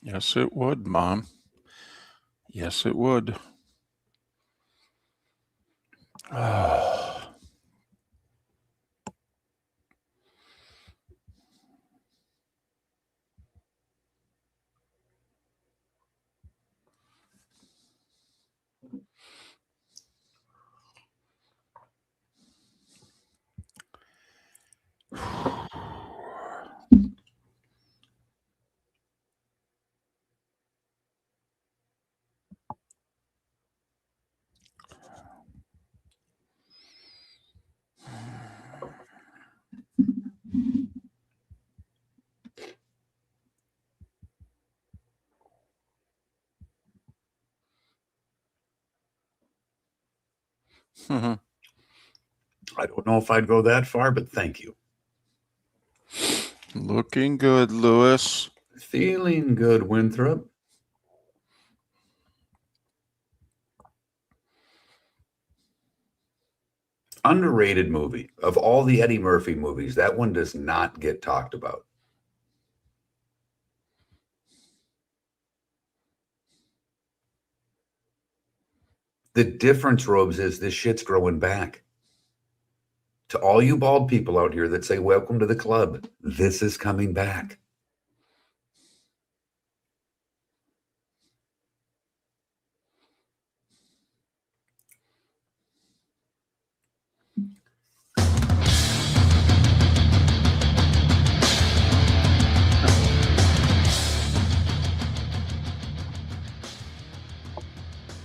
Yes, it would, Mom. Yes, it would. I don't know if I'd go that far, but thank you. Looking good, Lewis. Feeling good, Winthrop. Underrated movie. Of all the Eddie Murphy movies, that one does not get talked about. The difference, Robes, is this shit's growing back. To all you bald people out here that say, welcome to the club, this is coming back.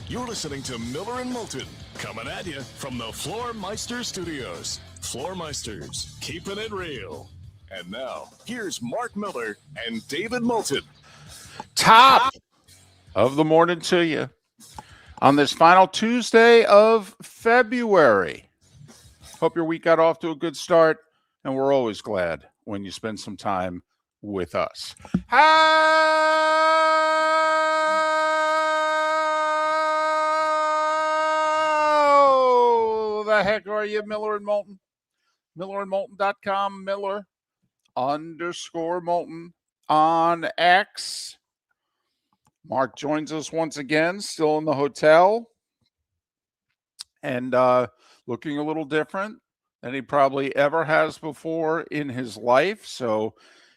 You're listening to Miller and Moulton, coming at you from the Floormeister Studios. Floormeisters, keeping it real. And now, here's Mark Miller and David Moulton. Top of the morning to you on this final Tuesday of February. Hope your week got off to a good start, and we're always glad when you spend some time with us. How the heck are you, Miller and Moulton? MillerandMoulton.com, Miller_Moulton on X. Mark joins us once again, still in the hotel, and looking a little different than he probably ever has before in his life. So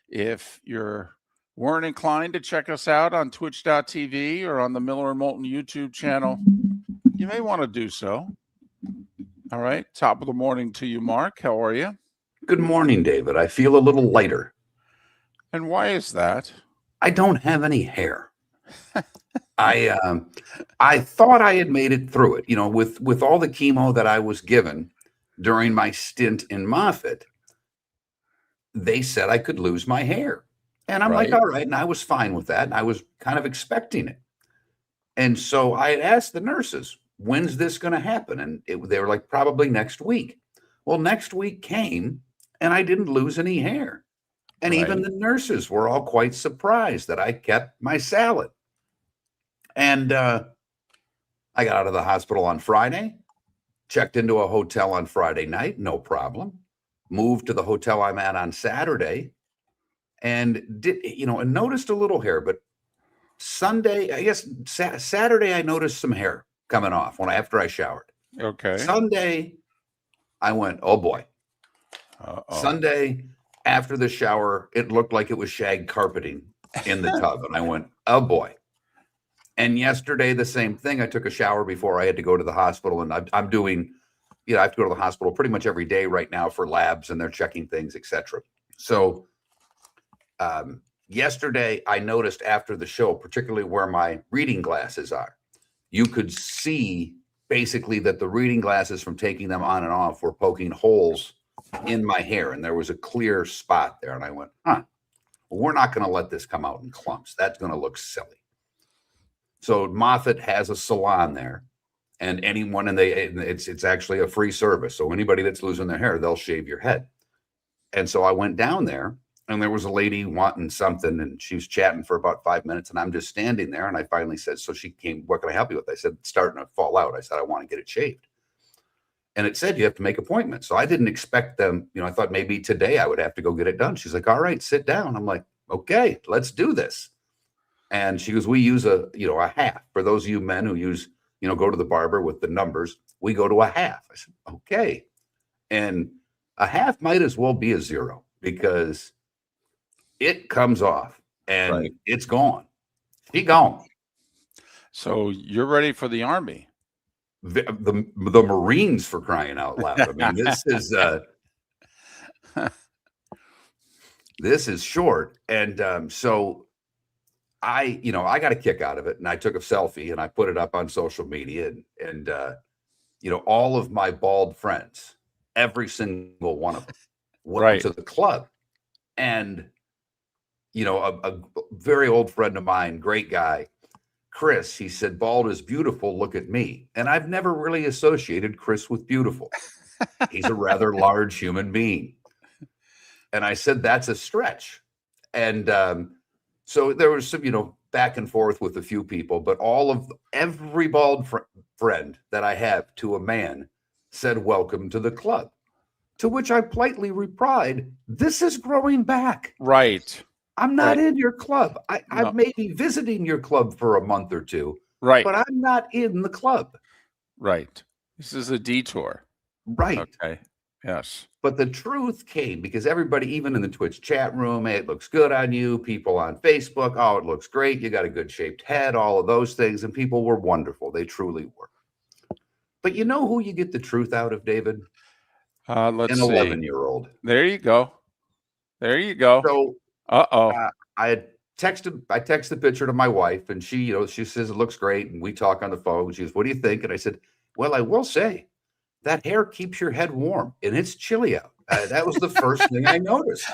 if you weren't inclined to check us out on twitch.tv or on the Miller and Moulton YouTube channel, you may want to do so. All right. Top of the morning to you, Mark. How are you? Good morning, David. I feel a little lighter. And why is that? I don't have any hair. I thought I had made it through it. You know, with all the chemo that I was given during my stint in Moffitt, they said I could lose my hair. And I'm like, all right. And I was fine with that. And I was kind of expecting it. And so I had asked the nurses, when's this going to happen? And they were like, probably next week. Well, next week came and I didn't lose any hair. And even the nurses were all quite surprised that I kept my salad. And I got out of the hospital on Friday, checked into a hotel on Friday night, no problem. Moved to the hotel I'm at on Saturday and and noticed a little hair. But Sunday, I guess Saturday, I noticed some hair coming off after I showered. Okay. Sunday, I went, oh boy. Sunday, after the shower, it looked like it was shag carpeting in the tub. And I went, oh boy. And yesterday, the same thing. I took a shower before I had to go to the hospital. And I'm doing, I have to go to the hospital pretty much every day right now for labs, and they're checking things, etc. So yesterday, I noticed after the show, particularly where my reading glasses are, you could see basically that the reading glasses from taking them on and off were poking holes in my hair. And there was a clear spot there. And I went, well, we're not going to let this come out in clumps. That's going to look silly. So Moffitt has a salon there, and anyone, and it's actually a free service. So anybody that's losing their hair, they'll shave your head. And so I went down there, and there was a lady wanting something, and she was chatting for about 5 minutes, and I'm just standing there, and I finally said, so she came, what can I help you with? I said, it's starting to fall out. I said, I want to get it shaved. And it said, you have to make appointments. So I didn't expect them, I thought maybe today I would have to go get it done. She's like, all right, sit down. I'm like, okay, let's do this. And she goes, we use a half. For those of you men who use, go to the barber with the numbers, we go to a half. I said, okay. And a half might as well be a 0 because it comes off and it's gone. She gone. So you're ready for the Army. The Marines, for crying out loud. I mean, this is this is short. And so I got a kick out of it, and I took a selfie and I put it up on social media, and all of my bald friends, every single one of them, went to the club. And a very old friend of mine, great guy, Chris, he said, bald is beautiful, look at me. And I've never really associated Chris with beautiful. He's a rather large human being. And I said, that's a stretch. And so there was some, back and forth with a few people, but every bald friend that I have to a man said, welcome to the club. To which I politely replied, this is growing back. Right. I'm not in your club. I may be visiting your club for a month or two. Right. But I'm not in the club. Right. This is a detour. Right. Okay. Yes. But the truth came because everybody, even in the Twitch chat room, hey, it looks good on you. People on Facebook, oh, it looks great. You got a good shaped head, all of those things. And people were wonderful. They truly were. But you know who you get the truth out of, David? Let's see. An 11-year-old. There you go. There you go. So, I text the picture to my wife, and she says it looks great, and we talk on the phone. She goes, what do you think? And I said, well, I will say that hair keeps your head warm, and it's chilly out. That was the first thing I noticed.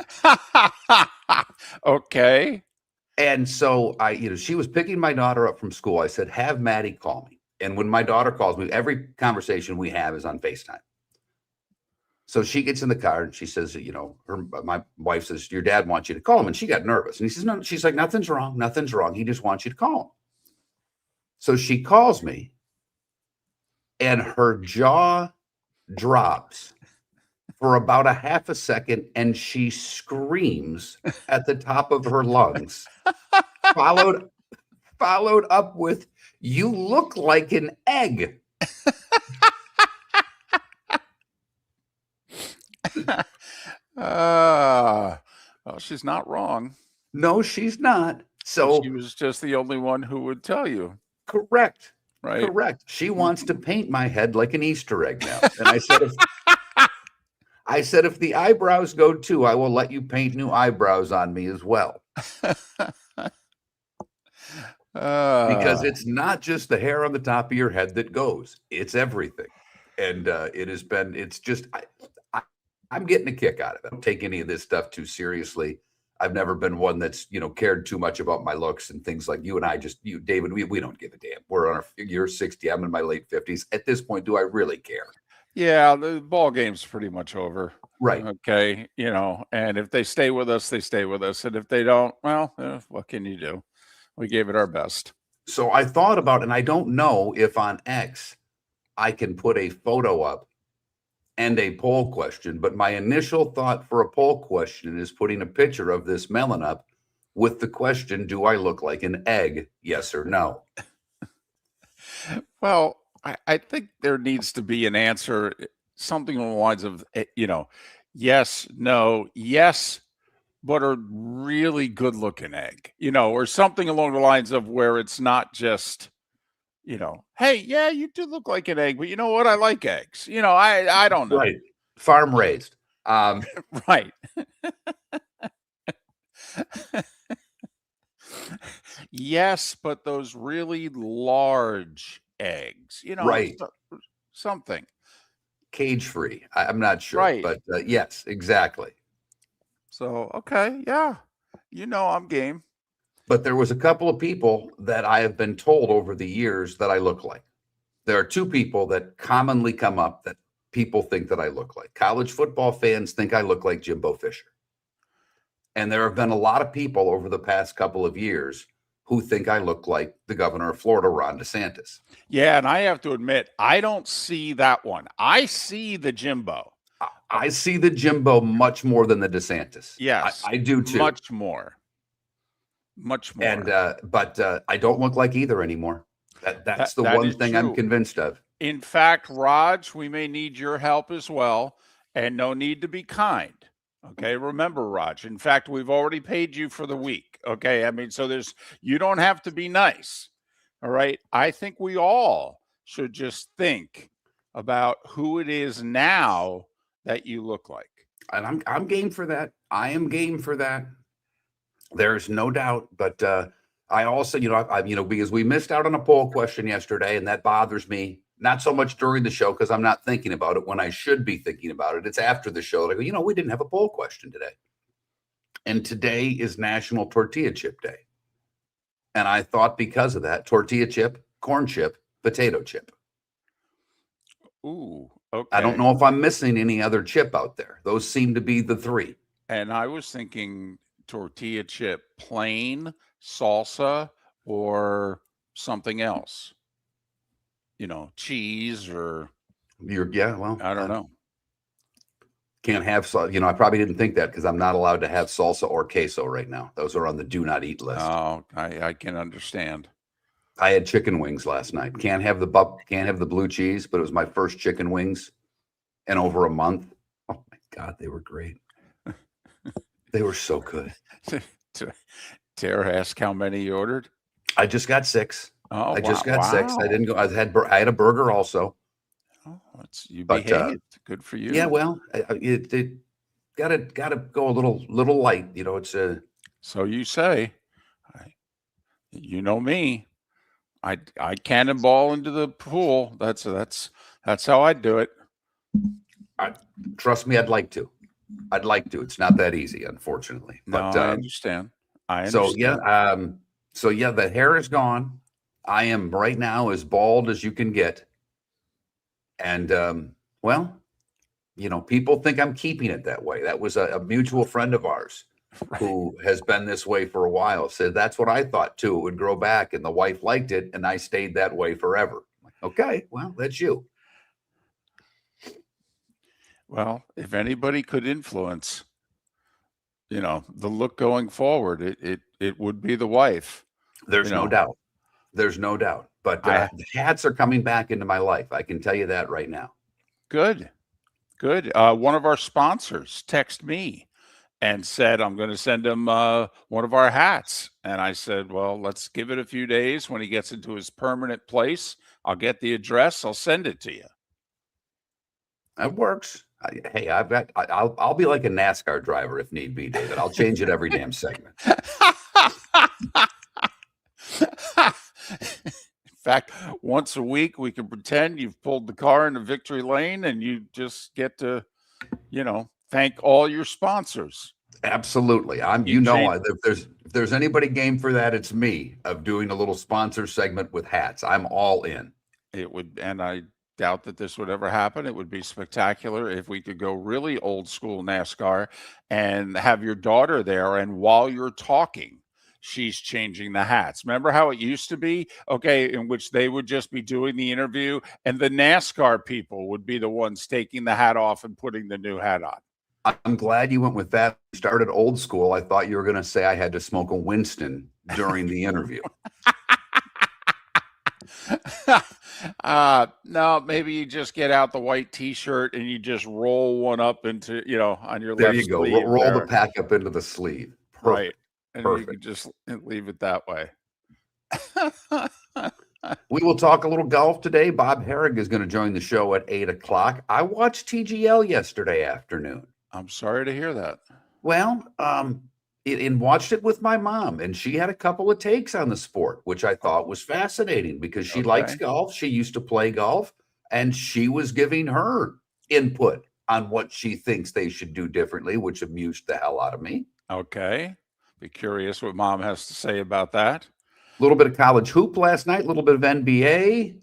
Okay. And so she was picking my daughter up from school. I said, have Maddie call me. And when my daughter calls me, every conversation we have is on FaceTime. So she gets in the car and she says, my wife says, your dad wants you to call him. And she got nervous. And he says, no, she's like, nothing's wrong. Nothing's wrong. He just wants you to call him. So she calls me and her jaw drops for about a half a second. And she screams at the top of her lungs, followed up with, you look like an egg. Well, she's not wrong. No, she's not. So she was just the only one who would tell you. Correct. Right. Correct. She wants to paint my head like an Easter egg now. And I said, if the eyebrows go too, I will let you paint new eyebrows on me as well. Because it's not just the hair on the top of your head that goes. It's everything. And I'm getting a kick out of it. I don't take any of this stuff too seriously. I've never been one that's, cared too much about my looks and things like you and I David, we don't give a damn. We're on you're 60. I'm in my late 50s. At this point, do I really care? Yeah. The ball game's pretty much over. Right. Okay. And if they stay with us, they stay with us. And if they don't, well, what can you do? We gave it our best. So I thought about, and I don't know if on X I can put a photo up and a poll question, but my initial thought for a poll question is putting a picture of this melon up with the question, do I look like an egg? Yes or no? Well, I think there needs to be an answer, something along the lines of, yes, no, yes, but a really good looking egg, or something along the lines of where it's not just, hey, yeah, you do look like an egg, but you know what? I like eggs. I don't know. Right. Farm raised. Right. Yes, but those really large eggs, right. Something. Cage free. I'm not sure, right. But yes, exactly. So, okay. Yeah. I'm game. But there was a couple of people that I have been told over the years that I look like. There are two people that commonly come up that people think that I look like. College football fans think I look like Jimbo Fisher. And there have been a lot of people over the past couple of years who think I look like the governor of Florida, Ron DeSantis. Yeah, and I have to admit, I don't see that one. I see the Jimbo. I see the Jimbo much more than the DeSantis. Yes. I do too. Much more. Much more. And but I don't look like either anymore. That's the That one is thing I'm true. convinced of. In fact, Raj, we may need your help as well, and no need to be kind. Okay, remember, Raj. In fact, we've already paid you for the week. Okay, I mean, so you don't have to be nice. All right. I think we all should just think about who it is now that you look like. And I'm game for that. I am game for that. There's no doubt. But I also, because we missed out on a poll question yesterday, and that bothers me. Not so much during the show because I'm not thinking about it when I should be thinking about it. It's after the show. I go, we didn't have a poll question today. And today is National Tortilla Chip Day. And I thought because of that, tortilla chip, corn chip, potato chip. Ooh, okay. I don't know if I'm missing any other chip out there. Those seem to be the three. And I was thinking tortilla chip, plain, salsa, or something else. Cheese or I don't know. Can't have salsa. I probably didn't think that because I'm not allowed to have salsa or queso right now. Those are on the do not eat list. Oh, I can understand. I had chicken wings last night. Can't have the blue cheese, but it was my first chicken wings in over a month. Oh my God, they were great. They were so good. Tara asked how many you ordered. I just got 6. Oh, I just got 6. I didn't go. I had a burger also. Oh, you behaved. Good for you. Yeah, well, it gotta go a little light. It's a. So you say, you know me. I cannonball into the pool. That's how I do it. Trust me, I'd like to. It's not that easy, unfortunately. But I understand. So yeah, the hair is gone. I am right now as bald as you can get. And people think I'm keeping it that way. That was a mutual friend of ours who has been this way for a while. Said that's what I thought too. It would grow back, and the wife liked it, and I stayed that way forever. Okay, well, that's you. Well, if anybody could influence, the look going forward, it would be the wife. There's no doubt. There's no doubt. But the hats are coming back into my life. I can tell you that right now. Good. One of our sponsors texted me and said, I'm going to send him one of our hats. And I said, well, let's give it a few days. When he gets into his permanent place, I'll get the address. I'll send it to you. That works. Hey, I'll be like a NASCAR driver if need be, David. I'll change it every damn segment. In fact, once a week, we can pretend you've pulled the car into victory lane and you just get to, thank all your sponsors. Absolutely. If there's anybody game for that, it's me, of doing a little sponsor segment with hats. I'm all in. It would, and I doubt that this would ever happen. It would be spectacular if we could go really old school NASCAR and have your daughter there. And while you're talking, she's changing the hats. Remember how it used to be? Okay, in which they would just be doing the interview and the NASCAR people would be the ones taking the hat off and putting the new hat on. I'm glad you went with that. You started old school. I thought you were going to say I had to smoke a Winston during the interview. No, maybe you just get out the white T-shirt and you just roll one up into, on your there left you go. sleeve. Roll the pack up into the sleeve. Perfect. Right. And Perfect. you can just leave it that way. We will talk a little golf today. Bob Harig is going to join the show at 8:00. I watched TGL yesterday afternoon. I'm sorry to hear that. Well, and watched it with my mom, and she had a couple of takes on the sport, which I thought was fascinating because she likes golf. She used to play golf, and she was giving her input on what she thinks they should do differently, which amused the hell out of me. Okay. Be curious what mom has to say about that. A little bit of college hoop last night, a little bit of NBA.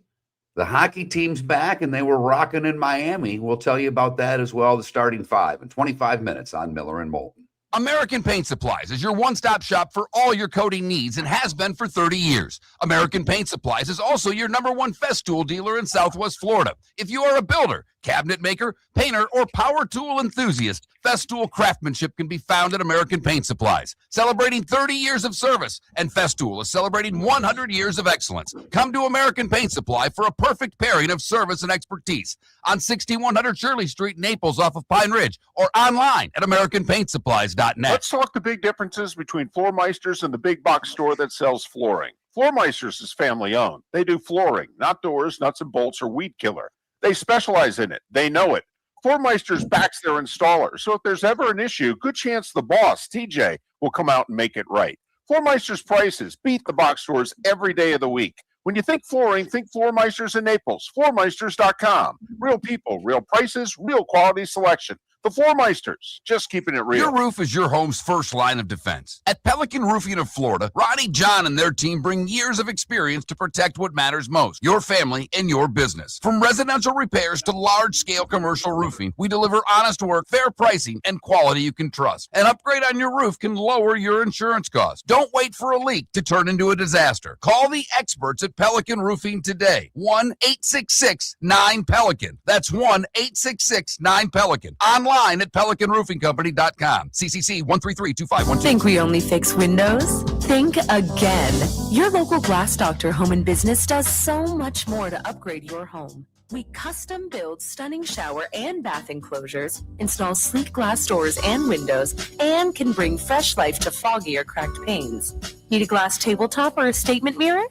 The hockey team's back, and they were rocking in Miami. We'll tell you about that as well, the starting 5 in 25 minutes on Miller and Moulton. American Paint Supplies is your one-stop shop for all your coating needs and has been for 30 years. American Paint Supplies is also your #1 Festool dealer in Southwest Florida. If you are a builder, cabinet maker, painter, or power tool enthusiast, Festool craftsmanship can be found at American Paint Supplies, celebrating 30 years of service, and Festool is celebrating 100 years of excellence. Come to American Paint Supply for a perfect pairing of service and expertise on 6100 Shirley Street, Naples, off of Pine Ridge, or online at AmericanPaintSupplies.net. Let's talk the big differences between Floor Meisters and the big box store that sells flooring. Floor Meisters is family owned. They do flooring, not doors, nuts and bolts, or weed killer. They specialize in it. They know it. Floor Meisters backs their installer, so if there's ever an issue, good chance the boss, TJ, will come out and make it right. Floor Meisters prices beat the box stores every day of the week. When you think flooring, think Floor Meisters in Naples. FloorMeisters.com. Real people, real prices, real quality selection. The Floor Meisters, just keeping it real. Your roof is your home's first line of defense. At Pelican Roofing of Florida, Ronnie John and their team bring years of experience to protect what matters most, your family and your business. From residential repairs to large-scale commercial roofing, we deliver honest work, fair pricing, and quality you can trust. An upgrade on your roof can lower your insurance costs. Don't wait for a leak to turn into a disaster. Call the experts at Pelican Roofing today. 1-866-9-PELICAN. That's 1-866-9-PELICAN. Online at PelicanRoofingCompany.com. CCC 1332512. Think we only fix windows? Think again. Your local Glass Doctor Home and Business does so much more to upgrade your home. We custom build stunning shower and bath enclosures, install sleek glass doors and windows, and can bring fresh life to foggy or cracked panes. Need a glass tabletop or a statement mirror?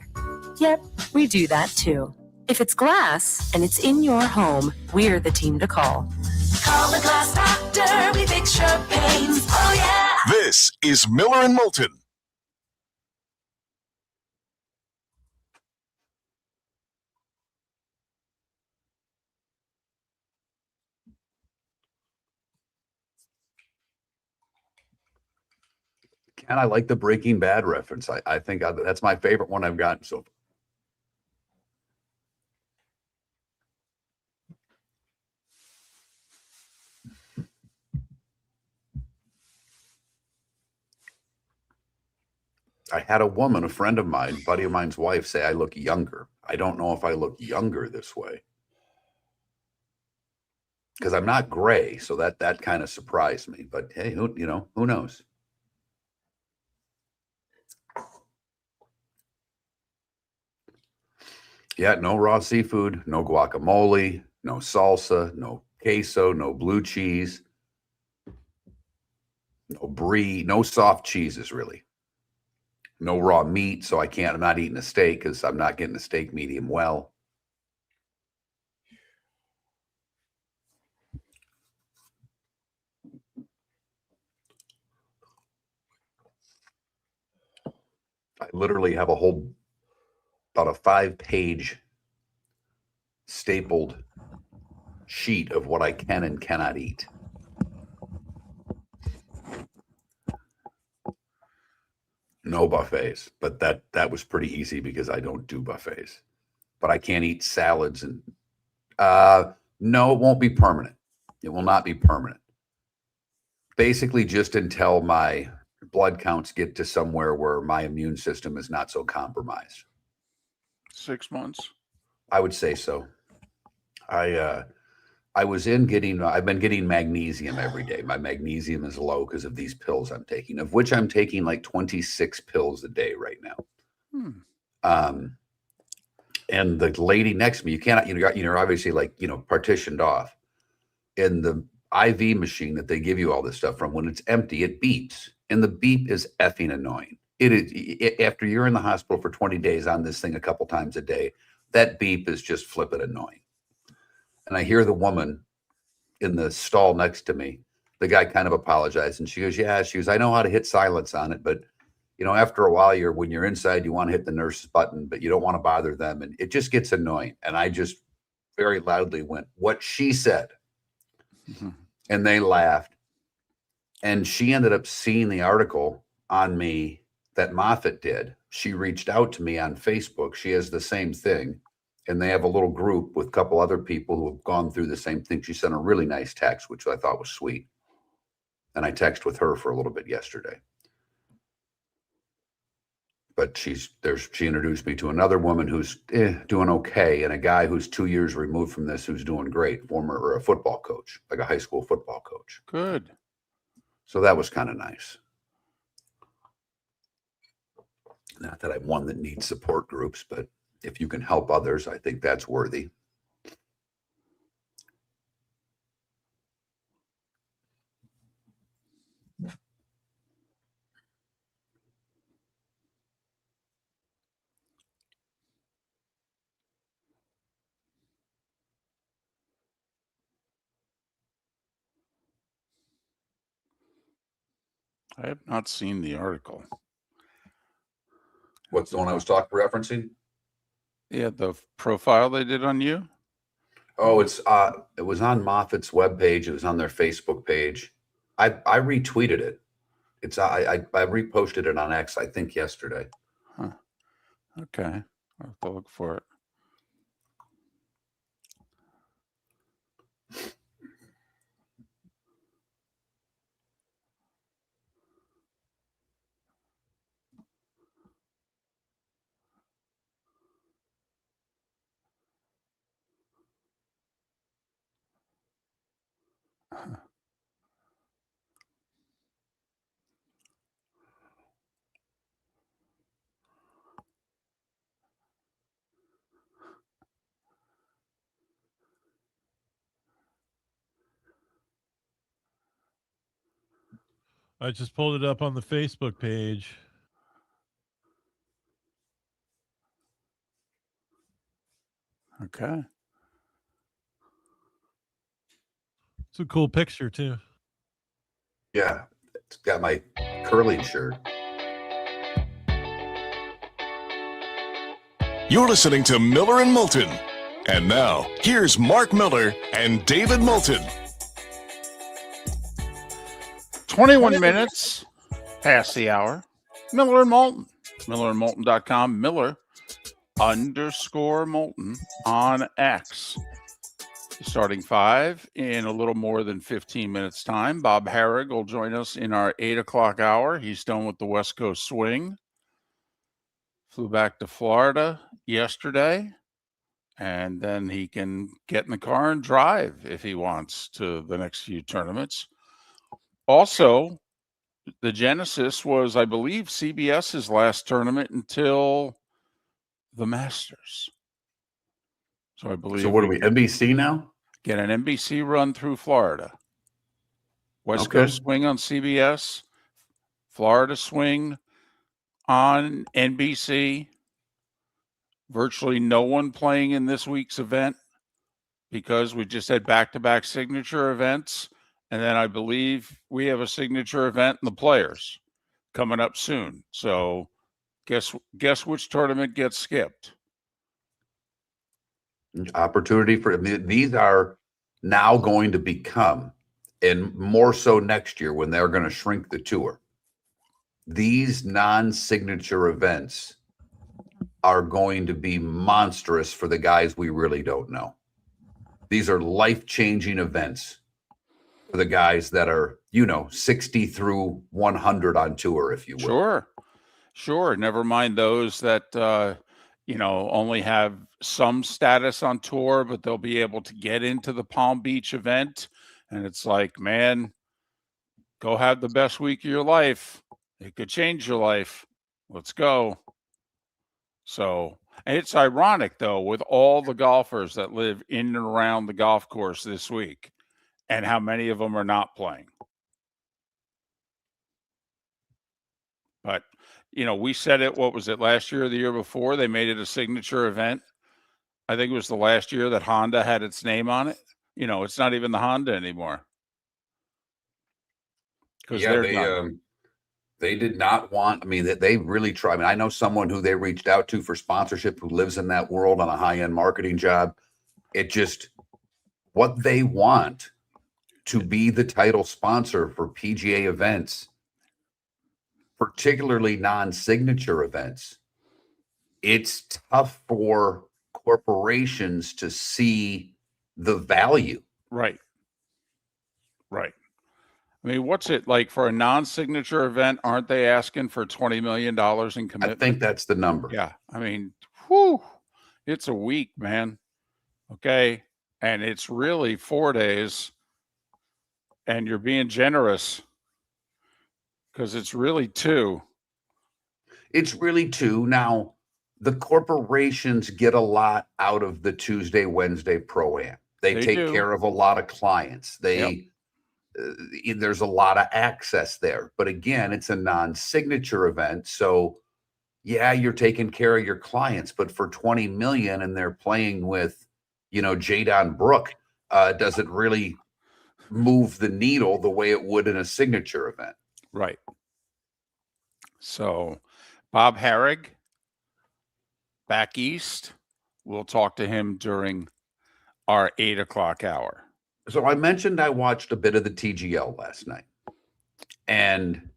Yep, we do that too. If it's glass and it's in your home, we're the team to call. Call the Glass Doctor, we fix your pains. Oh yeah! This is Miller and Moulton. And I like the Breaking Bad reference. I think that's my favorite one I've gotten so far. I had a woman, a friend of mine, buddy of mine's wife, say I look younger. I don't know if I look younger this way, because I'm not gray, so that kind of surprised me. But hey, who knows? Yeah, no raw seafood, no guacamole, no salsa, no queso, no blue cheese, no brie, no soft cheeses really. No raw meat, so I'm not eating a steak because I'm not getting a steak medium well. I literally have about a 5-page stapled sheet of what I can and cannot eat. No buffets, but that was pretty easy because I don't do buffets. But I can't eat salads and no, it won't be permanent. It will not be permanent. Basically, just until my blood counts get to somewhere where my immune system is not so compromised. 6 months. I would say so. I've been getting magnesium every day. My magnesium is low because of these pills I'm taking, of which I'm taking like 26 pills a day right now. And the lady next to me, you cannot, you're obviously partitioned off. In the IV machine that they give you all this stuff from, when it's empty, it beeps. And the beep is effing annoying. It is, after you're in the hospital for 20 days on this thing a couple times a day, that beep is just flipping annoying. And I hear the woman in the stall next to me, the guy kind of apologized. And she goes, I know how to hit silence on it. But, after a while, when you're inside, you want to hit the nurse's button, but you don't want to bother them. And it just gets annoying. And I just very loudly went, what she said. Mm-hmm. And they laughed. And she ended up seeing the article on me that Moffitt did. She reached out to me on Facebook. She has the same thing. And they have a little group with a couple other people who have gone through the same thing. She sent a really nice text, which I thought was sweet. And I texted with her for a little bit yesterday. But she introduced me to another woman who's doing okay, and a guy who's 2 years removed from this who's doing great, a football coach, like a high school football coach. Good. So that was kind of nice. Not that I'm one that needs support groups, but if you can help others, I think that's worthy. I have not seen the article. What's the one I was referencing? Yeah, the profile they did on you. Oh, it was on Moffitt's webpage. It was on their Facebook page. I retweeted it. I reposted it on X, I think yesterday. Huh. Okay, I'll have to look for it. I just pulled it up on the Facebook page. Okay. It's a cool picture too. Yeah, it's got my curling shirt. You're listening to Miller and Moulton. And now, here's Mark Miller and David Moulton. 21 minutes past the hour. Miller and Moulton. MillerandMoulton.com. Miller_Moulton on X. Starting 5 in a little more than 15 minutes time. Bob Harig will join us in our 8 o'clock hour. He's done with the West Coast swing. Flew back to Florida yesterday, and then he can get in the car and drive if he wants to the next few tournaments. Also, the Genesis was, I believe, CBS's last tournament until the Masters. So I believe. So what are we, NBC now? Get an NBC run through Florida. West Coast swing on CBS, Florida swing on NBC. Virtually no one playing in this week's event because we just had back-to-back signature events. And then I believe we have a signature event in the Players coming up soon. So guess which tournament gets skipped? Opportunity for these are now going to become, and more so next year when they're going to shrink the tour. These non-signature events are going to be monstrous for the guys we really don't know. These are life-changing events for the guys that are, 60 through 100 on tour, if you will. Sure. Never mind those that, only have some status on tour, but they'll be able to get into the Palm Beach event. And it's like, man, go have the best week of your life. It could change your life. Let's go. So, and it's ironic, though, with all the golfers that live in and around the golf course this week and how many of them are not playing. But, we said it, what was it, last year or the year before? They made it a signature event. I think it was the last year that Honda had its name on it. It's not even the Honda anymore. Because they did not want, they really tried. I know someone who they reached out to for sponsorship who lives in that world on a high-end marketing job. It just, what they want to be the title sponsor for PGA events, particularly non-signature events, it's tough for corporations to see the value. Right. What's it like for a non-signature event? Aren't they asking for $20 million in commitment? I think that's the number. Yeah. It's a week, man. Okay. And it's really 4 days, and you're being generous. because it's really two. It's really two. Now, the corporations get a lot out of the Tuesday, Wednesday Pro-Am. They They take do. care of a lot of clients. There's a lot of access there. But again, it's a non-signature event. So yeah, you're taking care of your clients, but for 20 million and they're playing with, Jadon Brook, does it really move the needle the way it would in a signature event? Right. So Bob Harig, back east. We'll talk to him during our 8 o'clock hour. So I mentioned I watched a bit of the TGL last night, and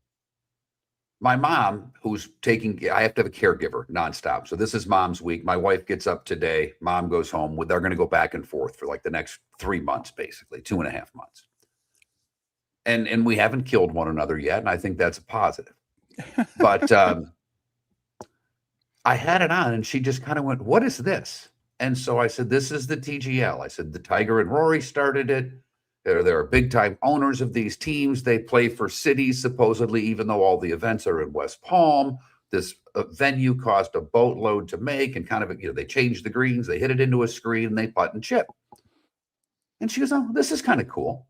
my mom, I have to have a caregiver nonstop. So this is mom's week. My wife gets up today. Mom goes home. They're going to go back and forth for like the next 3 months, basically 2.5 months. And we haven't killed one another yet. And I think that's a positive. But I had it on and she just kind of went, "What is this?" And so I said, "This is the TGL." I said, "The Tiger and Rory started it. They're big time owners of these teams. They play for cities, supposedly, even though all the events are in West Palm. This venue cost a boatload to make, and kind of, they changed the greens, they hit it into a screen, and they putt and chip." And she goes, "Oh, this is kind of cool."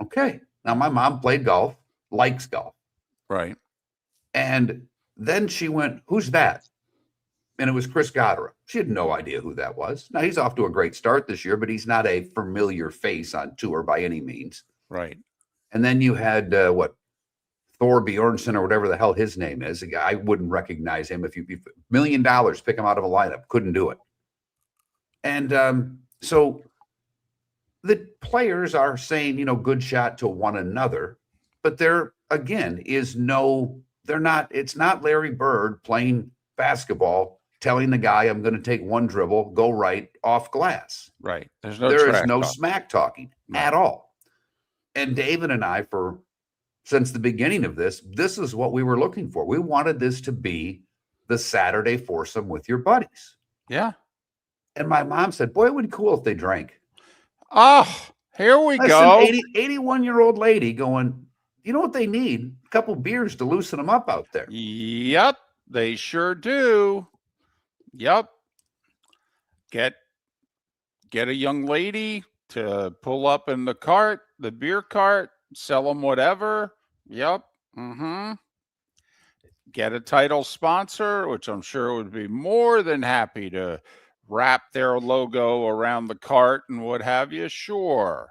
Okay. Now, my mom played golf, likes golf. Right. And then she went, "Who's that?" And it was Chris Goddard. She had no idea who that was. Now, he's off to a great start this year, but he's not a familiar face on tour by any means. Right. And then you had, Thor Bjornsson or whatever the hell his name is. A guy, I wouldn't recognize him. If $1 million, pick him out of a lineup. Couldn't do it. And so the players are saying, good shot to one another. But there, again, it's not Larry Bird playing basketball telling the guy, "I'm going to take one dribble, go right, off glass." Right. There is no talk. smack talking at all. And David and I, since the beginning of this is what we were looking for. We wanted this to be the Saturday foursome with your buddies. Yeah. And my mom said, "Boy, it would be cool if they drank." Oh, here we Listen, go. 81-year-old lady going, "You know what they need? A couple beers to loosen them up out there." Yep. They sure do. Yep. Get a young lady to pull up in the beer cart, sell them whatever. Yep. Mm-hmm. Get a title sponsor, which I'm sure would be more than happy to wrap their logo around the cart and what have you. Sure.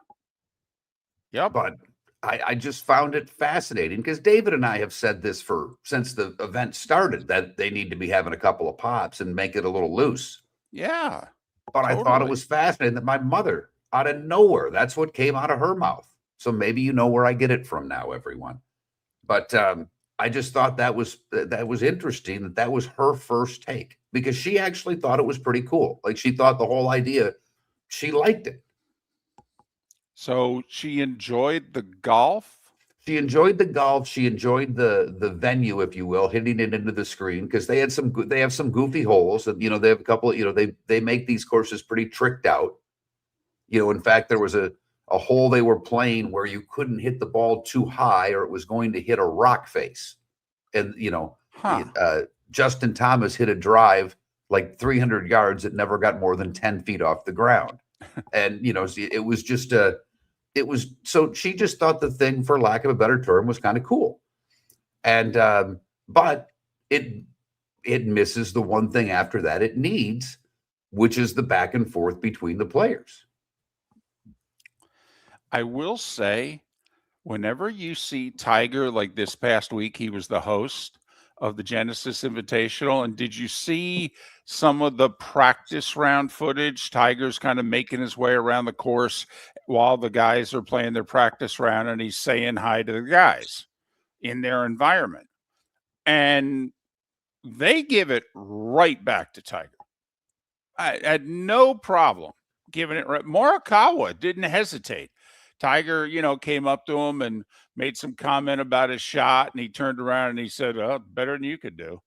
Yep. But I just found it fascinating because David and I have said this since the event started, that they need to be having a couple of pops and make it a little loose. Yeah. But I thought it was fascinating that my mother, out of nowhere, that's what came out of her mouth. So maybe you know where I get it from now, everyone. But I just thought that was interesting, that was her first take, because she actually thought it was pretty cool. Like, she thought the whole idea, she liked it. So she enjoyed the golf. She enjoyed the golf. She enjoyed the venue, if you will, hitting it into the screen, because they have some goofy holes, and they have a couple. They make these courses pretty tricked out. In fact, there was a hole they were playing where you couldn't hit the ball too high, or it was going to hit a rock face. And Justin Thomas hit a drive like 300 yards that never got more than 10 feet off the ground, and it was just so she just thought the thing, for lack of a better term, was kind of cool. And but it misses the one thing after that it needs, which is the back and forth between the players. I will say, whenever you see Tiger, like this past week, he was the host of the Genesis Invitational. And did you see some of the practice round footage? Tiger's kind of making his way around the course while the guys are playing their practice round, and he's saying hi to the guys in their environment. And they give it right back to Tiger. I had no problem giving it right. Morikawa didn't hesitate. Tiger, came up to him and made some comment about his shot, and he turned around and he said, "Oh, better than you could do."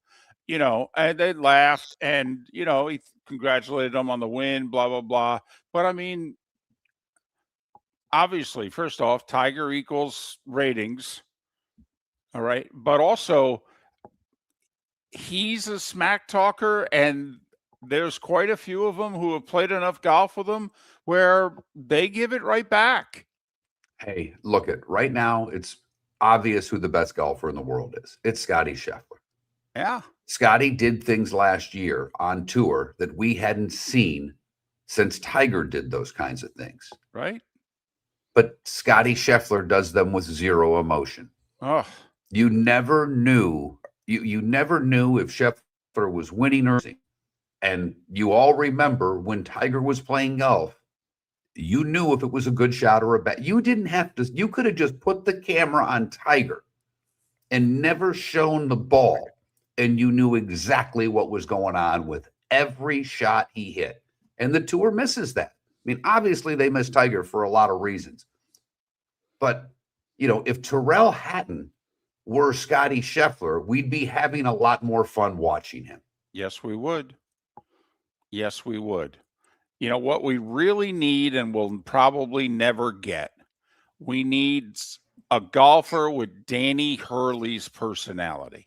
And they laughed, and, he congratulated him on the win, blah, blah, blah. But I mean, obviously, first off, Tiger equals ratings. All right. But also, he's a smack talker, and there's quite a few of them who have played enough golf with him where they give it right back. Hey, look at right now, it's obvious who the best golfer in the world is. It's Scotty Scheffler. Yeah. Scotty did things last year on tour that we hadn't seen since Tiger did those kinds of things. Right. But Scotty Scheffler does them with zero emotion. Oh, You never knew you never knew if Scheffler was winning or losing. And you all remember when Tiger was playing golf, you knew if it was a good shot or a bad. You didn't have to, you could have just put the camera on Tiger and never shown the ball, and you knew exactly what was going on with every shot he hit. And the tour misses that. I mean, obviously they miss Tiger for a lot of reasons. But, if Terrell Hatton were Scotty Scheffler, we'd be having a lot more fun watching him. yes, we would. Yes, we would. What we really need and will probably never get, we need a golfer with Danny Hurley's personality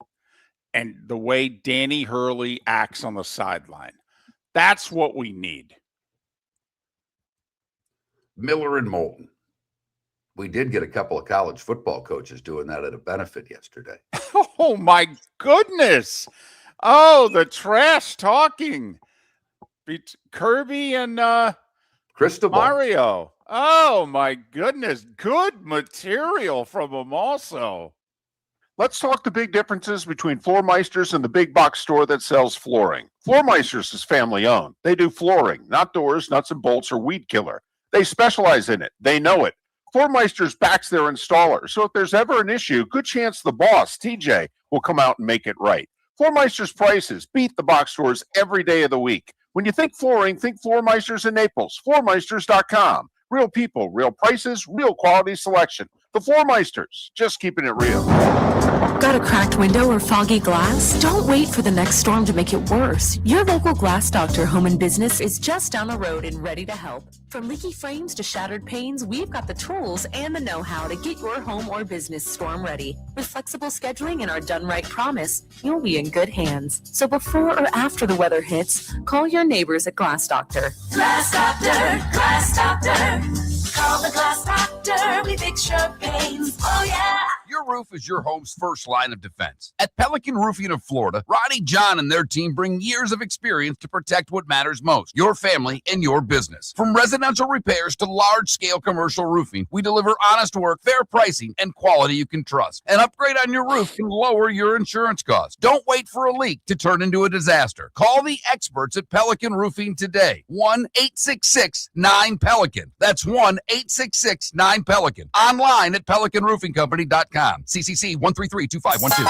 and the way Danny Hurley acts on the sideline. That's what we need. Miller and Moulton. We did get a couple of college football coaches doing that at a benefit yesterday. Oh, my goodness. Oh, the trash talking. Kirby and Cristobal. Mario. Oh, my goodness. Good material from them also. Let's talk the big differences between Floormeisters and the big box store that sells flooring. Floormeisters is family owned. They do flooring, not doors, nuts and bolts, or weed killer. They specialize in it. They know it. Floormeisters backs their installer. So if there's ever an issue, good chance the boss, TJ, will come out and make it right. Floormeister's prices beat the box stores every day of the week. When you think flooring, think Floormeisters in Naples. Floormeisters.com. Real people, real prices, real quality selection. The Floormeisters, just keeping it real. Got a cracked window or foggy glass? Don't wait for the next storm to make it worse. Your local Glass Doctor Home and Business is just down the road and ready to help. From leaky frames to shattered panes, we've got the tools and the know-how to get your home or business storm ready. With flexible scheduling and our done right promise, you'll be in good hands. So before or after the weather hits, call your neighbors at Glass Doctor. Glass Doctor, Glass Doctor. Call the Glass Doctor, we fix your pains. Oh, yeah. Your roof is your home's first line of defense. At Pelican Roofing of Florida, Ronnie John and their team bring years of experience to protect what matters most, your family and your business. From residential repairs to large-scale commercial roofing, we deliver honest work, fair pricing, and quality you can trust. An upgrade on your roof can lower your insurance costs. Don't wait for a leak to turn into a disaster. Call the experts at Pelican Roofing today. 1-866-9-PELICAN. That's 1-866-9-PELICAN. Online at PelicanRoofingCompany.com. CCC 1332512.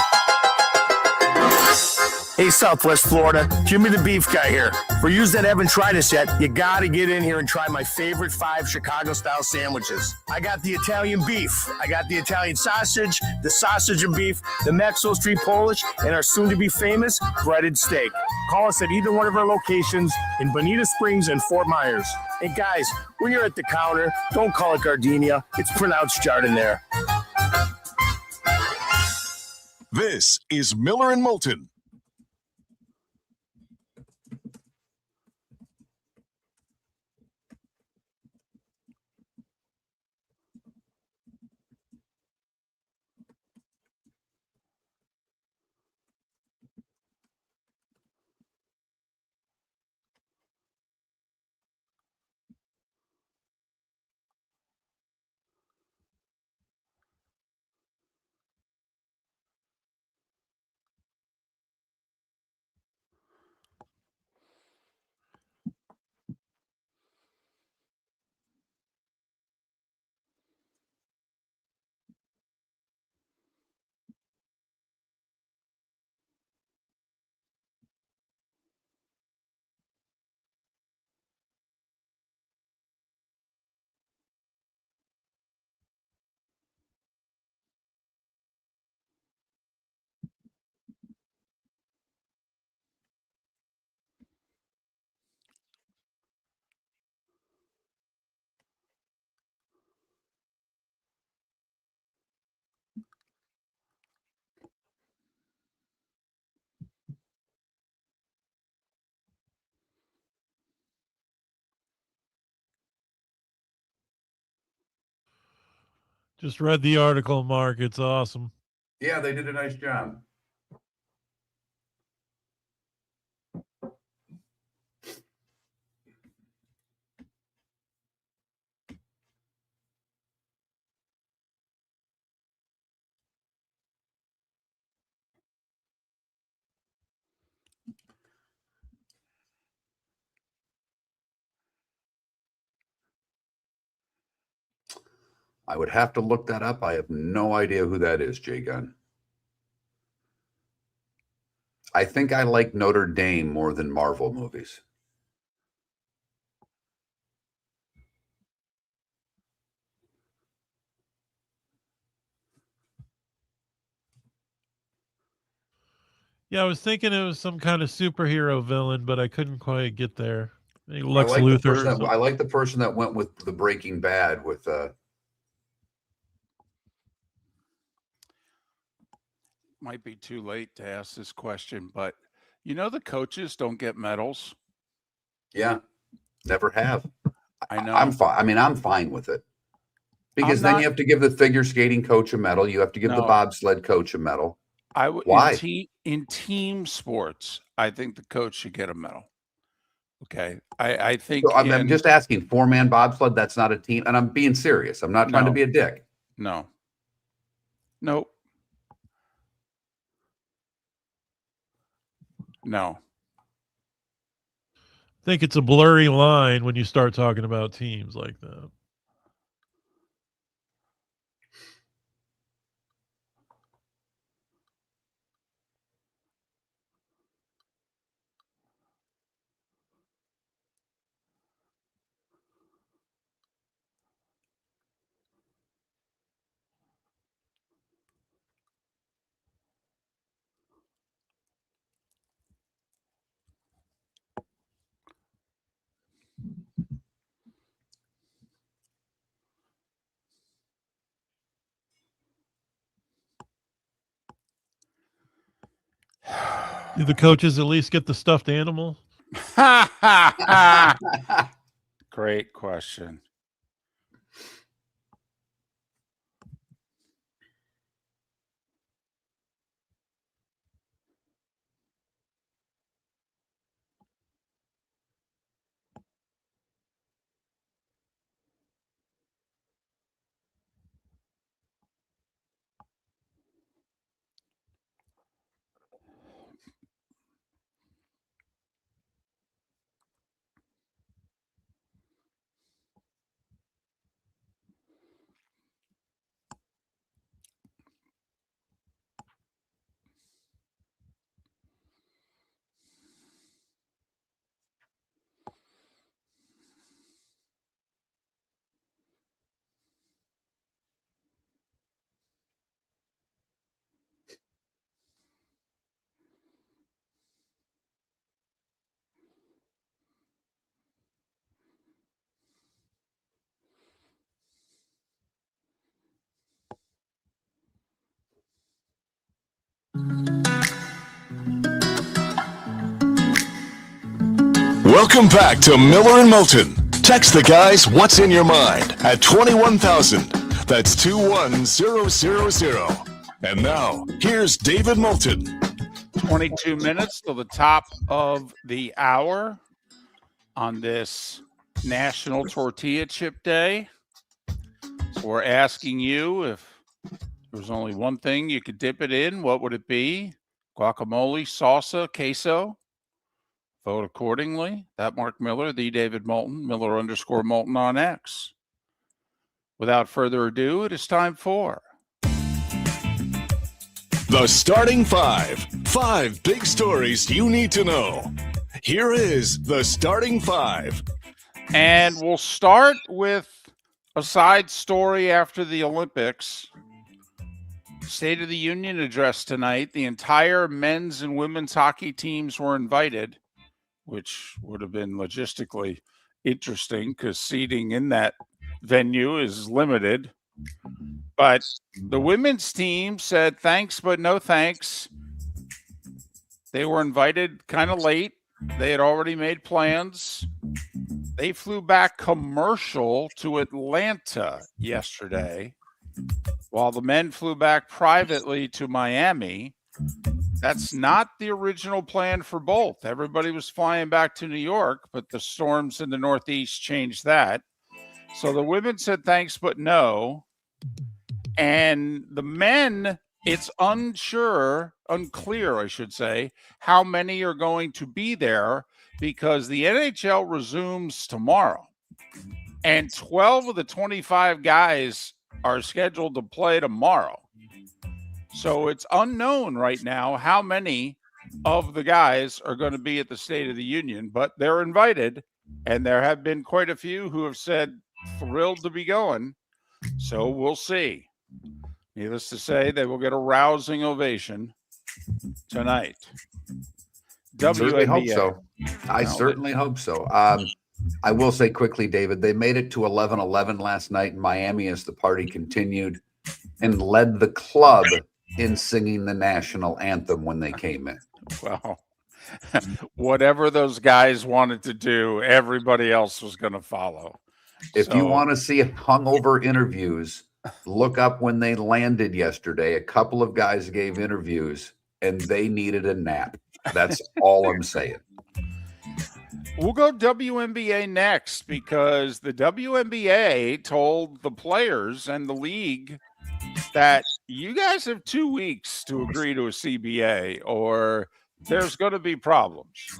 Hey, Southwest Florida, Jimmy the Beef Guy here. For you that haven't tried us yet, you gotta get in here and try my favorite 5 Chicago-style sandwiches. I got the Italian beef, I got the Italian sausage, the sausage and beef, the Maxwell Street Polish, and our soon-to-be famous breaded steak. Call us at either one of our locations in Bonita Springs and Fort Myers. And guys, when you're at the counter, don't call it gardenia. It's pronounced jardiniere. This is Miller and Moulton. Just read the article, Mark. It's awesome. Yeah, they did a nice job. I would have to look that up. I have no idea who that is, Jay Gunn. I think I like Notre Dame more than Marvel movies. Yeah, I was thinking it was some kind of superhero villain, but I couldn't quite get there. Maybe Lex I Luthor. like the person that went with the Breaking Bad with Might be too late to ask this question, but the coaches don't get medals. yeah, never have. I know. I'm fine. I mean, I'm fine with it. Because then you have to give the figure skating coach a medal. You have to give the bobsled coach a medal. Why? In team sports, I think the coach should get a medal. Okay. I think So I'm just asking, 4-man bobsled, that's not a team. And I'm being serious. I'm not trying to be a dick. No. Nope. No. I think it's a blurry line when you start talking about teams like that. Do the coaches at least get the stuffed animal? Great question. Welcome back to Miller and Moulton. Text the guys what's in your mind at 21,000. That's 21000. And now, here's David Moulton. 22 minutes till the top of the hour on this National Tortilla Chip Day. So we're asking you, if there was only one thing you could dip it in, what would it be? Guacamole, salsa, queso? Vote accordingly. That Mark Miller, the David Moulton, Miller_Moulton on X. Without further ado, it is time for The Starting Five. 5 big stories you need to know. Here is the Starting Five. And we'll start with a side story after the Olympics. State of the Union address tonight. The entire men's and women's hockey teams were invited, which would have been logistically interesting because seating in that venue is limited. But the women's team said thanks, but no thanks. They were invited kind of late. They had already made plans. They flew back commercial to Atlanta yesterday. while the men flew back privately to Miami. That's not the original plan for both. Everybody was flying back to New York, but the storms in the Northeast changed that. So the women said thanks, but no. And the men, it's unclear, I should say, how many are going to be there because the NHL resumes tomorrow. And 12 of the 25 guys are scheduled to play tomorrow. So it's unknown right now how many of the guys are going to be at the State of the Union, but they're invited. And there have been quite a few who have said thrilled to be going. So we'll see. Needless to say, they will get a rousing ovation tonight. Certainly hope WNBA. so. I certainly hope so. I will say quickly, David, they made it to 11-11 last night in Miami as the party continued and led the club in singing the national anthem when they came in. Well, whatever those guys wanted to do, everybody else was going to follow. If you want to see hungover interviews, look up when they landed yesterday. A couple of guys gave interviews and they needed a nap. That's all I'm saying. We'll go WNBA next because the WNBA told the players and the league that you guys have 2 weeks to agree to a CBA or there's going to be problems.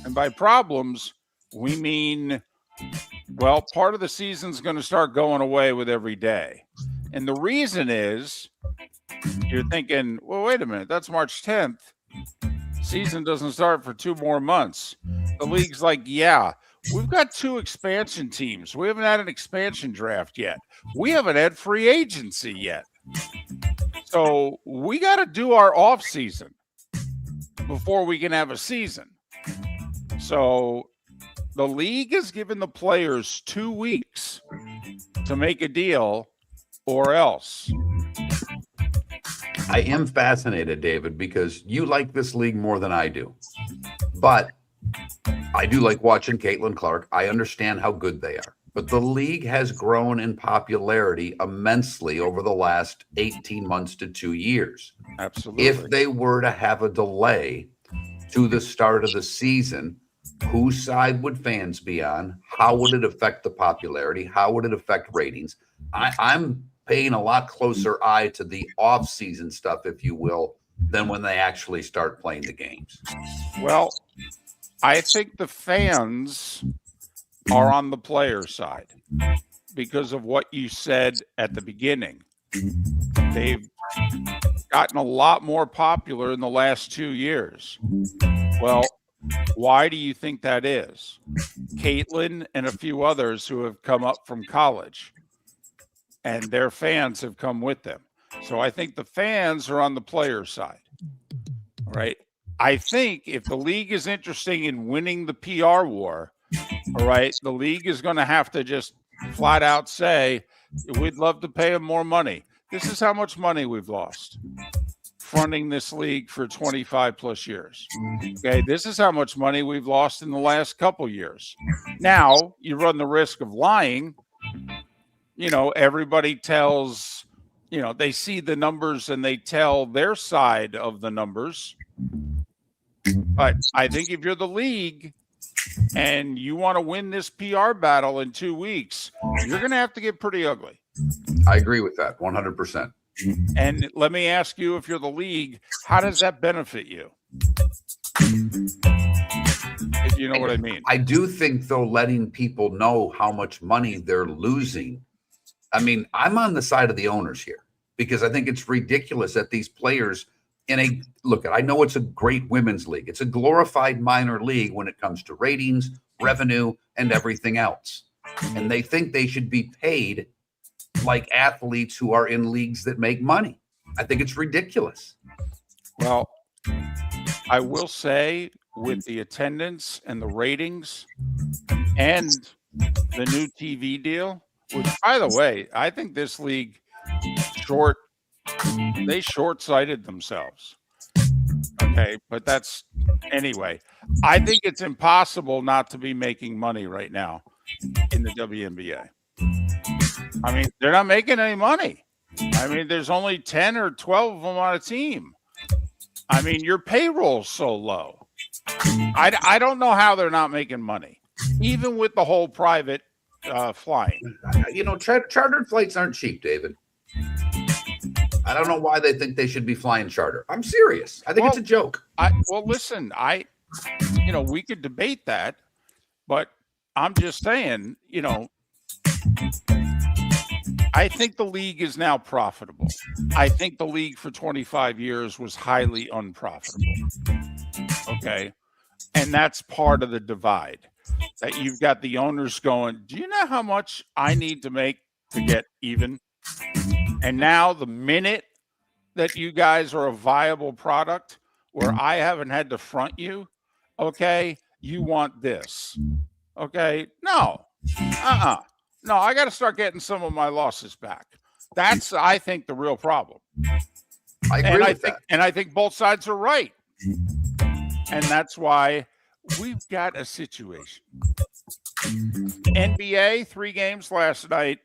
And by problems, we mean, well, part of the season's going to start going away with every day. And the reason is you're thinking, well, wait a minute, that's March 10th. Season doesn't start for 2 more months. The league's like, yeah, we've got 2 expansion teams. We haven't had an expansion draft yet. We haven't had free agency yet. So we got to do our off season before we can have a season. So the league has given the players 2 weeks to make a deal or else. I am fascinated, David, because you like this league more than I do. But I do like watching Caitlin Clark. I understand how good they are. But the league has grown in popularity immensely over the last 18 months to 2 years. Absolutely. If they were to have a delay to the start of the season, whose side would fans be on? How would it affect the popularity? How would it affect ratings? I'm paying a lot closer eye to the off-season stuff, if you will, than when they actually start playing the games. Well, I think the fans are on the player side because of what you said at the beginning. They've gotten a lot more popular in the last 2 years. Well, why do you think that is? Caitlin and a few others who have come up from college, and their fans have come with them. So I think the fans are on the player side, right? I think if the league is interested in winning the PR war, all right, the league is going to have to just flat out say, we'd love to pay them more money. This is how much money we've lost fronting this league for 25 plus years. Okay, this is how much money we've lost in the last couple years. Now, you run the risk of lying. You know, everybody tells, you know, they see the numbers and they tell their side of the numbers. But I think if you're the league and you want to win this PR battle in 2 weeks, you're going to have to get pretty ugly. I agree with that 100%. And let me ask you, if you're the league, how does that benefit you? If you know what I mean. I do think, though, letting people know how much money they're losing. I mean, I'm on the side of the owners here because I think it's ridiculous that these players I know it's a great women's league. It's a glorified minor league when it comes to ratings, revenue, and everything else. And they think they should be paid like athletes who are in leagues that make money. I think it's ridiculous. Well, I will say with the attendance and the ratings and the new TV deal, which, by the way, I think this league short-sighted themselves. Okay, but that's anyway. I think it's impossible not to be making money right now in the WNBA. I mean, they're not making any money. I mean, there's only 10 or 12 of them on a team. I mean, your payroll's so low. I don't know how they're not making money, even with the whole private flying. Chartered flights aren't cheap, David. I don't know why they think they should be flying charter. I'm serious. I think it's a joke. Listen, we could debate that, but I'm just saying, I think the league is now profitable. I think the league for 25 years was highly unprofitable. Okay. And that's part of the divide, that you've got the owners going, do you know how much I need to make to get even? And now the minute that you guys are a viable product where I haven't had to front you, okay, you want this. Okay. No. No, I got to start getting some of my losses back. That's, I think, the real problem. I agree with that. And I think both sides are right. And that's why we've got a situation. NBA, 3 games last night.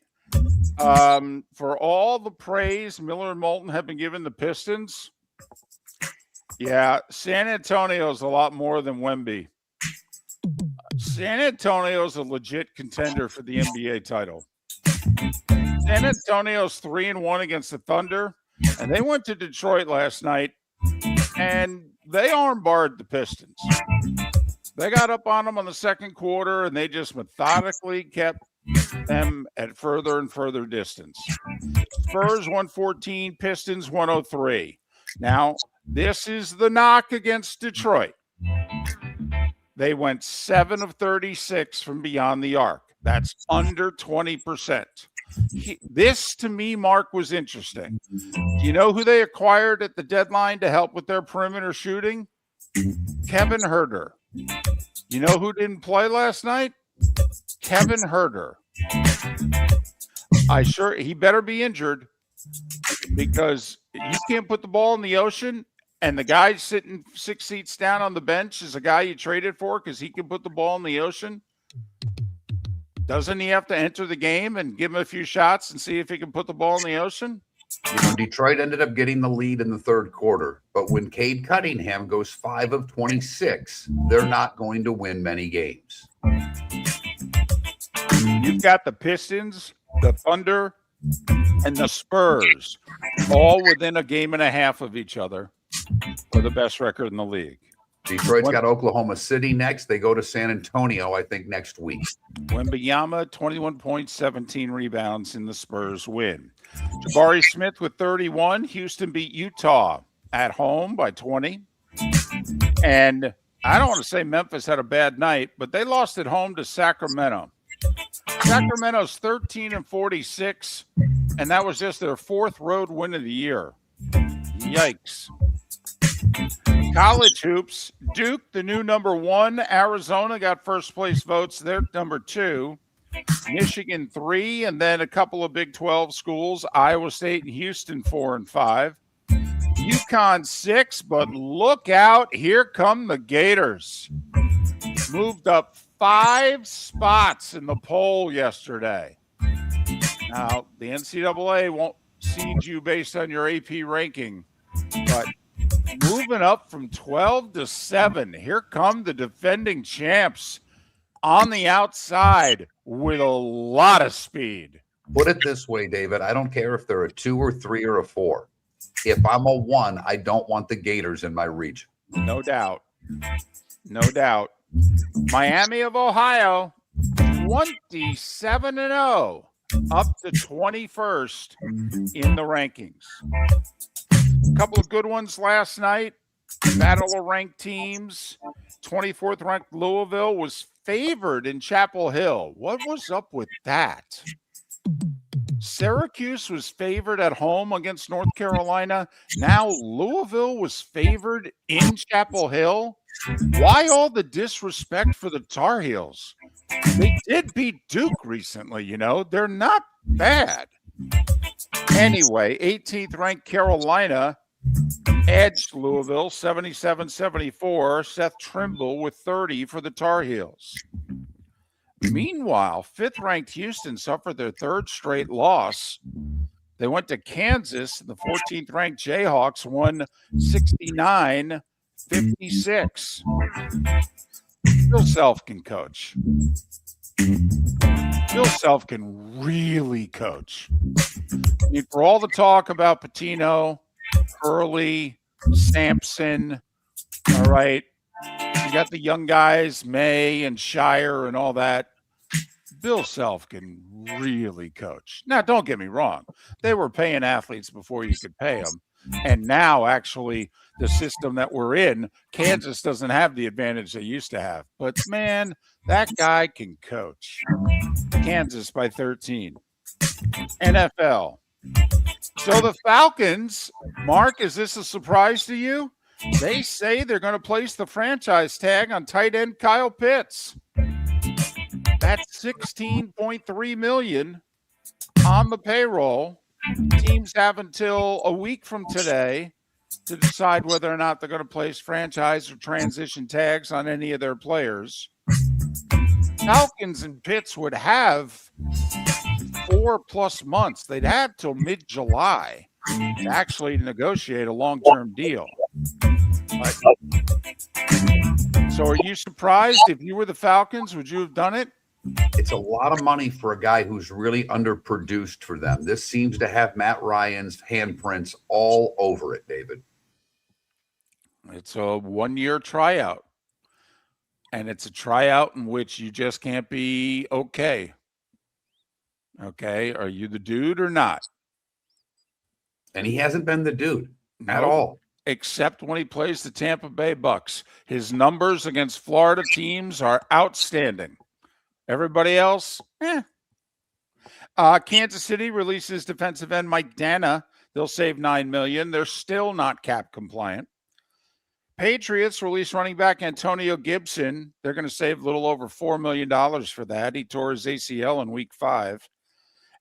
For all the praise Miller and Moulton have been giving the Pistons, yeah, San Antonio's a lot more than Wemby. San Antonio's a legit contender for the NBA title. San Antonio's 3-1 against the Thunder, and they went to Detroit last night, and they armbarred the Pistons. They got up on them on the second quarter, and they just methodically kept them at further and further distance. Spurs 114, Pistons 103. Now, this is the knock against Detroit. They went 7 of 36 from beyond the arc. That's under 20%. This, to me, Mark, was interesting. Do you know who they acquired at the deadline to help with their perimeter shooting? Kevin Huerter. You know who didn't play last night? Kevin Huerter. He better be injured, because you can't put the ball in the ocean, and the guy sitting 6 seats down on the bench is a guy you traded for because he can put the ball in the ocean. Doesn't he have to enter the game and give him a few shots and see if he can put the ball in the ocean? Detroit ended up getting the lead in the third quarter, but when Cade Cunningham goes 5 of 26, they're not going to win many games. You've got the Pistons, the Thunder, and the Spurs all within a game and a half of each other for the best record in the league. Detroit's got Oklahoma City next. They go to San Antonio, I think, next week. Wembanyama, 21 points, 17 rebounds in the Spurs win. Jabari Smith with 31. Houston beat Utah at home by 20. And I don't want to say Memphis had a bad night, but they lost at home to Sacramento. Sacramento's 13 and 46, and that was just their 4th road win of the year. Yikes. College hoops, Duke, the new number 1. Arizona got first place votes. They're number 2. Michigan 3, and then a couple of Big 12 schools, Iowa State and Houston 4 and 5. UConn 6, but look out, here come the Gators. Moved up 5 spots in the poll yesterday. Now, the NCAA won't seed you based on your AP ranking, but moving up from 12 to 7. Here come the defending champs on the outside with a lot of speed. Put it this way, David. I don't care if they're a 2 or 3 or a 4. If I'm a 1, I don't want the Gators in my region. No doubt. No doubt. Miami of Ohio, 27-0, up to 21st in the rankings. A couple of good ones last night. Battle of ranked teams. 24th ranked Louisville was favored in Chapel Hill. What was up with that? Syracuse was favored at home against North Carolina. Now Louisville was favored in Chapel Hill. Why all the disrespect for the Tar Heels? They did beat Duke recently, They're not bad. Anyway, 18th ranked Carolina edged Louisville 77-74. Seth Trimble with 30 for the Tar Heels. Meanwhile, 5th ranked Houston suffered their 3rd straight loss They went to Kansas, and the 14th ranked Jayhawks won 69-56. Bill Self can coach. Bill Self can really coach. I mean, for all the talk about Patino, Hurley, Sampson, all right, you got the young guys, May and Shire and all that. Bill Self can really coach. Now, don't get me wrong. They were paying athletes before you could pay them. And now, actually, the system that we're in, Kansas doesn't have the advantage they used to have. But, man, that guy can coach. Kansas by 13. NFL. So the Falcons, Mark, is this a surprise to you? They say they're going to place the franchise tag on tight end Kyle Pitts. That's $16.3 million on the payroll. Teams have until a week from today to decide whether or not they're going to place franchise or transition tags on any of their players. Falcons and Pitts would have 4+ months. They'd have till mid-July to actually negotiate a long-term deal. So are you surprised? If you were the Falcons, would you have done it? It's a lot of money for a guy who's really underproduced for them. This seems to have Matt Ryan's handprints all over it, David. It's a one-year tryout. And it's a tryout in which you just can't be okay. Okay, are you the dude or not? And he hasn't been the dude at Nope. all. Except when he plays the Tampa Bay Bucks. His numbers against Florida teams are outstanding. Everybody else, Kansas City releases defensive end Mike Dana. They'll save $9 million. They're still not cap compliant. Patriots release running back Antonio Gibson. They're going to save a little over $4 million for that. He tore his ACL in week 5.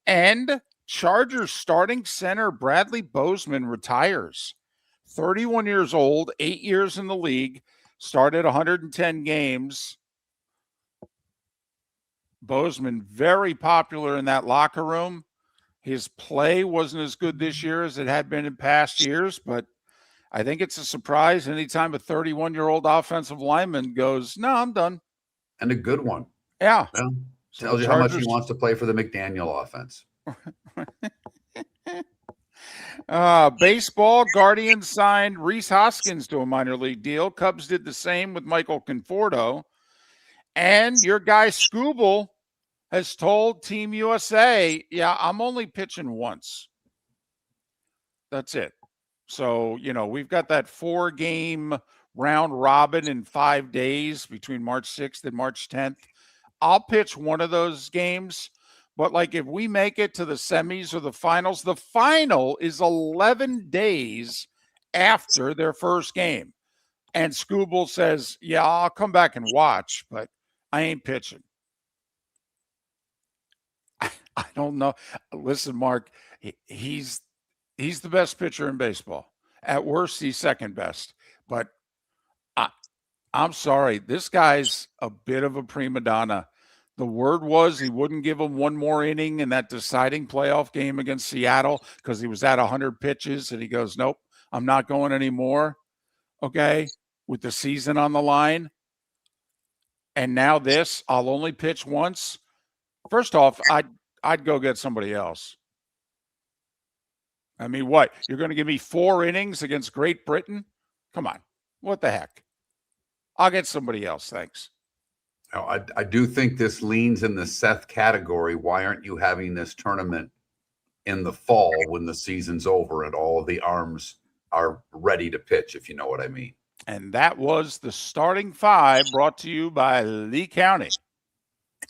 And Chargers starting center Bradley Bozeman retires. 31 years old, 8 years in the league, started 110 games. Bozeman, very popular in that locker room. His play wasn't as good this year as it had been in past years, but I think it's a surprise anytime a 31-year-old offensive lineman goes, no, I'm done. And a good one. Yeah. Well, So tells the you how much he Chargers- wants to play for the McDaniel offense. Baseball, Guardians signed Reese Hoskins to a minor league deal. Cubs did the same with Michael Conforto. And your guy Scooble has told Team USA, yeah, I'm only pitching once. That's it. So, we've got that 4-game round robin in 5 days between March 6th and March 10th. I'll pitch one of those games. But, if we make it to the semis or the final is 11 days after their first game. And Scooble says, yeah, I'll come back and watch, but I ain't pitching. I don't know. Listen, Mark, he's the best pitcher in baseball. At worst, he's second best. But I'm sorry. This guy's a bit of a prima donna. The word was he wouldn't give him one more inning in that deciding playoff game against Seattle because he was at 100 pitches, and he goes, nope, I'm not going anymore, okay, with the season on the line. And now this, I'll only pitch once. First off, I'd go get somebody else. I mean, what? You're going to give me 4 innings against Great Britain? Come on. What the heck? I'll get somebody else, thanks. Now, I do think this leans in the Seth category. Why aren't you having this tournament in the fall when the season's over and all of the arms are ready to pitch, if you know what I mean? And that was the starting 5 brought to you by Lee County.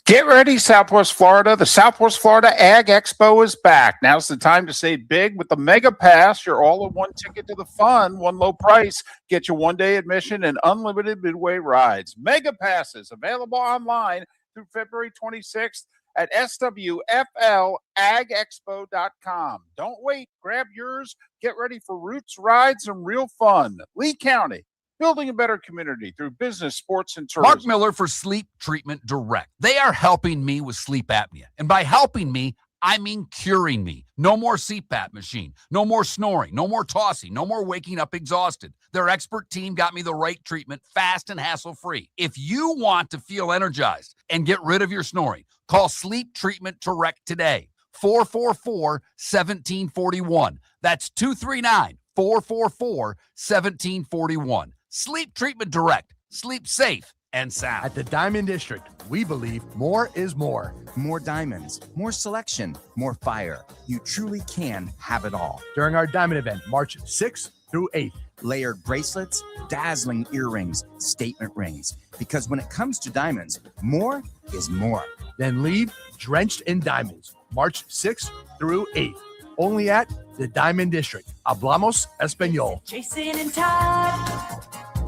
Get ready, Southwest Florida. The Southwest Florida Ag Expo is back. Now's the time to save big with the Mega Pass, your all-in-one ticket to the fun, one low price. Get your one-day admission and unlimited midway rides. Mega Passes available online through February 26th at swflagexpo.com. Don't wait. Grab yours. Get ready for roots, rides, and real fun. Lee County, building a better community through business, sports, and tourism. Mark Miller for Sleep Treatment Direct. They are helping me with sleep apnea. And by helping me, I mean curing me. No more CPAP machine, no more snoring, no more tossing, no more waking up exhausted. Their expert team got me the right treatment, fast and hassle-free. If you want to feel energized and get rid of your snoring, call Sleep Treatment Direct today. 444-1741. That's 239-444-1741. Sleep Treatment Direct. Sleep safe and sound. At the Diamond District, we believe more is more. More diamonds, more selection, more fire. You truly can have it all. During our Diamond event, March 6th through 8th. Layered bracelets, dazzling earrings, statement rings. Because when it comes to diamonds, more is more. Then leave drenched in diamonds, March 6th through 8th. Only at the Diamond District. Hablamos Español. Jason and Todd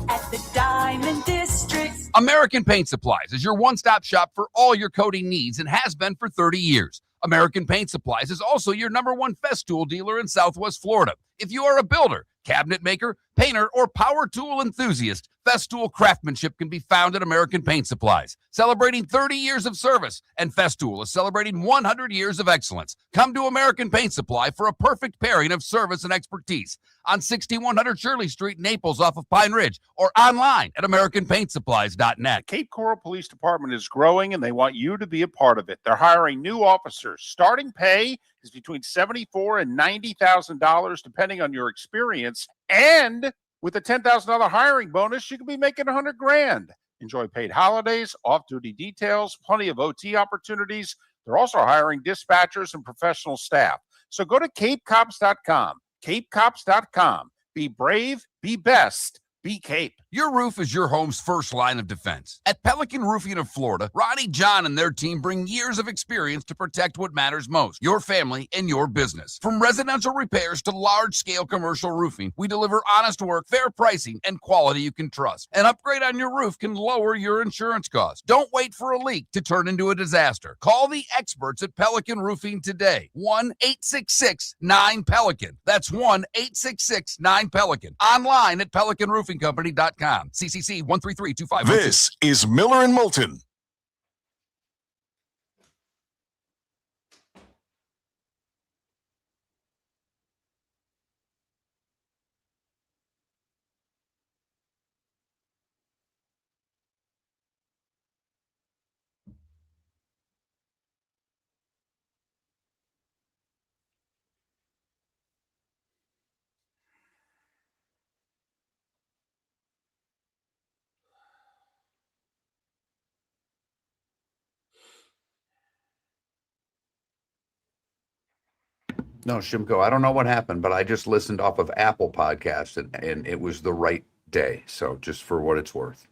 at the Diamond District. American Paint Supplies is your one-stop shop for all your coating needs and has been for 30 years. American Paint Supplies is also your #1 Festool dealer in Southwest Florida. If you are a builder, cabinet maker, painter, or power tool enthusiast, Festool craftsmanship can be found at American Paint Supplies. Celebrating 30 years of service, and Festool is celebrating 100 years of excellence. Come to American Paint Supply for a perfect pairing of service and expertise on 6100 Shirley Street, Naples, off of Pine Ridge, or online at AmericanPaintSupplies.net. Cape Coral Police Department is growing, and they want you to be a part of it. They're hiring new officers. Starting pay is between $74,000 and $90,000, depending on your experience. And with a $10,000 hiring bonus, you could be making $100,000. Enjoy paid holidays, off-duty details, plenty of OT opportunities. They're also hiring dispatchers and professional staff. So go to CapeCops.com. CapeCops.com. Be brave, be best, be Cape. Your roof is your home's first line of defense. At Pelican Roofing of Florida, Ronnie John and their team bring years of experience to protect what matters most, your family and your business. From residential repairs to large-scale commercial roofing, we deliver honest work, fair pricing, and quality you can trust. An upgrade on your roof can lower your insurance costs. Don't wait for a leak to turn into a disaster. Call the experts at Pelican Roofing today. 1-866-9-PELICAN. That's 1-866-9-PELICAN. Online at PelicanRoofingCompany.com. CCC 13325. This is Miller and Moulton. No, Shimko, I don't know what happened, but I just listened off of Apple Podcasts and it was the right day. So just for what it's worth.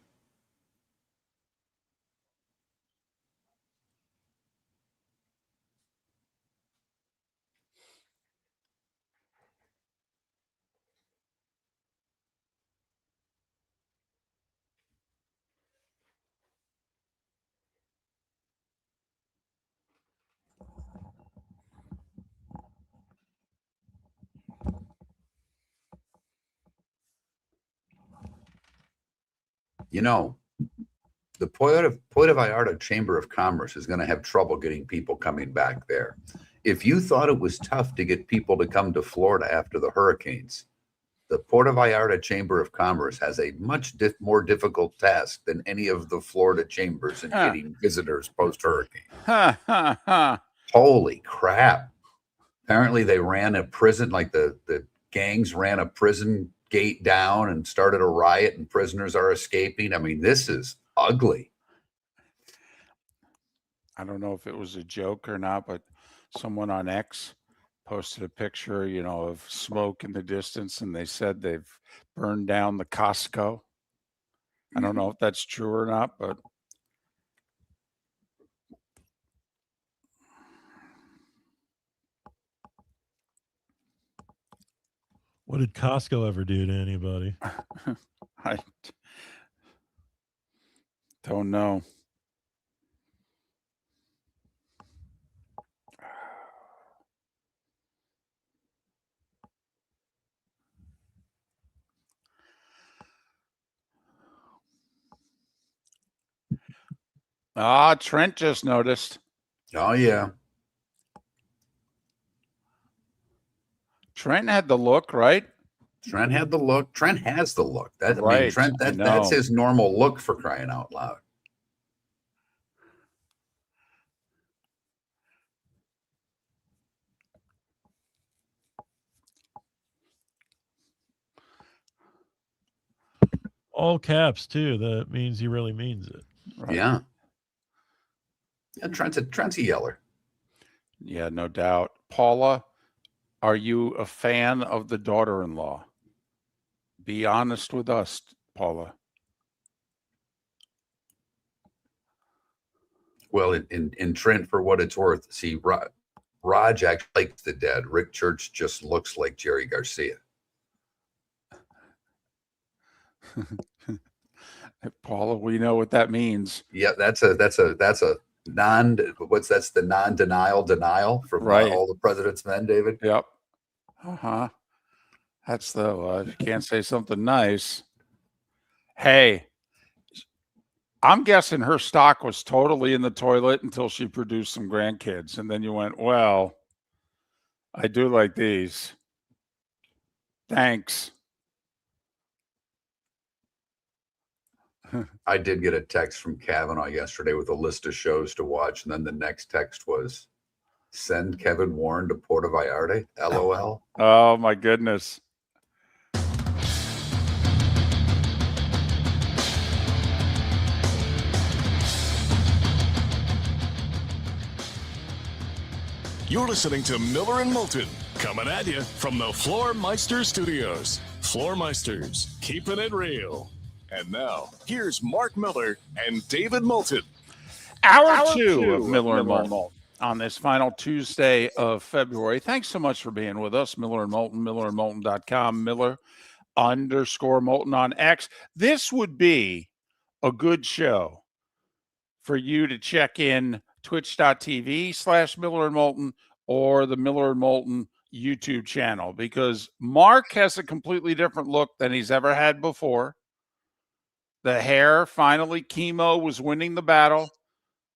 You know, the Puerto Vallarta Chamber of Commerce is going to have trouble getting people coming back there. If you thought it was tough to get people to come to Florida after the hurricanes, the Puerto Vallarta Chamber of Commerce has a much more difficult task than any of the Florida chambers in getting visitors post-hurricane. Holy crap. Apparently they ran a prison, like the gangs ran a prison gate down and started a riot and prisoners are escaping. I mean, this is ugly. I don't know if it was a joke or not, but someone on X posted a picture, of smoke in the distance, and they said they've burned down the Costco. I don't know if that's true or not, but What did Costco ever do to anybody? I don't know. Trent just noticed. Oh, yeah. Trent had the look, right? Trent had the look. Trent has the look. I mean, Right, Trent, I that's know. his normal look, for crying out loud. All caps too. That means he really means it. Right. Yeah. Trent's a yeller. Yeah, no doubt. Paula, are you a fan of the daughter-in-law? Be honest with us, Paula. Well, in Trent, for what it's worth, see, Raj actually likes the dead. Rick Church just looks like Jerry Garcia. Paula, we know what that means. Yeah, that's a that's the non-denial denial from Right. All the President's Men, David. Yep. That's the if you can't say something nice. Hey, I'm guessing her stock was totally in the toilet until she produced some grandkids, and then you went, well, I do like these. Thanks. I did get a text from Kavanaugh yesterday with a list of shows to watch, and then the next text was, "Send Kevin Warren to Puerto Vallarta." LOL. Oh my goodness. You're listening to Miller and Moulton, coming at you from the Floor Meister Studios. Floor Meisters, keeping it real. And now, here's Mark Miller and David Moulton. Hour two of Miller and Moulton on this final Tuesday of February. Thanks so much for being with us. Miller and Moulton, millerandmoulton.com, Miller_Moulton on X. This would be a good show for you to check in twitch.tv/Miller and Moulton or the Miller and Moulton YouTube channel, because Mark has a completely different look than he's ever had before. The hair, finally, chemo was winning the battle.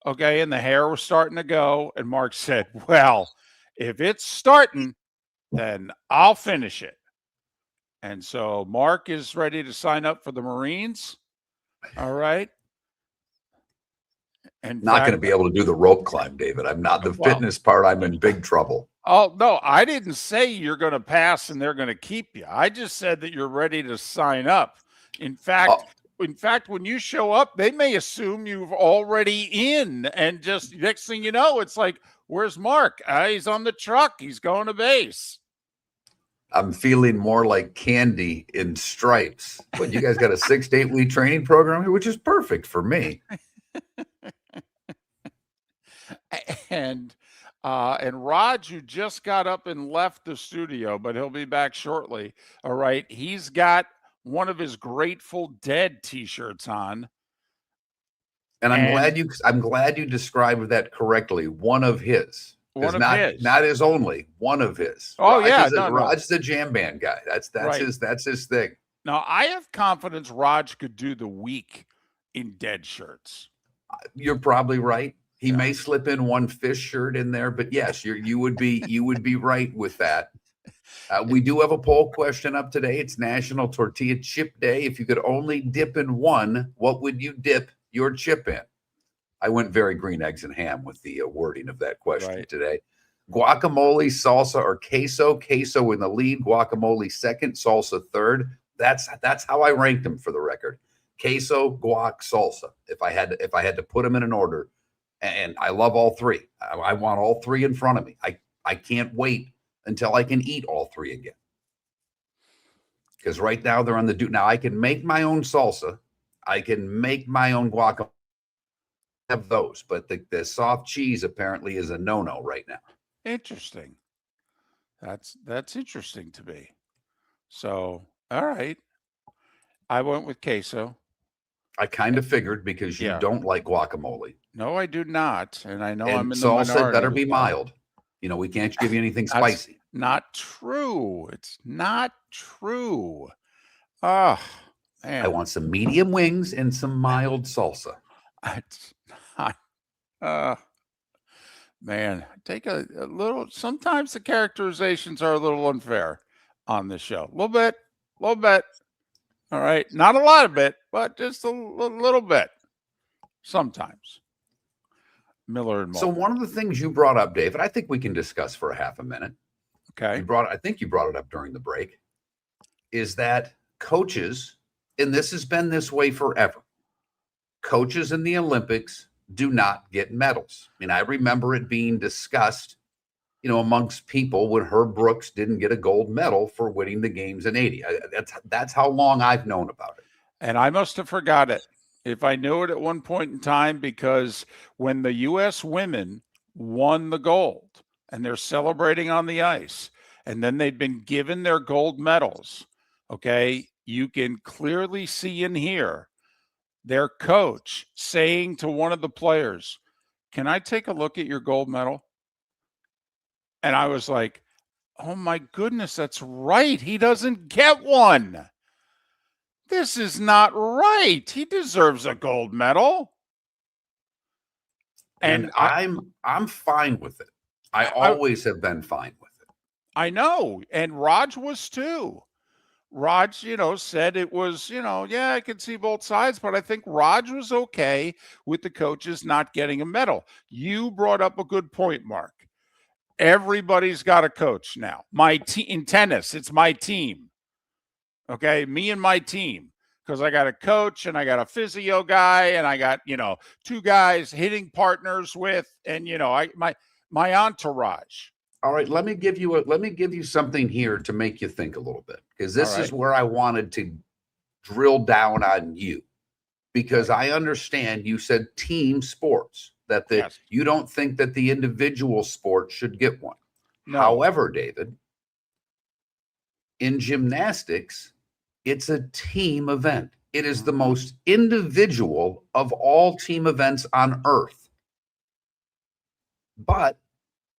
Okay, and the hair was starting to go. And Mark said, well, if it's starting, then I'll finish it. And so Mark is ready to sign up for the Marines. All right. And Not going to be able to do the rope climb, David. I'm not the fitness part. I'm in big trouble. Oh, no, I didn't say you're going to pass and they're going to keep you. I just said that you're ready to sign up. In fact, when you show up, they may assume you've already in, and just next thing you know, it's like, where's Mark? He's on the truck. He's going to base. I'm feeling more like Candy in Stripes. But you guys got a 6 to 8 week training program here, which is perfect for me. And Raj, who just got up and left the studio, but he'll be back shortly. All right. He's got one of his Grateful Dead t-shirts on. And I'm glad you described that correctly. One of his. One of his. Not his only, one of his. Oh, Raj's the jam band guy. That's right. That's his thing. Now, I have confidence Raj could do the week in Dead shirts. You're probably right. He may slip in one Fish shirt in there, but yes, you would be right with that. We do have a poll question up today. It's National Tortilla Chip Day. If you could only dip in one, what would you dip your chip in? I went very green eggs and ham with the wording of that question today. Guacamole, salsa, or queso. Queso in the lead, guacamole second, salsa third. That's how I ranked them, for the record. Queso, guac, salsa. If I had to put them in an order, and I love all three. I want all three in front of me. I can't wait until I can eat all three again. Because right now they're on the Now I can make my own salsa. I can make my own guacamole. Have those, but the soft cheese apparently is a no-no right now. Interesting. That's interesting to me. So, all right. I went with queso. I kind of figured, because you don't like guacamole. No, I do not. And I know I'm in the salsa minority. Better be mild. We can't give you anything spicy. Not true. It's not true. Oh, man. I want some medium wings and some mild salsa. It's not. Man, take a little. Sometimes the characterizations are a little unfair on this show. A little bit, a little bit. All right, not a lot of it, but just a little bit. Sometimes. Miller and So Moulton. one of the things you brought up, David, I think we can discuss for a half a minute. Okay. I think you brought it up during the break, is that coaches, and this has been this way forever, coaches in the Olympics do not get medals. I mean, I remember it being discussed, amongst people when Herb Brooks didn't get a gold medal for winning the games in 80. That's how long I've known about it. And I must have forgot it if I knew it at one point in time, because when the U.S. women won the gold and they're celebrating on the ice, and then they've been given their gold medals, okay, you can clearly see and hear their coach saying to one of the players, "Can I take a look at your gold medal?" And I was like, oh my goodness, that's right. He doesn't get one. This is not right. He deserves a gold medal. And I'm fine with it. I always have been fine with it. I know. And Raj was too. Raj, said it was, yeah, I could see both sides, but I think Raj was okay with the coaches not getting a medal. You brought up a good point, Mark. Everybody's got a coach now. My team in tennis, it's my team. Okay, me and my team, because I got a coach and I got a physio guy and I got, two guys hitting partners with, and my entourage. All right, let me give you something here to make you think a little bit, because this is where I wanted to drill down on you, because I understand you said team sports, that Yes. you don't think that the individual sport should get one. No. However, David, in gymnastics, it's a team event. It is the most individual of all team events on earth. But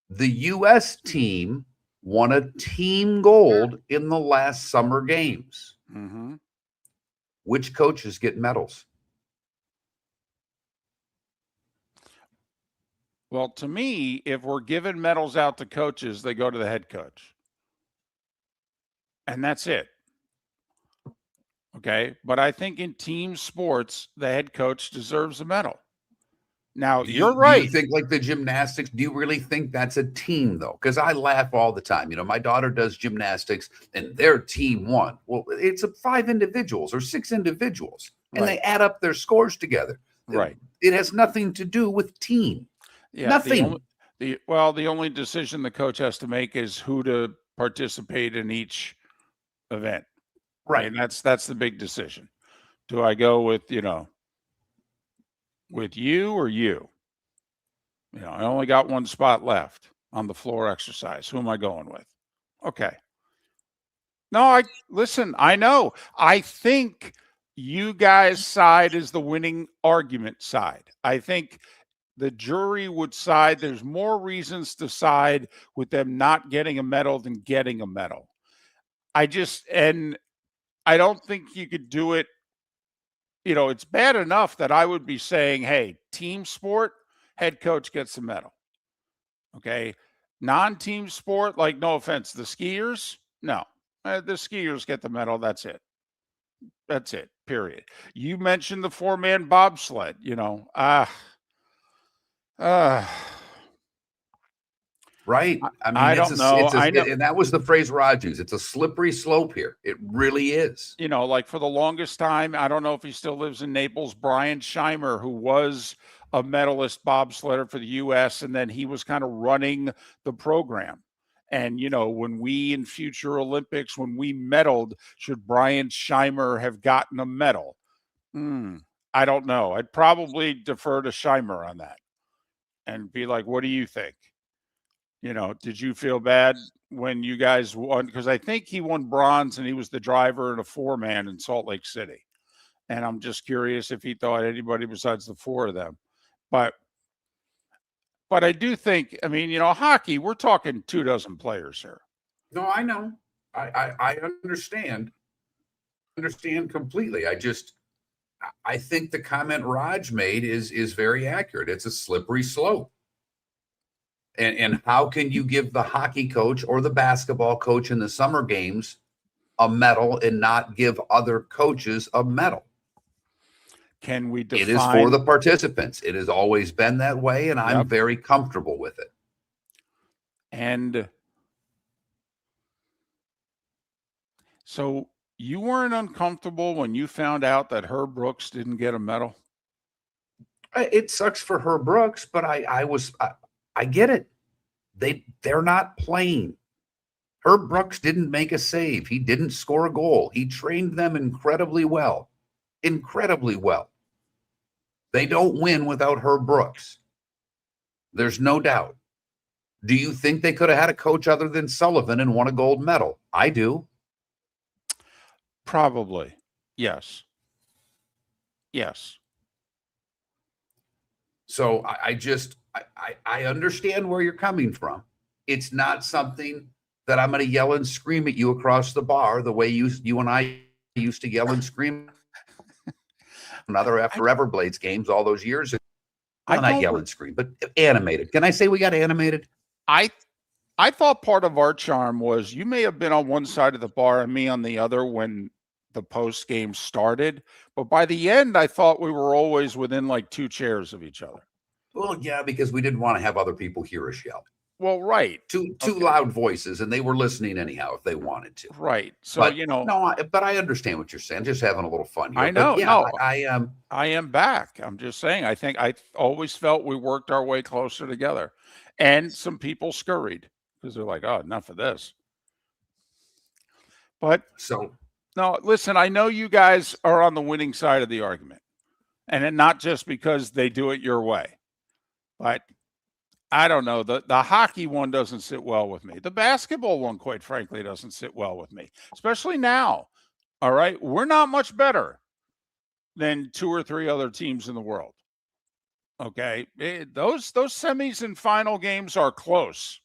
the U.S. team won a team gold in the last summer games. Mm-hmm. Which coaches get medals? Well, to me, if we're giving medals out to coaches, they go to the head coach. And that's it. Okay. But I think in team sports, the head coach deserves a medal. Now, you're right. Do you think, like the gymnastics, do you really think that's a team, though? Because I laugh all the time. My daughter does gymnastics and their team won. Well, it's 5 individuals or 6 individuals, and they add up their scores together. Right. It has nothing to do with team. Yeah, Nothing. The only decision the coach has to make is who to participate in each event. Right. And that's the big decision. Do I go with, with you or you? I only got one spot left on the floor exercise. Who am I going with? Okay. No, listen, I know. I think you guys' side is the winning argument side. I think the jury would side. There's more reasons to side with them not getting a medal than getting a medal. I don't think you could do it. It's bad enough that I would be saying, hey, team sport, head coach gets a medal. Okay. Non-team sport, like, no offense, the skiers, no. The skiers get the medal. That's it. That's it. Period. You mentioned the 4-man bobsled, Right. I don't know. I know. And that was the phrase Raj used. It's a slippery slope here. It really is. Like for the longest time, I don't know if he still lives in Naples, Brian Scheimer, who was a medalist bobsledder for the U.S., and then he was kind of running the program. And, when we in future Olympics, when we medaled, should Brian Scheimer have gotten a medal? I don't know. I'd probably defer to Scheimer on that and be like, what do you think? Did you feel bad when you guys won? Because I think he won bronze and he was the driver in a 4-man in Salt Lake City. And I'm just curious if he thought anybody besides the 4 of them. But I do think, hockey, we're talking 24 players here. No, I know. I understand. Understand completely. I think the comment Raj made is very accurate. It's a slippery slope. And how can you give the hockey coach or the basketball coach in the summer games a medal and not give other coaches a medal? Can we define? It is for the participants. It has always been that way, and I'm Yep. very comfortable with it. And so you weren't uncomfortable when you found out that Herb Brooks didn't get a medal? It sucks for Herb Brooks, but I get it. They're not playing. Herb Brooks didn't make a save. He didn't score a goal. He trained them incredibly well. Incredibly well. They don't win without Herb Brooks. There's no doubt. Do you think they could have had a coach other than Sullivan and won a gold medal? I do. Probably. Yes. Yes. So I understand where you're coming from. It's not something that I'm going to yell and scream at you across the bar the way you and I used to yell and scream another after Everblades games all those years ago. I'm not yell and scream, but animated. Can I say we got animated? I thought part of our charm was you may have been on one side of the bar and me on the other when the post game started, but by the end, I thought we were always within like 2 chairs of each other. Well, yeah, because we didn't want to have other people hear us yell. Well, right. Two loud voices, and they were listening anyhow if they wanted to. Right. So, but, no, but I understand what you're saying. Just having a little fun here. I know. But yeah, no, I am back. I'm just saying, I think I always felt we worked our way closer together, and some people scurried because they're like, oh, enough of this. But no, listen, I know you guys are on the winning side of the argument, and not just because they do it your way, but I don't know. The hockey one doesn't sit well with me. The basketball one, quite frankly, doesn't sit well with me, especially now. All right. We're not much better than 2 or 3 other teams in the world. Okay. Those semis and final games are close.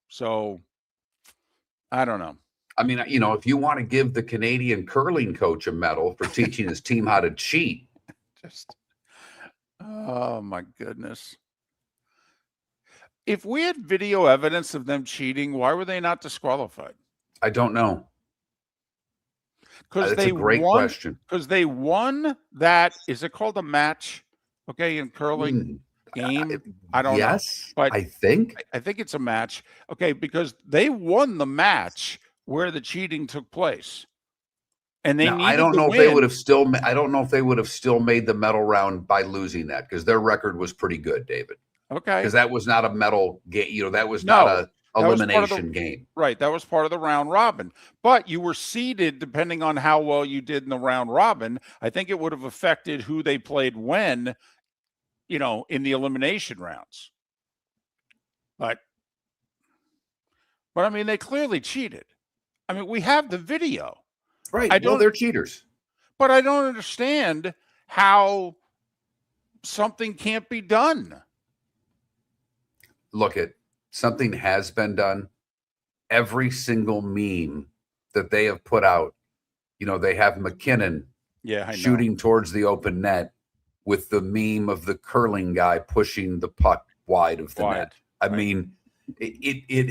So I don't know. I mean, if you want to give the Canadian curling coach a medal for teaching his team how to cheat. Oh my goodness. If we had video evidence of them cheating, why were they not disqualified? I don't know. Because That's a great question. Because they won that. Is it called a match? Okay, in curling game. I don't know. Yes, but I think it's a match. Okay, because they won the match where the cheating took place, and they. I don't know if they would have still. I don't know if they would have still made the medal round by losing that because their record was pretty good, David. Okay. Because that was not a medal game. That was not a elimination game. Right. That was part of the round robin. But you were seeded depending on how well you did in the round robin. I think it would have affected who they played when, in the elimination rounds. But I mean, they clearly cheated. I mean, we have the video. Right. They're cheaters. But I don't understand how something can't be done. Look, something has been done. Every single meme that they have put out, they have McKinnon shooting towards the open net with the meme of the curling guy pushing the puck wide of the net. I mean, it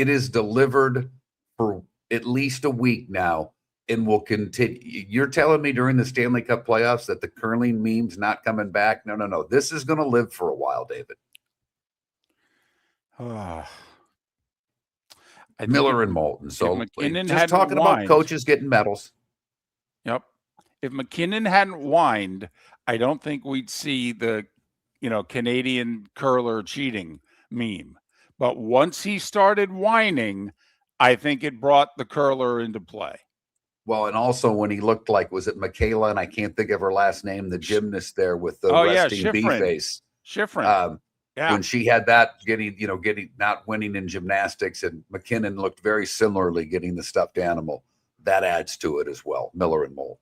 is delivered for at least a week now and will continue. You're telling me during the Stanley Cup playoffs that the curling meme's not coming back? No. This is going to live for a while, David. Miller and Moulton. So just talking about coaches getting medals. Yep. If McKinnon hadn't whined, I don't think we'd see the, Canadian curler cheating meme. But once he started whining, I think it brought the curler into play. Well, and also when he looked like, was it Michaela? And I can't think of her last name, the gymnast there with the resting bee face. Schifrin. When she had that getting not winning in gymnastics, and McKinnon looked very similarly getting the stuffed animal. That adds to it as well. Miller and Moulton.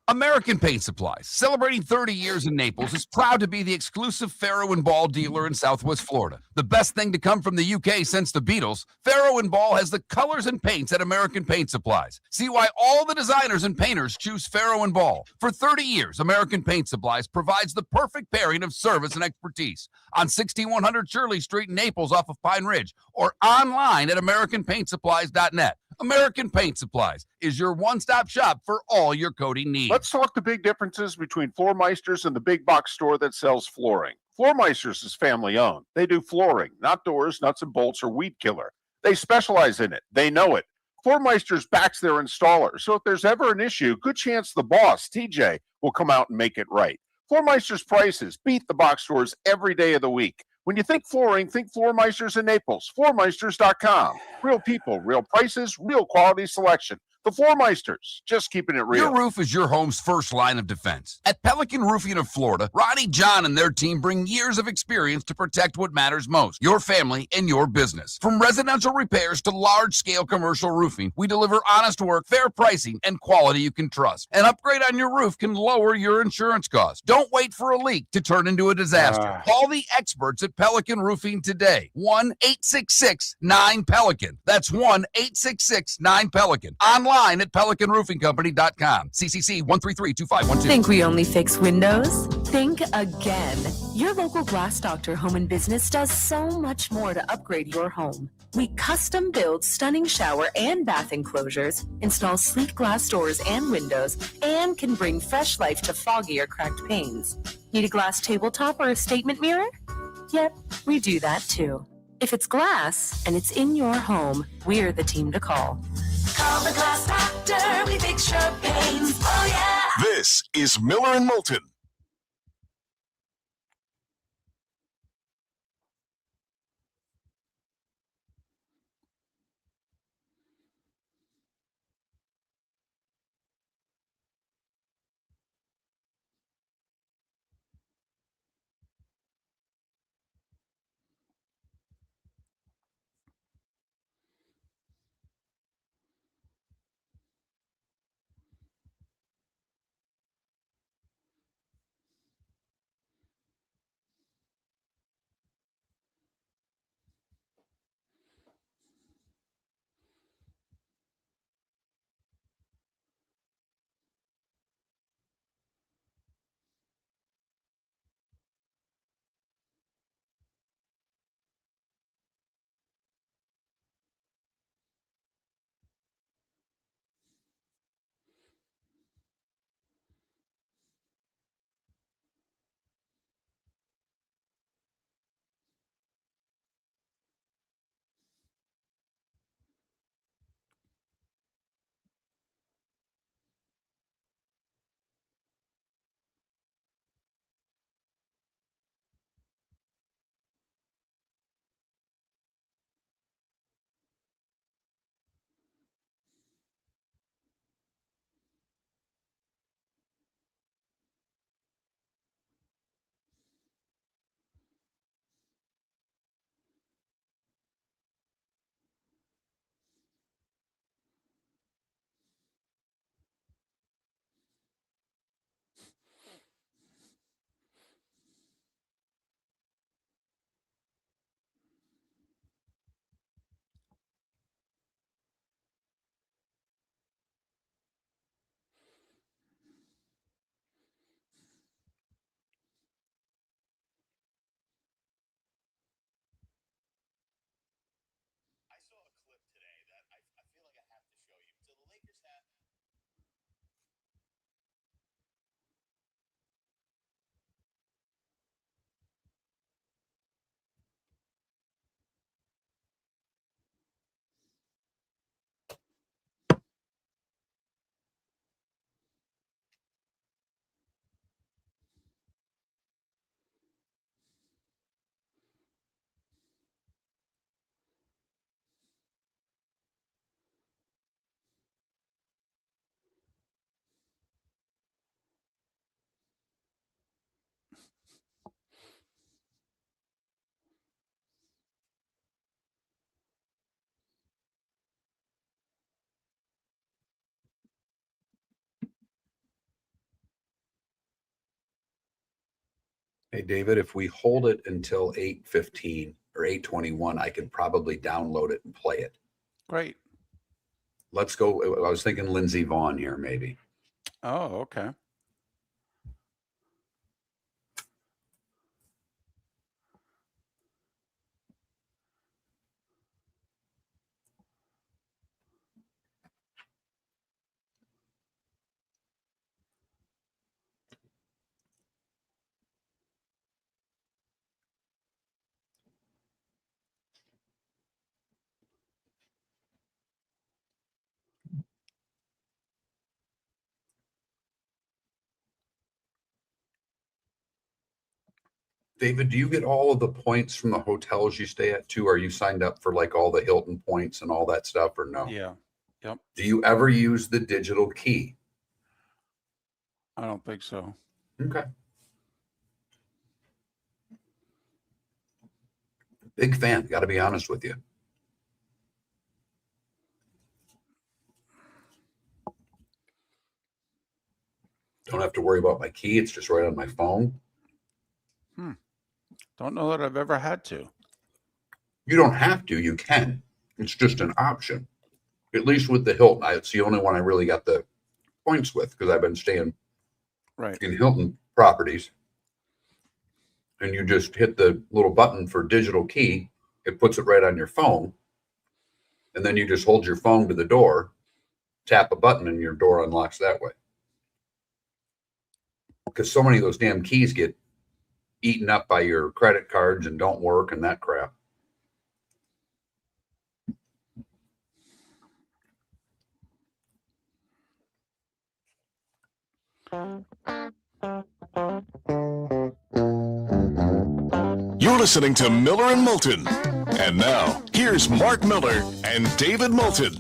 American Paint Supplies, celebrating 30 years in Naples, is proud to be the exclusive Farrow and Ball dealer in Southwest Florida. The best thing to come from the UK since the Beatles, Farrow and Ball has the colors and paints at American Paint Supplies. See why all the designers and painters choose Farrow and Ball. For 30 years, American Paint Supplies provides the perfect pairing of service and expertise on 6100 Shirley Street in Naples off of Pine Ridge or online at AmericanPaintSupplies.net. American Paint Supplies is your one-stop shop for all your coating needs. Let's talk the big differences between Floor Meisters and the big box store that sells flooring. Floor Meisters is family owned. They do flooring, not doors, nuts and bolts, or weed killer. They specialize in it. They know it. Floor Meisters backs their installer, so if there's ever an issue, good chance the boss, TJ, will come out and make it right. Floor Meisters prices beat the box stores every day of the week. When you think flooring, think Floor Meisters in Naples. FloorMeisters.com. Real people, real prices, real quality selection. The Floor Meisters, just keeping it real. Your roof is your home's first line of defense. At Pelican Roofing of Florida, Ronnie John and their team bring years of experience to protect what matters most, your family and your business. From residential repairs to large-scale commercial roofing, we deliver honest work, fair pricing, and quality you can trust. An upgrade on your roof can lower your insurance costs. Don't wait for a leak to turn into a disaster. Call the experts at Pelican Roofing today. 1-866-9-PELICAN. That's 1-866-9-PELICAN. Online at PelicanRoofingCompany.com. CCC 1332512. Think we only fix windows? Think again. Your local Glass Doctor Home and Business does so much more to upgrade your home. We custom build stunning shower and bath enclosures, install sleek glass doors and windows, and can bring fresh life to foggy or cracked panes. Need a glass tabletop or a statement mirror? Yep, we do that too. If it's glass and it's in your home, we're the team to call. Call the Glass Doctor, we fix your pains. Oh yeah. This is Miller and Moulton. Hey, David, if we hold it until 8:15 or 8:21, I could probably download it and play it. Great. Let's go. I was thinking Lindsey Vaughn here, maybe. Oh, okay. David, do you get all of the points from the hotels you stay at too? Are you signed up for like all the Hilton points and all that stuff, or no? Yeah. Yep. Do you ever use the digital key? I don't think so. Okay. Big fan. Got to be honest with you. Don't have to worry about my key. It's just right on my phone. Don't know that I've ever had to. You don't have to. You can. It's just an option. At least with the Hilton. It's the only one I really got the points with because I've been staying in Hilton properties. And you just hit the little button for digital key. It puts it right on your phone. And then you just hold your phone to the door, tap a button, and your door unlocks that way. Because so many of those damn keys get eaten up by your credit cards and don't work and that crap. You're listening to Miller and Moulton. And now, here's Mark Miller and David Moulton.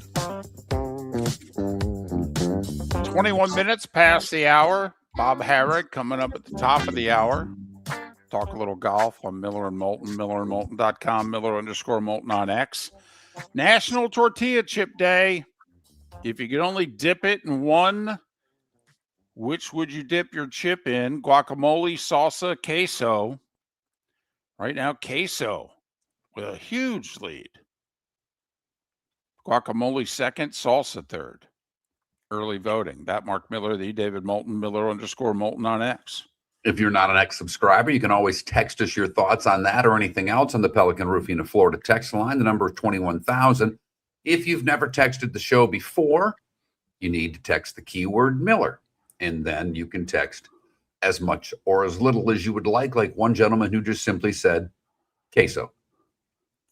21 minutes past the hour. Bob Harig coming up at the top of the hour. Talk a little golf on Miller and Moulton, millerandmoulton.com, Miller_Moulton on X. National Tortilla Chip Day. If you could only dip it in one, which would you dip your chip in? Guacamole, salsa, queso. Right now, queso with a huge lead. Guacamole second, salsa third. Early voting. That Mark Miller, the David Moulton, Miller_Moulton on X. If you're not an X subscriber, you can always text us your thoughts on that or anything else on the Pelican Roofing of Florida text line. The number is 21,000. If you've never texted the show before, you need to text the keyword Miller, and then you can text as much or as little as you would like one gentleman who just simply said queso.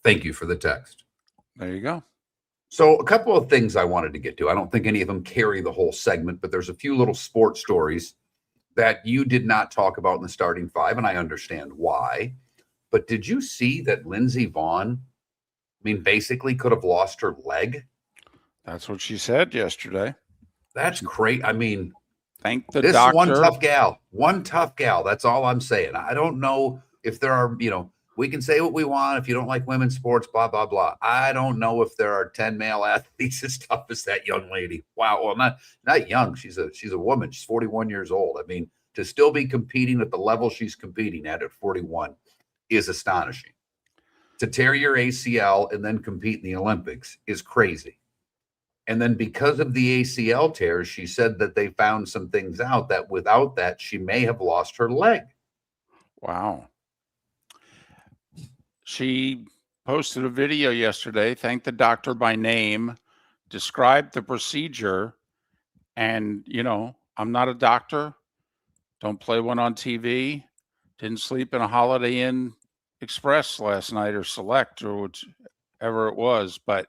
Thank you for the text. There you go. So a couple of things I wanted to get to. I don't think any of them carry the whole segment, but there's a few little sports stories that you did not talk about in the starting five, and I understand why. But did you see that Lindsey Vaughn, basically could have lost her leg? That's what she said yesterday. That's great. Thank the this doctor. One tough gal. That's all I'm saying. I don't know if there are, we can say what we want. If you don't like women's sports, blah, blah, blah. I don't know if there are 10 male athletes as tough as that young lady. Wow. Well, not young. She's a woman. She's 41 years old. To still be competing at the level she's competing at 41 is astonishing. To tear your ACL and then compete in the Olympics is crazy. And then because of the ACL tears, she said that they found some things out that without that, she may have lost her leg. Wow. She posted a video yesterday, thanked the doctor by name, described the procedure. And, I'm not a doctor. Don't play one on TV. Didn't sleep in a Holiday Inn Express last night or Select or whichever it was. But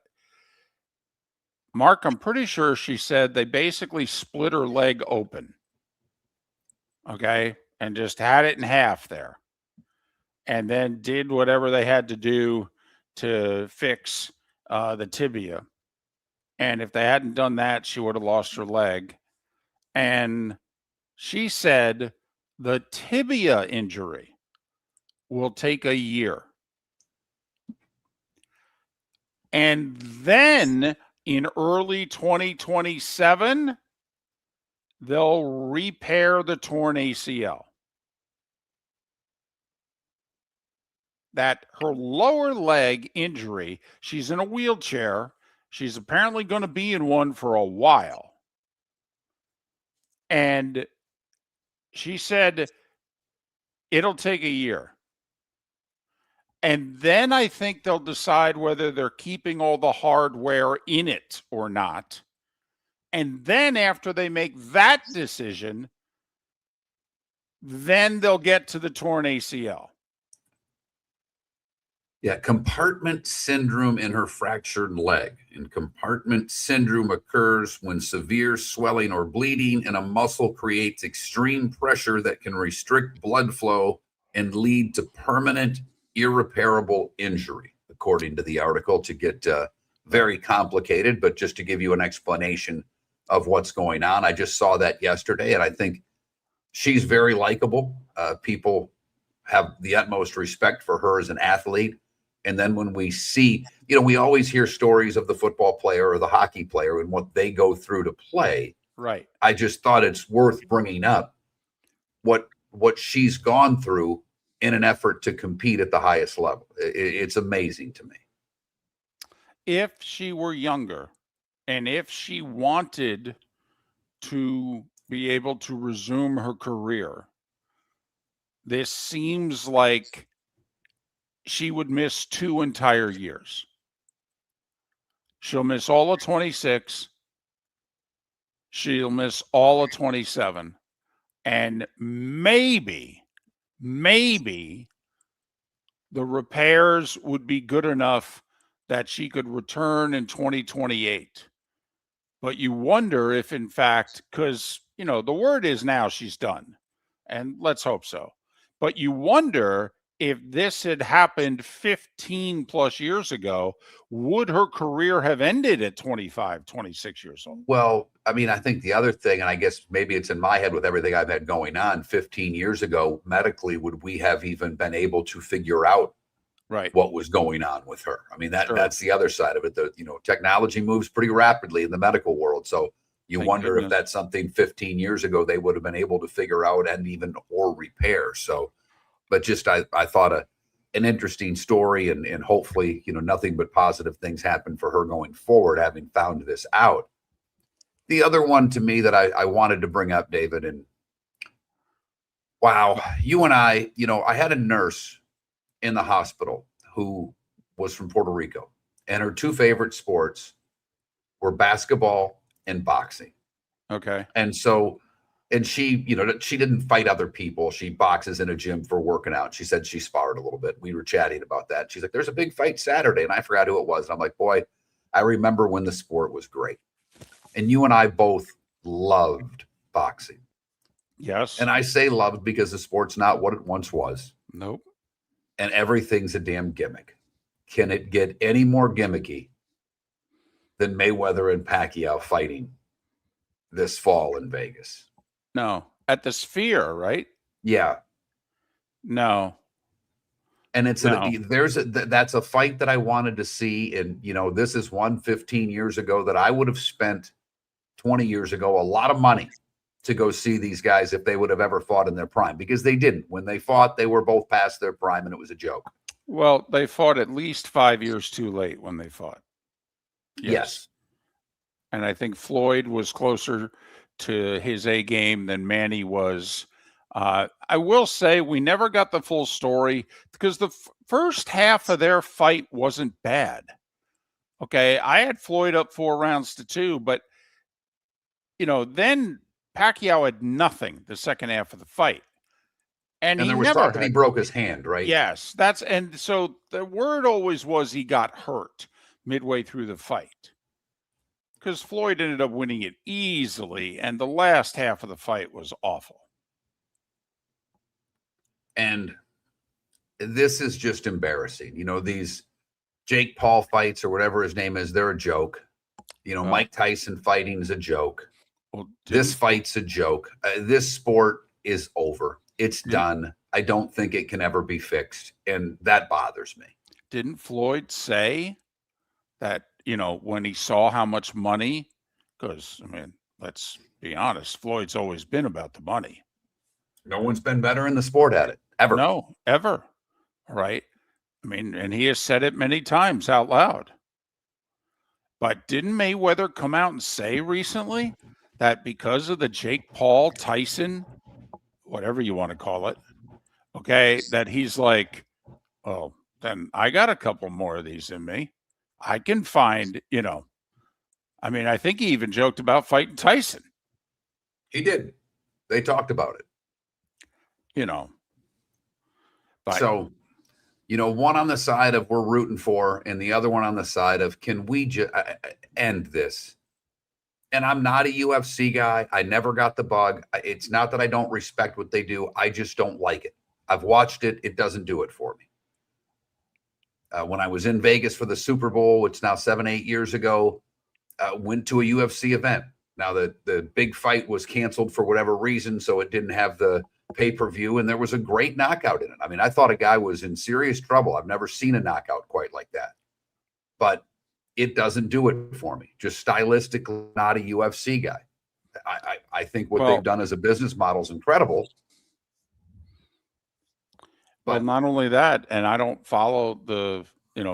Mark, I'm pretty sure she said they basically split her leg open. Okay. And just had it in half there. And then did whatever they had to do to fix the tibia. And if they hadn't done that, she would have lost her leg. And she said the tibia injury will take a year. And then in early 2027, they'll repair the torn ACL. that her lower leg injury, she's in a wheelchair. She's apparently going to be in one for a while. And she said it'll take a year. And then I think they'll decide whether they're keeping all the hardware in it or not. And then after they make that decision, then they'll get to the torn ACL. Yeah, compartment syndrome in her fractured leg. And compartment syndrome occurs when severe swelling or bleeding in a muscle creates extreme pressure that can restrict blood flow and lead to permanent, irreparable injury, according to the article, to get very complicated. But just to give you an explanation of what's going on, I just saw that yesterday, and I think she's very likable. People have the utmost respect for her as an athlete. And then when we see, we always hear stories of the football player or the hockey player and what they go through to play. Right. I just thought it's worth bringing up what she's gone through in an effort to compete at the highest level. It's amazing to me. If she were younger and if she wanted to be able to resume her career, this seems like she would miss 2 entire years. She'll miss all of 26. She'll miss all of 27. And maybe the repairs would be good enough that she could return in 2028. But you wonder if, in fact, because, the word is now she's done. And let's hope so. But you wonder if this had happened 15 plus years ago, would her career have ended at 25, 26 years old? Well, I mean, I think the other thing, and I guess maybe it's in my head with everything I've had going on, 15 years ago, medically, would we have even been able to figure out what was going on with her? I mean, that's the other side of it. Technology moves pretty rapidly in the medical world. So you wonder if that's something 15 years ago they would have been able to figure out and even or repair. So, but just I thought an interesting story, and hopefully, nothing but positive things happen for her going forward, having found this out. The other one to me that I wanted to bring up, David, and wow, you and I had a nurse in the hospital who was from Puerto Rico, and her 2 favorite sports were basketball and boxing. Okay. And so, and she, she didn't fight other people. She boxes in a gym for working out. She said she sparred a little bit. We were chatting about that. She's like, there's a big fight Saturday. And I forgot who it was. And I'm like, boy, I remember when the sport was great. And you and I both loved boxing. Yes. And I say loved because the sport's not what it once was. Nope. And everything's a damn gimmick. Can it get any more gimmicky than Mayweather and Pacquiao fighting this fall in Vegas? No. At the Sphere, right? Yeah. No. And it's that's a fight that I wanted to see. And, this is 15 years ago that I would have spent 20 years ago a lot of money to go see these guys if they would have ever fought in their prime, because they didn't. When they fought, they were both past their prime, and it was a joke. Well, they fought at least 5 years too late when they fought. Yes. And I think Floyd was closer to his A game than Manny was. I will say we never got the full story because the first half of their fight wasn't bad. Okay. I had Floyd up 4 rounds to 2, but then Pacquiao had nothing the second half of the fight. And he there was never talk that he broke his hand, right? Yes. And so the word always was he got hurt midway through the fight, because Floyd ended up winning it easily, and the last half of the fight was awful. And this is just embarrassing. These Jake Paul fights or whatever his name is, they're a joke. Mike Tyson fighting is a joke. Well, this fight's a joke. This sport is over. It's done. I don't think it can ever be fixed, and that bothers me. Didn't Floyd say that, when he saw how much money, because, let's be honest, Floyd's always been about the money. No one's been better in the sport at it, ever. No, ever. Right. I mean, and he has said it many times out loud. But didn't Mayweather come out and say recently that because of the Jake Paul Tyson, whatever you want to call it, okay, that he's like, oh, then I got a couple more of these in me. I can find, I mean, I think he even joked about fighting Tyson. He did. They talked about it. But So, one on the side of we're rooting for, and the other one on the side of can we just end this? And I'm not a UFC guy. I never got the bug. It's not that I don't respect what they do. I just don't like it. I've watched it. It doesn't do it for me. When I was in Vegas for the Super Bowl, it's now 7-8 years ago, went to a UFC event. Now the big fight was canceled for whatever reason, so it didn't have the pay-per-view, and there was a great knockout in it. I mean, I thought a guy was in serious trouble. I've never seen a knockout quite like that. But it doesn't do it for me. Just stylistically, not a UFC guy. I think what they've done as a business model is incredible. But not only that, and I don't follow the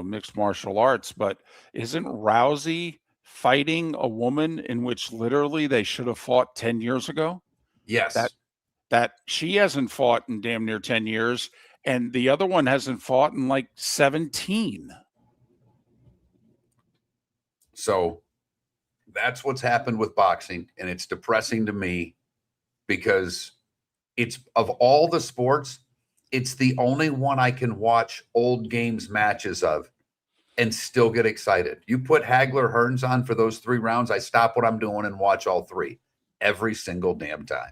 mixed martial arts, but isn't Rousey fighting a woman in which literally they should have fought 10 years ago? Yes. That she hasn't fought in damn near 10 years, and the other one hasn't fought in like 17. So that's what's happened with boxing, and it's depressing to me because it's, of all the sports, it's the only one I can watch old games matches of and still get excited. You put Hagler Hearns on for those 3 rounds, I stop what I'm doing and watch all 3 every single damn time.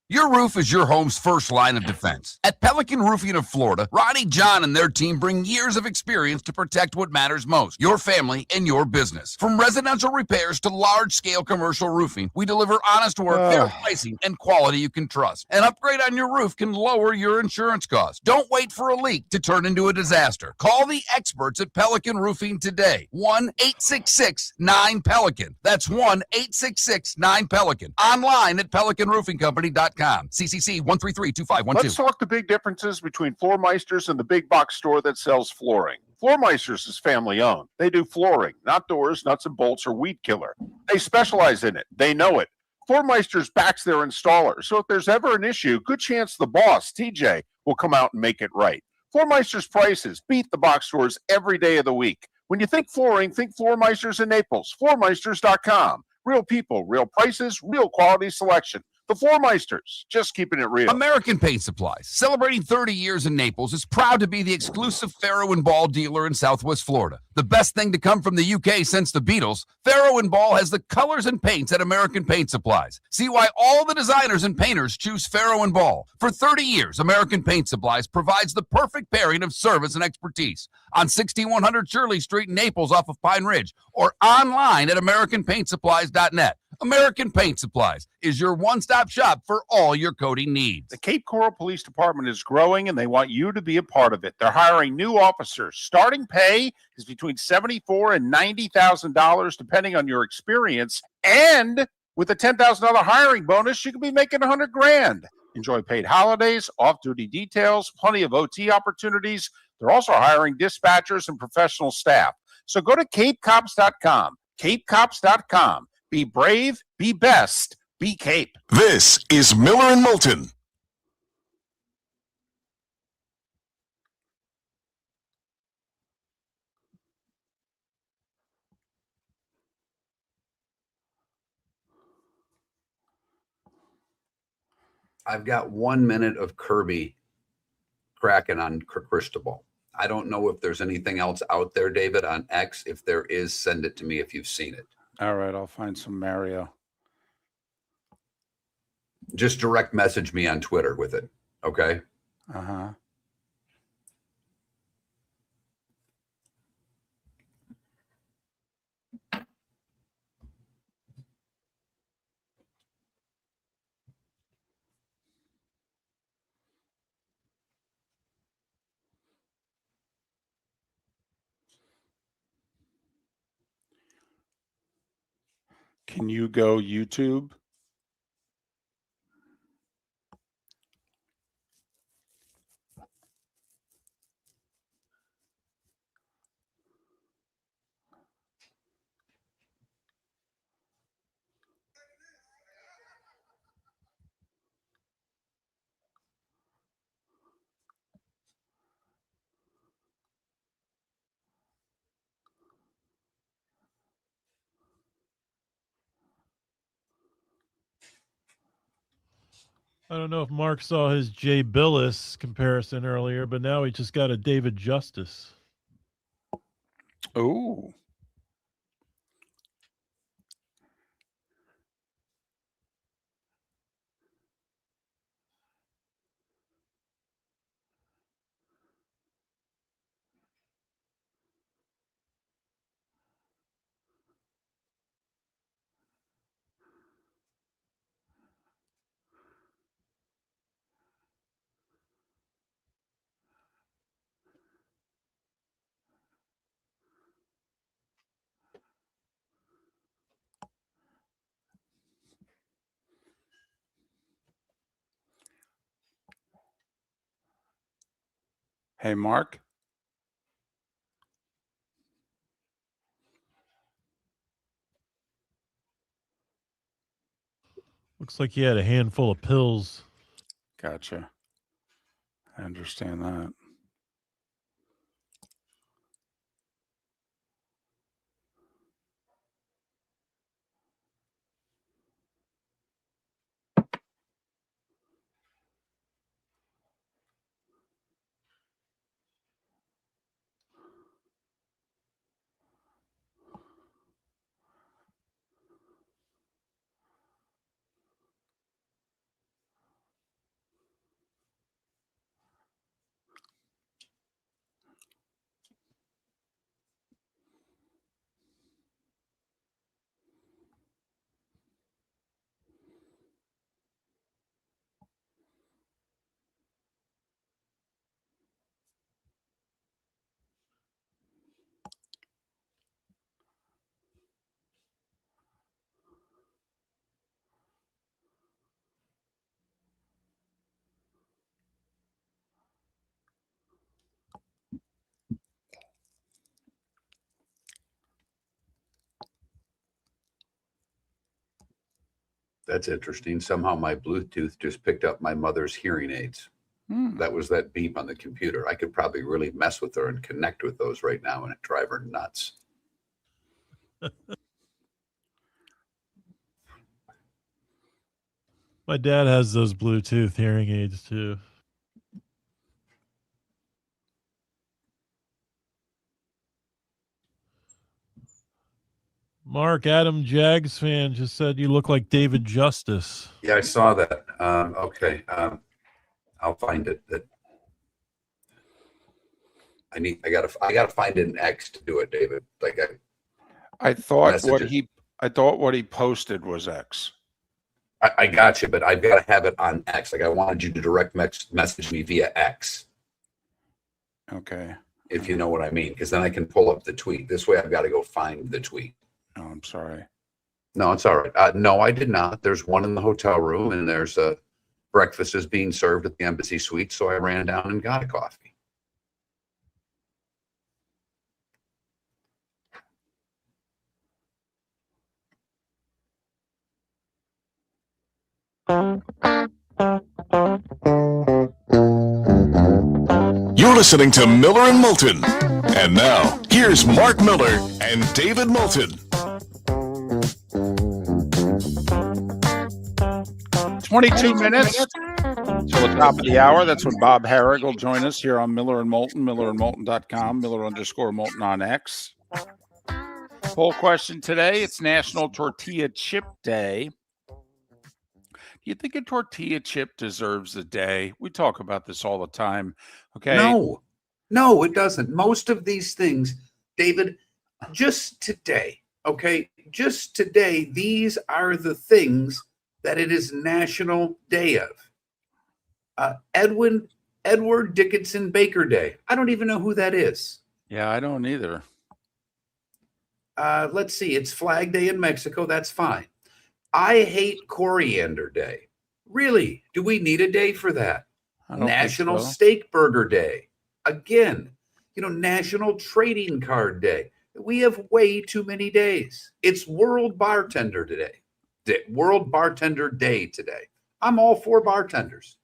Your roof is your home's first line of defense. At Pelican Roofing of Florida, Ronnie John and their team bring years of experience to protect what matters most, your family and your business. From residential repairs to large-scale commercial roofing, we deliver honest work, fair pricing, and quality you can trust. An upgrade on your roof can lower your insurance costs. Don't wait for a leak to turn into a disaster. Call the experts at Pelican Roofing today. 1-866-9-PELICAN. That's 1-866-9-PELICAN. Online at pelicanroofingcompany.com. CCC 1332512. Let's talk the big differences between Floor Meisters and the big box store that sells flooring. Floor Meisters is family owned. They do flooring, not doors, nuts and bolts, or weed killer. They specialize in it. They know it. Floor Meisters backs their installer. So if there's ever an issue, good chance the boss, TJ, will come out and make it right. Floor Meisters prices beat the box stores every day of the week. When you think flooring, think Floor Meisters in Naples. FloorMeisters.com. Real people, real prices, real quality selection. The Floor Meisters, just keeping it real. American Paint Supplies, celebrating 30 years in Naples, is proud to be the exclusive Faro and Ball dealer in Southwest Florida. The best thing to come from the UK since the Beatles, Faro and Ball has the colors and paints at American Paint Supplies. See why all the designers and painters choose Faro and Ball. For 30 years, American Paint Supplies provides the perfect pairing of service and expertise on 6100 Shirley Street in Naples off of Pine Ridge, or online at AmericanPaintSupplies.net. American Paint Supplies is your one-stop shop for all your coating needs. The Cape Coral Police Department is growing, and they want you to be a part of it. They're hiring new officers. Starting pay is between $74,000 and $90,000, depending on your experience. And with a $10,000 hiring bonus, you could be making $100,000. Enjoy paid holidays, off-duty details, plenty of OT opportunities. They're also hiring dispatchers and professional staff. So go to CapeCops.com. CapeCops.com. Be brave, be best, be Cape. This is Miller and Moulton. I've got 1 minute of Kirby cracking on Cristobal. I don't know if there's anything else out there, David, on X. If there is, send it to me if you've seen it. All right, I'll find some Mario. Just direct message me on Twitter with it, okay? Uh-huh. Can you go YouTube? I don't know if Mark saw his Jay Billis comparison earlier, but now he just got a David Justice. Oh, hey, Mark. Looks like he had a handful of pills. Gotcha. I understand that. That's interesting. Somehow my Bluetooth just picked up my mother's hearing aids. That was that beep on the computer. I could probably really mess with her and connect with those right now and drive her nuts. My dad has those Bluetooth hearing aids too. Mark, Adam Jags fan, just said you look like David Justice. Yeah, I saw that. Okay. I'll find it. That I gotta find an X to do it, David. Like I thought Messages. what he posted was X. I got you, but I've got to have it on X. Like I wanted you to direct message me via X, Okay. if you know what I mean, because then I can pull up the tweet. This way I've got to go find the tweet. Oh, I'm sorry. No, it's all right. No, I did not. There's one in the hotel room, and there's a breakfast is being served at the Embassy Suite, so I ran down and got a coffee. You're listening to Miller and Moulton. And now, here's Mark Miller and David Moulton. 22 minutes till the top of the hour. That's when Bob Harig will join us here on Miller and Moulton, millerandmoulton.com, Miller_Moulton on X. Poll question today, it's National Tortilla Chip Day. Do you think a tortilla chip deserves a day? We talk about this all the time. Okay. No, it doesn't. Most of these things, David, just today, okay, just today, these are the things that it is National Day of. Edward Dickinson Baker Day. I don't even know who that is. Yeah, I don't either. Let's see. It's Flag Day in Mexico. That's fine. I hate Coriander Day. Really? Do we need a day for that? I don't National think so. Steak Burger Day. Again, National Trading Card Day. We have way too many days. It's World Bartender Day. World Bartender Day today. I'm all for bartenders.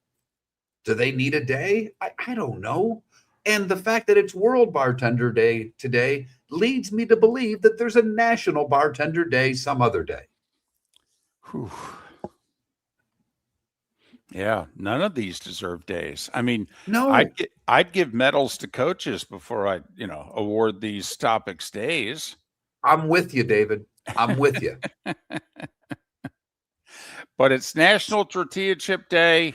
Do they need a day? I don't know. And the fact that it's World Bartender Day today leads me to believe that there's a National Bartender Day some other day. Whew. Yeah, none of these deserve days. I mean, No, I'd give medals to coaches before I, award these topics days. I'm with you, David. I'm with you. But it's National Tortilla Chip Day.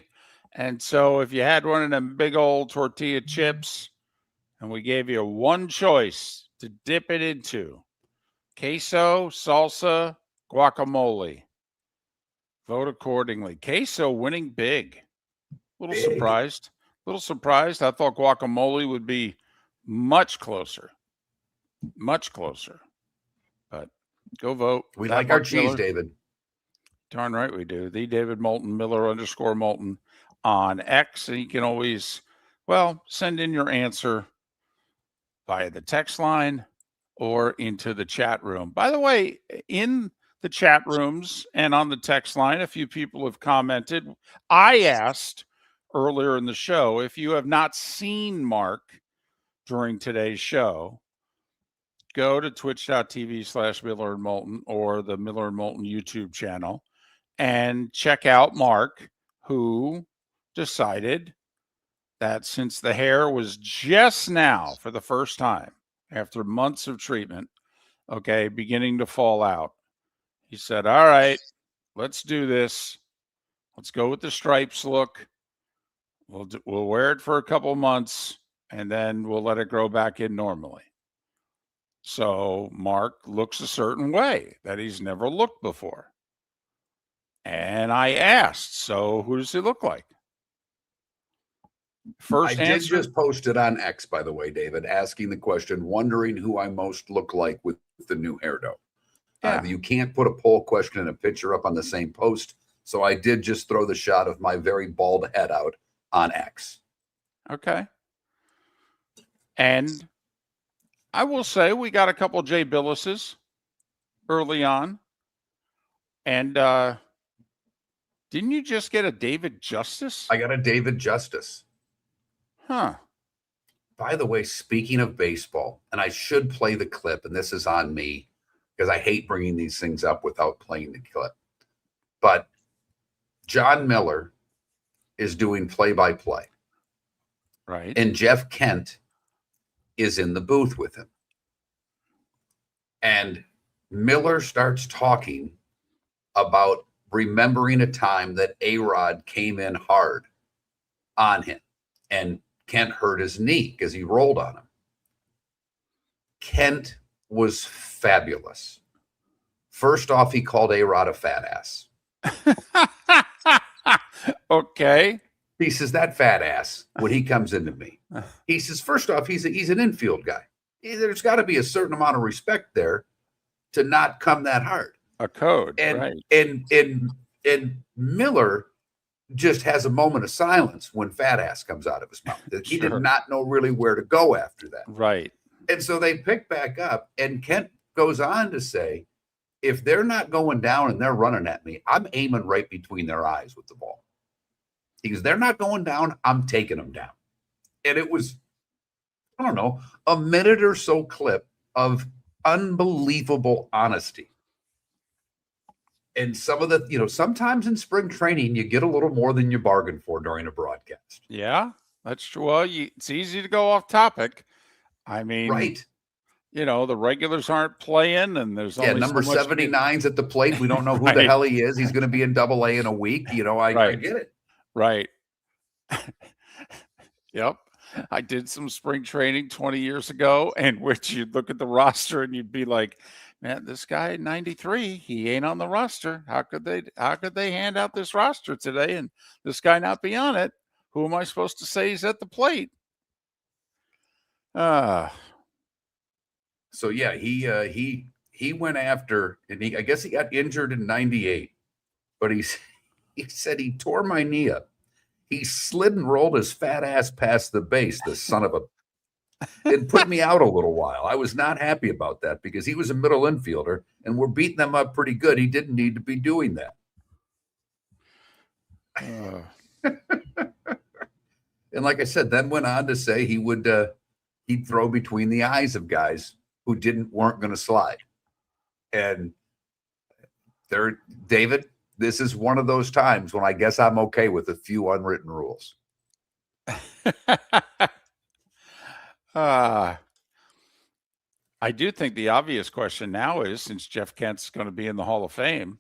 And so if you had one of them big old tortilla chips and we gave you one choice to dip it into, queso, salsa, guacamole, vote accordingly. Queso winning big. Big. Surprised. A little surprised. I thought guacamole would be much closer. Much closer. But go vote. We like our cheese, David. Darn right we do. The David Moulton, Miller_Moulton on X. And you can always, send in your answer via the text line or into the chat room. By the way, in the chat rooms and on the text line, a few people have commented. I asked earlier in the show, if you have not seen Mark during today's show, go to twitch.tv/Miller and Moulton or the Miller and Moulton YouTube channel and check out Mark, who decided that since the hair was just now, for the first time, after months of treatment, beginning to fall out, he said, all right, let's do this. Let's go with the stripes look. We'll wear it for a couple months, and then we'll let it grow back in normally. So Mark looks a certain way that he's never looked before. And I asked, so who does he look like? First I answer. did just post it on X, by the way, David, asking the question, wondering who I most look like with the new hairdo. Yeah. You can't put a poll question and a picture up on the same post. So I did just throw the shot of my very bald head out on X. Okay. And I will say we got a couple Jay Billises early on. And didn't you just get a David Justice? I got a David Justice. Huh. By the way, speaking of baseball, and I should play the clip, and this is on me because I hate bringing these things up without playing the clip. But John Miller is doing play-by-play. Right. And Jeff Kent is in the booth with him. And Miller starts talking about remembering a time that A-Rod came in hard on him and Kent hurt his knee because he rolled on him. Kent was fabulous. First off, he called A-Rod a fat ass. Okay. He says, that fat ass, when he comes into me, he says, first off, he's an infield guy. There's got to be a certain amount of respect there to not come that hard. A code, and, right. And Miller just has a moment of silence when fat ass comes out of his mouth. He Sure. did not know really where to go after that. Right. And so they pick back up, and Kent goes on to say, if they're not going down and they're running at me, I'm aiming right between their eyes with the ball. He goes, they're not going down, I'm taking them down. And it was, I don't know, a minute or so clip of unbelievable honesty. And some of the, sometimes in spring training, you get a little more than you bargained for during a broadcast. Yeah, that's true. Well, it's easy to go off topic. I mean, Right. The regulars aren't playing, and there's only number so much 79's at the plate. We don't know who Right. the hell he is. He's going to be in Double-A in a week. I Right. get it. Right. Yep. I did some spring training 20 years ago, and which you'd look at the roster and you'd be like, man, this guy 93, he ain't on the roster. How could they hand out this roster today and this guy not be on it? Who am I supposed to say is at the plate? So yeah, he went after, and I guess he got injured in 98, but he said he tore my knee up. He slid and rolled his fat ass past the base, the son of a. It put me out a little while. I was not happy about that because he was a middle infielder and we're beating them up pretty good. He didn't need to be doing that. And like I said, then went on to say he would he'd throw between the eyes of guys who weren't going to slide. And David, This is one of those times when I guess I'm okay with a few unwritten rules. I do think the obvious question now is, since Jeff Kent's going to be in the Hall of Fame,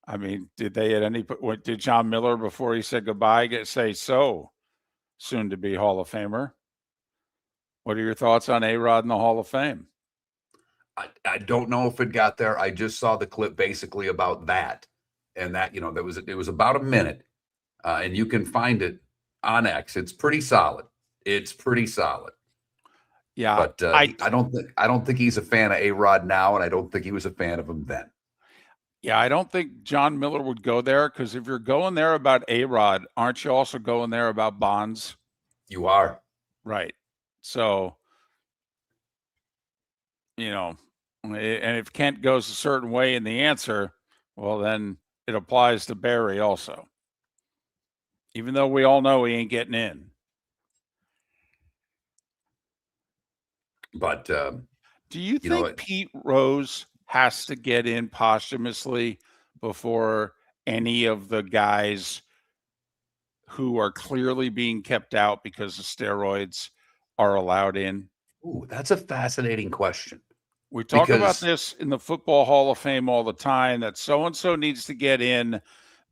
I mean, did they at any point, did John Miller, before he said goodbye, say so soon to be Hall of Famer? What are your thoughts on A-Rod in the Hall of Fame? I don't know if it got there. I just saw the clip basically about that, and that, you know, it was about a minute, and you can find it on X. It's pretty solid. It's pretty solid. Yeah, but I don't think he's a fan of A-Rod now, and I don't think he was a fan of him then. Yeah, I don't think John Miller would go there, because if you're going there about A-Rod, aren't you also going there about Bonds? You are. Right. So, you know, and if Kent goes a certain way in the answer, well, then it applies to Barry also. Even though we all know he ain't getting in. But do you think Pete Rose has to get in posthumously before any of the guys who are clearly being kept out because of steroids are allowed in? Ooh, that's a fascinating question. We talk about this in the Football Hall of Fame all the time, that so-and-so needs to get in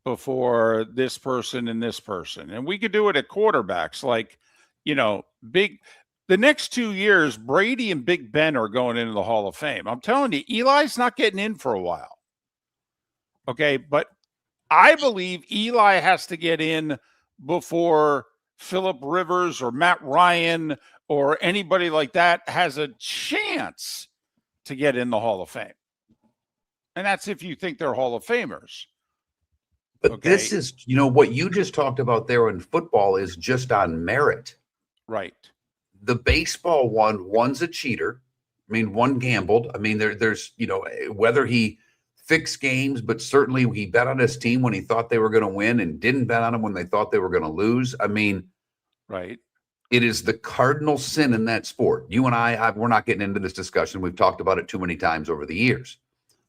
before this person and this person. And we could do it at quarterbacks. Like, you know, the next 2 years, Brady and Big Ben are going into the Hall of Fame. I'm telling you, Eli's not getting in for a while. Okay, but I believe Eli has to get in before Phillip Rivers or Matt Ryan or anybody like that has a chance to get in the Hall of Fame. And that's if you think they're Hall of Famers. But this is, you know, what you just talked about there in football is just on merit. Right. The baseball one's a cheater. I mean, one gambled. I mean, there's, you know, whether he fixed games, but certainly he bet on his team when he thought they were going to win and didn't bet on them when they thought they were going to lose. I mean, right. It is the cardinal sin in that sport. You and we're not getting into this discussion. We've talked about it too many times over the years.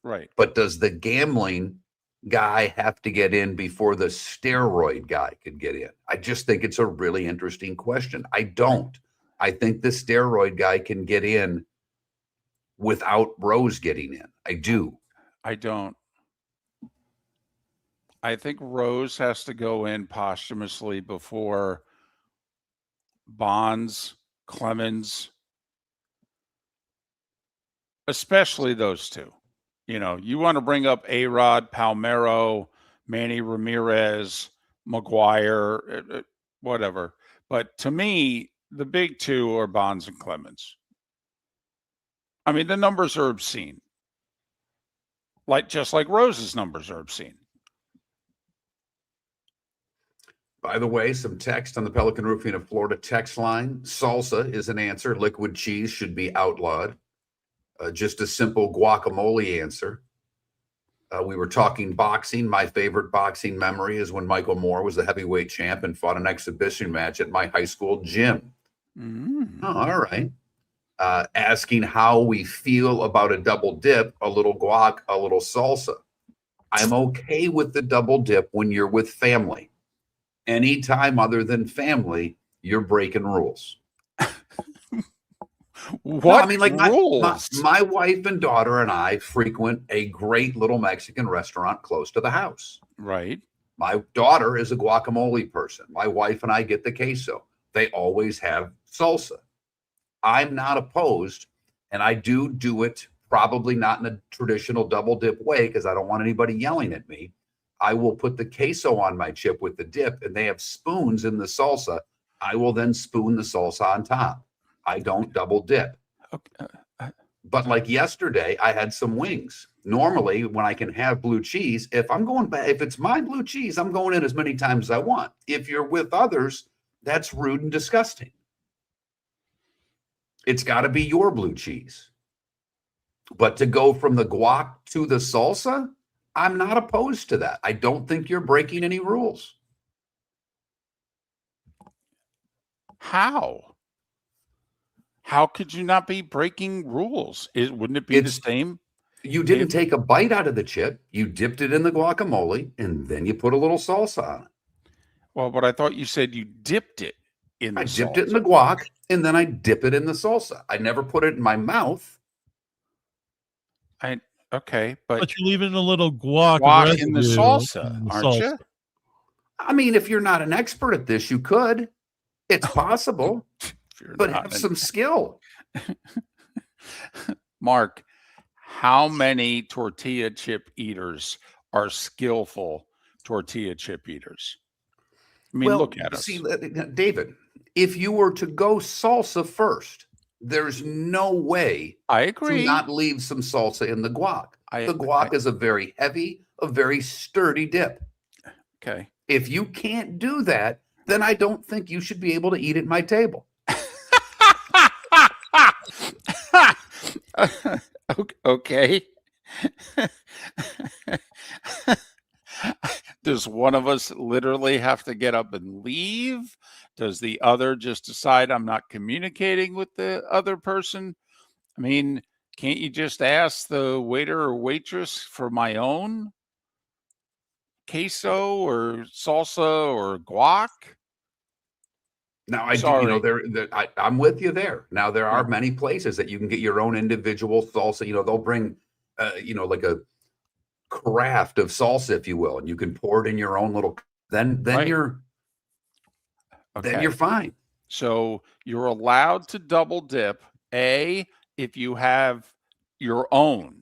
Right. But does the gambling guy have to get in before the steroid guy could get in? I just think it's a really interesting question. I don't. I think the steroid guy can get in without Rose getting in. I do. I don't. I think Rose has to go in posthumously before Bonds, Clemens, especially those two. You know, you want to bring up A-Rod, Palmeiro, Manny Ramirez, McGuire, whatever. But to me, the big two are Bonds and Clemens. I mean, the numbers are obscene. Just like Rose's numbers are obscene. By the way, some text on the Pelican Roofing of Florida text line. Salsa is an answer. Liquid cheese should be outlawed. Just a simple guacamole answer. We were talking boxing. My favorite boxing memory is when Michael Moore was the heavyweight champ and fought an exhibition match at my high school gym. Mm. Oh, all right. Asking how we feel about a double dip, a little guac, a little salsa. I'm okay with the double dip when you're with family. Anytime other than family, you're breaking rules. What? No, I mean, like rules? my wife and daughter and I frequent a great little Mexican restaurant close to the house. Right. My daughter is a guacamole person. My wife and I get the queso. They always have salsa. I'm not opposed, and I do it probably not in a traditional double dip way because I don't want anybody yelling at me. I will put the queso on my chip with the dip, and they have spoons in the salsa. I will then spoon the salsa on top. I don't double dip. Okay. But like yesterday, I had some wings. Normally, when I can have blue cheese, if it's my blue cheese, I'm going in as many times as I want. If you're with others, that's rude and disgusting. It's got to be your blue cheese. But to go from the guac to the salsa, I'm not opposed to that. I don't think you're breaking any rules. How? How could you not be breaking rules? Wouldn't it be the same? You didn't take a bite out of the chip. You dipped it in the guacamole, and then you put a little salsa on it. Well, but I thought you said you dipped it in the I dipped it in the guac, and then I dip it in the salsa. I never put it in my mouth. Okay, but you're leaving a little guac in the residue salsa, in the aren't salsa. you? I mean, if you're not an expert at this, you could. It's possible, but have some skill. Mark, how many tortilla chip eaters are skillful tortilla chip eaters? I mean, look at us. See, David, if you were to go salsa first, there's no way I agree to not leave some salsa in the guac. The guac is a very heavy, a very sturdy dip. Okay. If you can't do that, then I don't think you should be able to eat at my table. Okay. Does one of us literally have to get up and leave? Does the other just decide I'm not communicating with the other person? I mean, can't you just ask the waiter or waitress for my own queso or salsa or guac? Now, I'm with you there. Now, there are many places that you can get your own individual salsa. They'll bring, like a craft of salsa, if you will, and you can pour it in your own little. Then you're fine. So you're allowed to double dip, A, if you have your own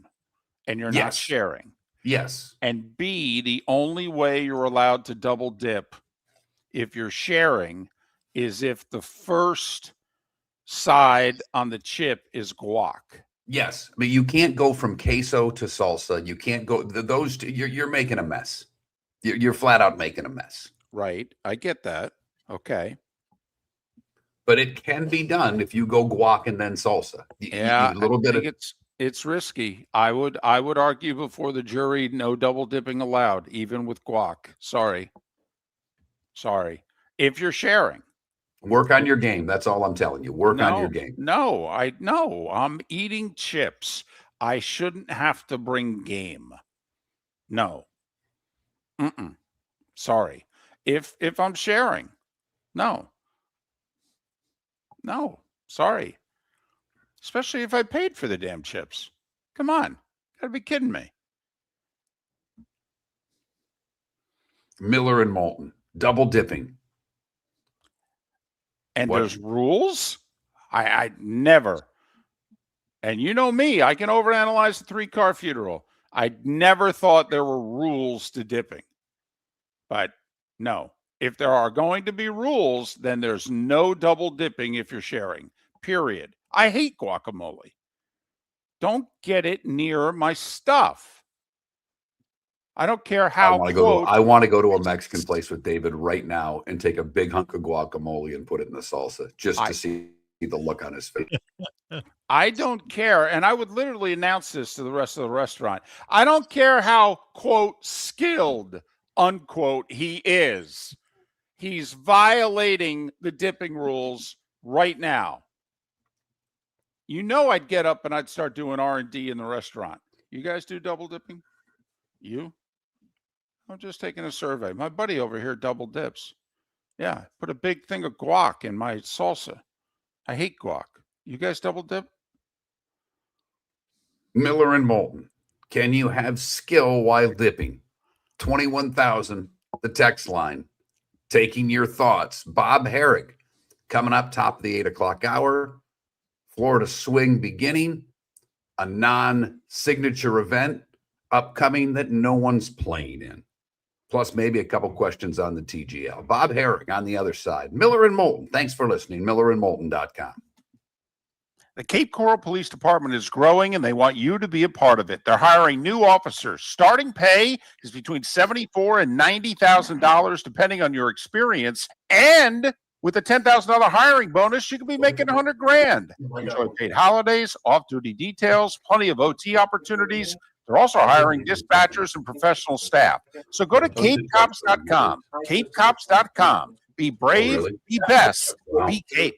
and you're not sharing. Yes. And B, the only way you're allowed to double dip if you're sharing is if the first side on the chip is guac. Yes. But you can't go from queso to salsa. You can't go those two, you're making a mess. You're flat out making a mess. Right. I get that. Okay. But it can be done if you go guac and then salsa. Yeah, a little bit of it's risky. I would argue before the jury, no double dipping allowed, even with guac. Sorry. If you're sharing, work on your game. That's all I'm telling you. Work on your game. No, I'm eating chips. I shouldn't have to bring game. No. Sorry. If I'm sharing, no, sorry. Especially if I paid for the damn chips. Come on. Gotta be kidding me. Miller and Moulton, double dipping. And there's rules? I never. And you know me, I can overanalyze the 3-car funeral. I never thought there were rules to dipping. But no. If there are going to be rules, then there's no double dipping if you're sharing. Period. I hate guacamole. Don't get it near my stuff. I don't care how. I want to go to a Mexican place with David right now and take a big hunk of guacamole and put it in the salsa just to see the look on his face. I don't care. And I would literally announce this to the rest of the restaurant. I don't care how, quote, skilled, unquote, he is. He's violating the dipping rules right now. I'd get up and I'd start doing R&D in the restaurant. You guys do double dipping? You? I'm just taking a survey. My buddy over here double dips. Yeah, put a big thing of guac in my salsa. I hate guac. You guys double dip? Miller and Moulton, can you have skill while dipping? 21,000, the text line. Taking your thoughts. Bob Harig, coming up top of the 8 o'clock hour. Florida Swing beginning. A non-signature event upcoming that no one's playing in. Plus maybe a couple questions on the TGL. Bob Harig on the other side. Miller and Moulton. Thanks for listening. MillerandMoulton.com. The Cape Coral Police Department is growing, and they want you to be a part of it. They're hiring new officers. Starting pay is between $74,000 and $90,000, depending on your experience. And with a $10,000 hiring bonus, you could be making $100,000. Enjoy paid holidays, off-duty details, plenty of OT opportunities. They're also hiring dispatchers and professional staff. So go to CapeCops.com. CapeCops.com. Be brave, be best, be Cape.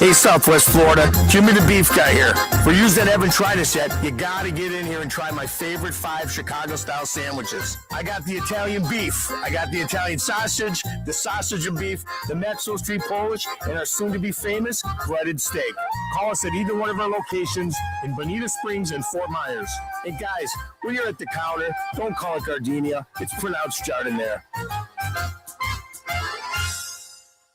Hey, Southwest Florida, Jimmy the Beef Guy here. For you that haven't tried us yet, you gotta get in here and try my favorite 5 Chicago-style sandwiches. I got the Italian beef, I got the Italian sausage, the sausage and beef, the Metzo Street Polish, and our soon-to-be famous breaded steak. Call us at either one of our locations in Bonita Springs and Fort Myers. And guys, when you're at the counter, don't call it gardenia. It's pronounced Jardiniere.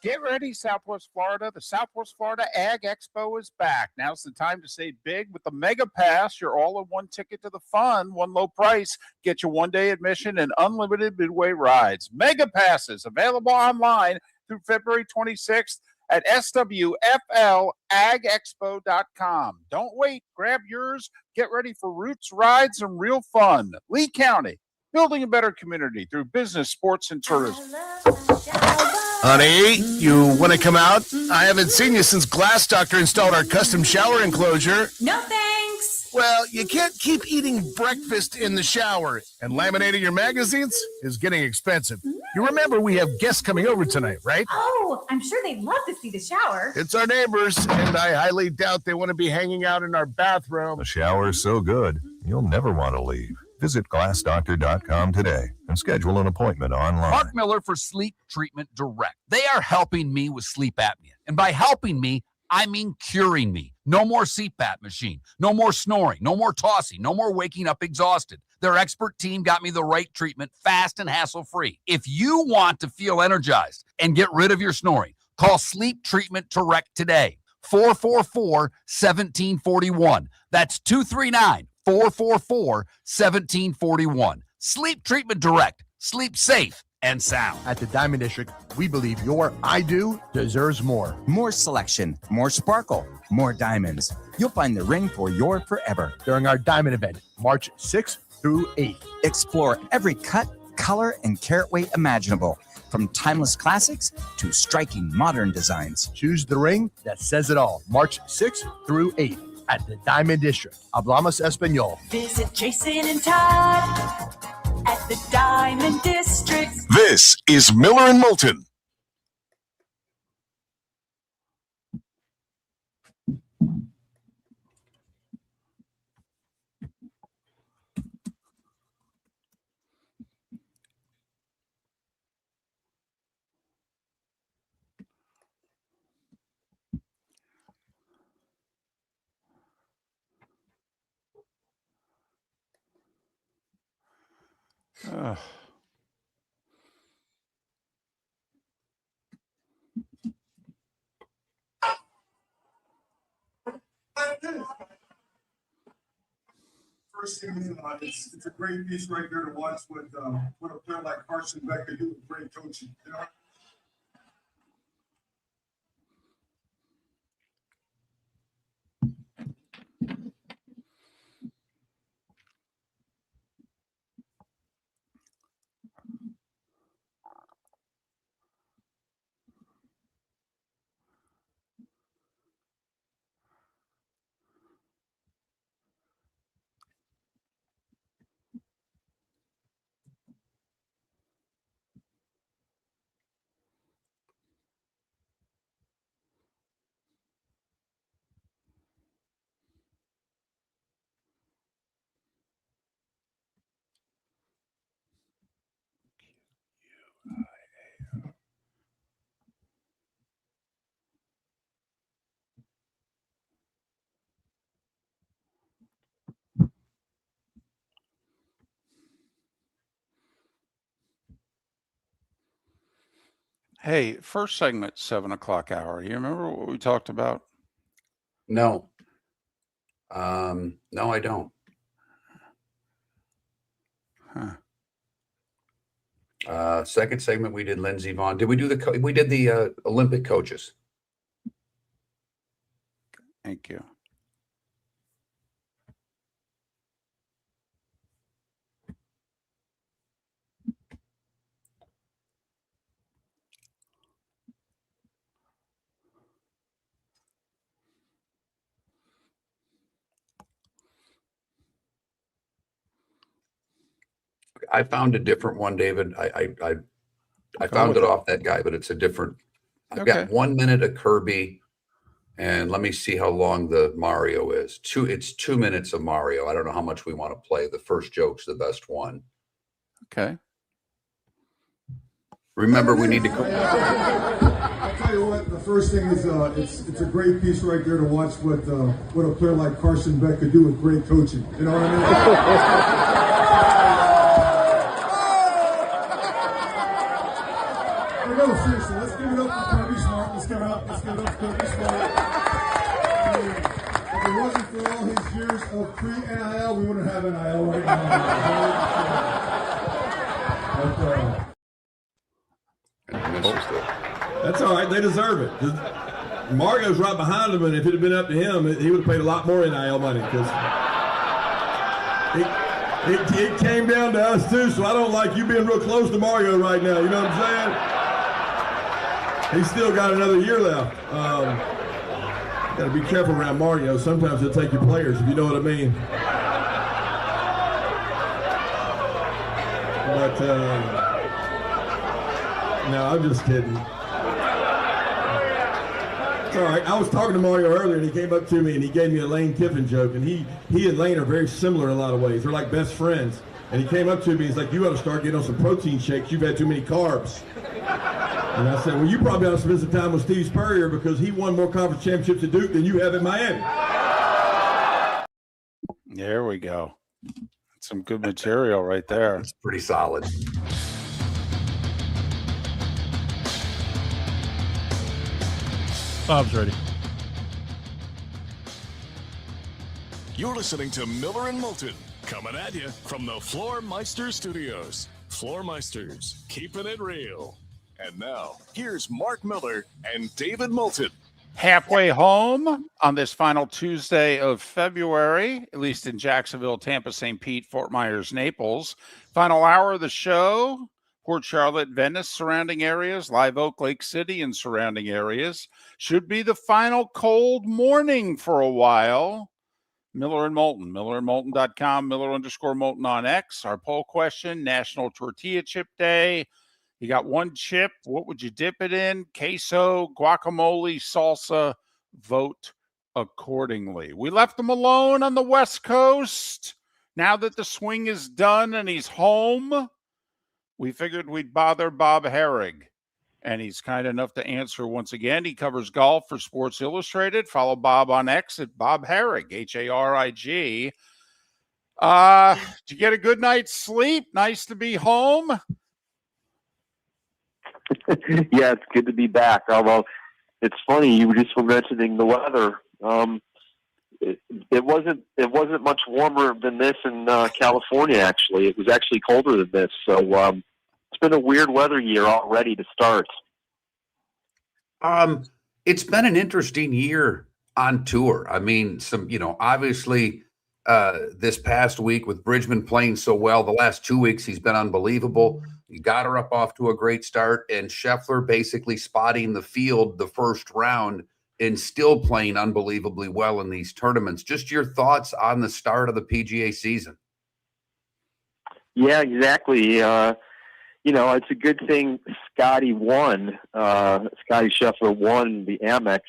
Get ready, Southwest Florida. The Southwest Florida Ag Expo is back. Now's the time to save big with the Mega Pass, your all-in-one ticket to the fun, one low price. Get your one-day admission and unlimited midway rides. Mega Passes available online through February 26th at swflagexpo.com. Don't wait. Grab yours. Get ready for roots, rides, and real fun. Lee County, building a better community through business, sports, and tourism. Honey, you want to come out? I haven't seen you since Glass Doctor installed our custom shower enclosure. No thanks. Well, you can't keep eating breakfast in the shower, and laminating your magazines is getting expensive. You remember we have guests coming over tonight, right? Oh, I'm sure they'd love to see the shower. It's our neighbors, and I highly doubt they want to be hanging out in our bathroom. The shower is so good, you'll never want to leave. Visit glassdoctor.com today and schedule an appointment online. Mark Miller for Sleep Treatment Direct. They are helping me with sleep apnea. And by helping me, I mean curing me. No more CPAP machine. No more snoring. No more tossing. No more waking up exhausted. Their expert team got me the right treatment fast and hassle-free. If you want to feel energized and get rid of your snoring, call Sleep Treatment Direct today. 444-1741. That's 239-444-1741. Sleep Treatment Direct. Sleep safe and sound. At the Diamond District, we believe your I do deserves more. More selection, more sparkle, more diamonds. You'll find the ring for your forever. During our Diamond event, March 6th through 8th. Explore every cut, color, and carat weight imaginable, from timeless classics to striking modern designs. Choose the ring that says it all. March 6th through 8th at the Diamond District. Hablamos Espanol. Visit Jason and Todd at the Diamond District. This is Miller and Moulton. First thing, it's a great piece right there to watch with a player like Carson Becker do with great coaching. You know? Hey, first segment, 7 o'clock hour. You remember what we talked about? No. No, I don't. Second segment, we did Lindsey Vaughn. Did we do we did the Olympic coaches? Thank you. I found a different one, David. I found it off that guy, but it's a different. I've got 1 minute of Kirby And let me see how long the Mario is. It's 2 minutes of Mario. I don't know how much we want to play. The first joke's the best one. Okay. Remember, we need to go. I'll tell you what, the first thing is it's a great piece right there to watch what a player like Carson Beck could do with great coaching. You know what I mean? No, seriously, let's give it up for Kirby Smart. Let's give it up for Kirby Smart. If it wasn't for all his years of pre-NIL, we wouldn't have NIL right now. That's all right. They deserve it. Mario's right behind him, and if it had been up to him, he would have paid a lot more NIL money because it came down to us too. So I don't like you being real close to Mario right now. You know what I'm saying? He's still got another year left. Got to be careful around Mario. Sometimes he'll take your players, if you know what I mean. But no, I'm just kidding. It's all right. I was talking to Mario earlier, and he came up to me, and he gave me a Lane Kiffin joke. And he and Lane are very similar in a lot of ways. They're like best friends. And he came up to me, he's like, you ought to start getting on some protein shakes. You've had too many carbs. And I said, well, you probably ought to spend some time with Steve Spurrier because he won more conference championships at Duke than you have in Miami. There we go. Some good material right there. It's pretty solid. Bob's ready. You're listening to Miller and Moulton, coming at you from the Floor Meister Studios. Floor Meisters, keeping it real. And now, here's Mark Miller and David Moulton. Halfway home on this final Tuesday of February, at least in Jacksonville, Tampa, St. Pete, Fort Myers, Naples. Final hour of the show, Port Charlotte, Venice, surrounding areas, Live Oak, Lake City, and surrounding areas. Should be the final cold morning for a while. Miller and Moulton, millerandmoulton.com, Miller_Moulton on X. Our poll question, National Tortilla Chip Day. You got one chip. What would you dip it in? Queso, guacamole, salsa. Vote accordingly. We left him alone on the West Coast. Now that the swing is done and he's home, we figured we'd bother Bob Harig. And he's kind enough to answer once again. He covers golf for Sports Illustrated. Follow Bob on X at Bob Harig, Harig. Did you get a good night's sleep? Nice to be home. Yeah, it's good to be back. Although it's funny, you just were mentioning the weather. It wasn't much warmer than this in California. Actually, it was actually colder than this. So it's been a weird weather year already to start. It's been an interesting year on tour. I mean, obviously this past week with Bridgman playing so well, the last 2 weeks he's been unbelievable. You got her up off to a great start, and Scheffler basically spotting the field the first round and still playing unbelievably well in these tournaments. Just your thoughts on the start of the PGA season. Yeah, exactly. It's a good thing Scotty Scheffler won the Amex,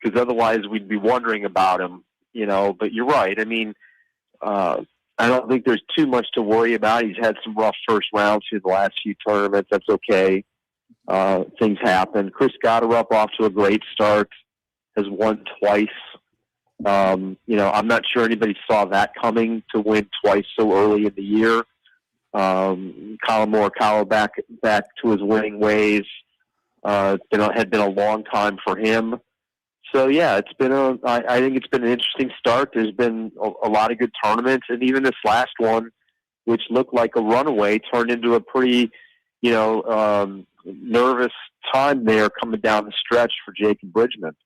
because otherwise we'd be wondering about him, but you're right. I mean, I don't think there's too much to worry about. He's had some rough first rounds through the last few tournaments. That's okay. Things happen. Chris Gotterup off to a great start, has won twice. I'm not sure anybody saw that coming, to win twice so early in the year. Colin Morikawa back to his winning ways. Had been a long time for him. So yeah, I think it's been an interesting start. There's been a lot of good tournaments, and even this last one, which looked like a runaway, turned into a pretty, nervous time there coming down the stretch for Jacob Bridgman.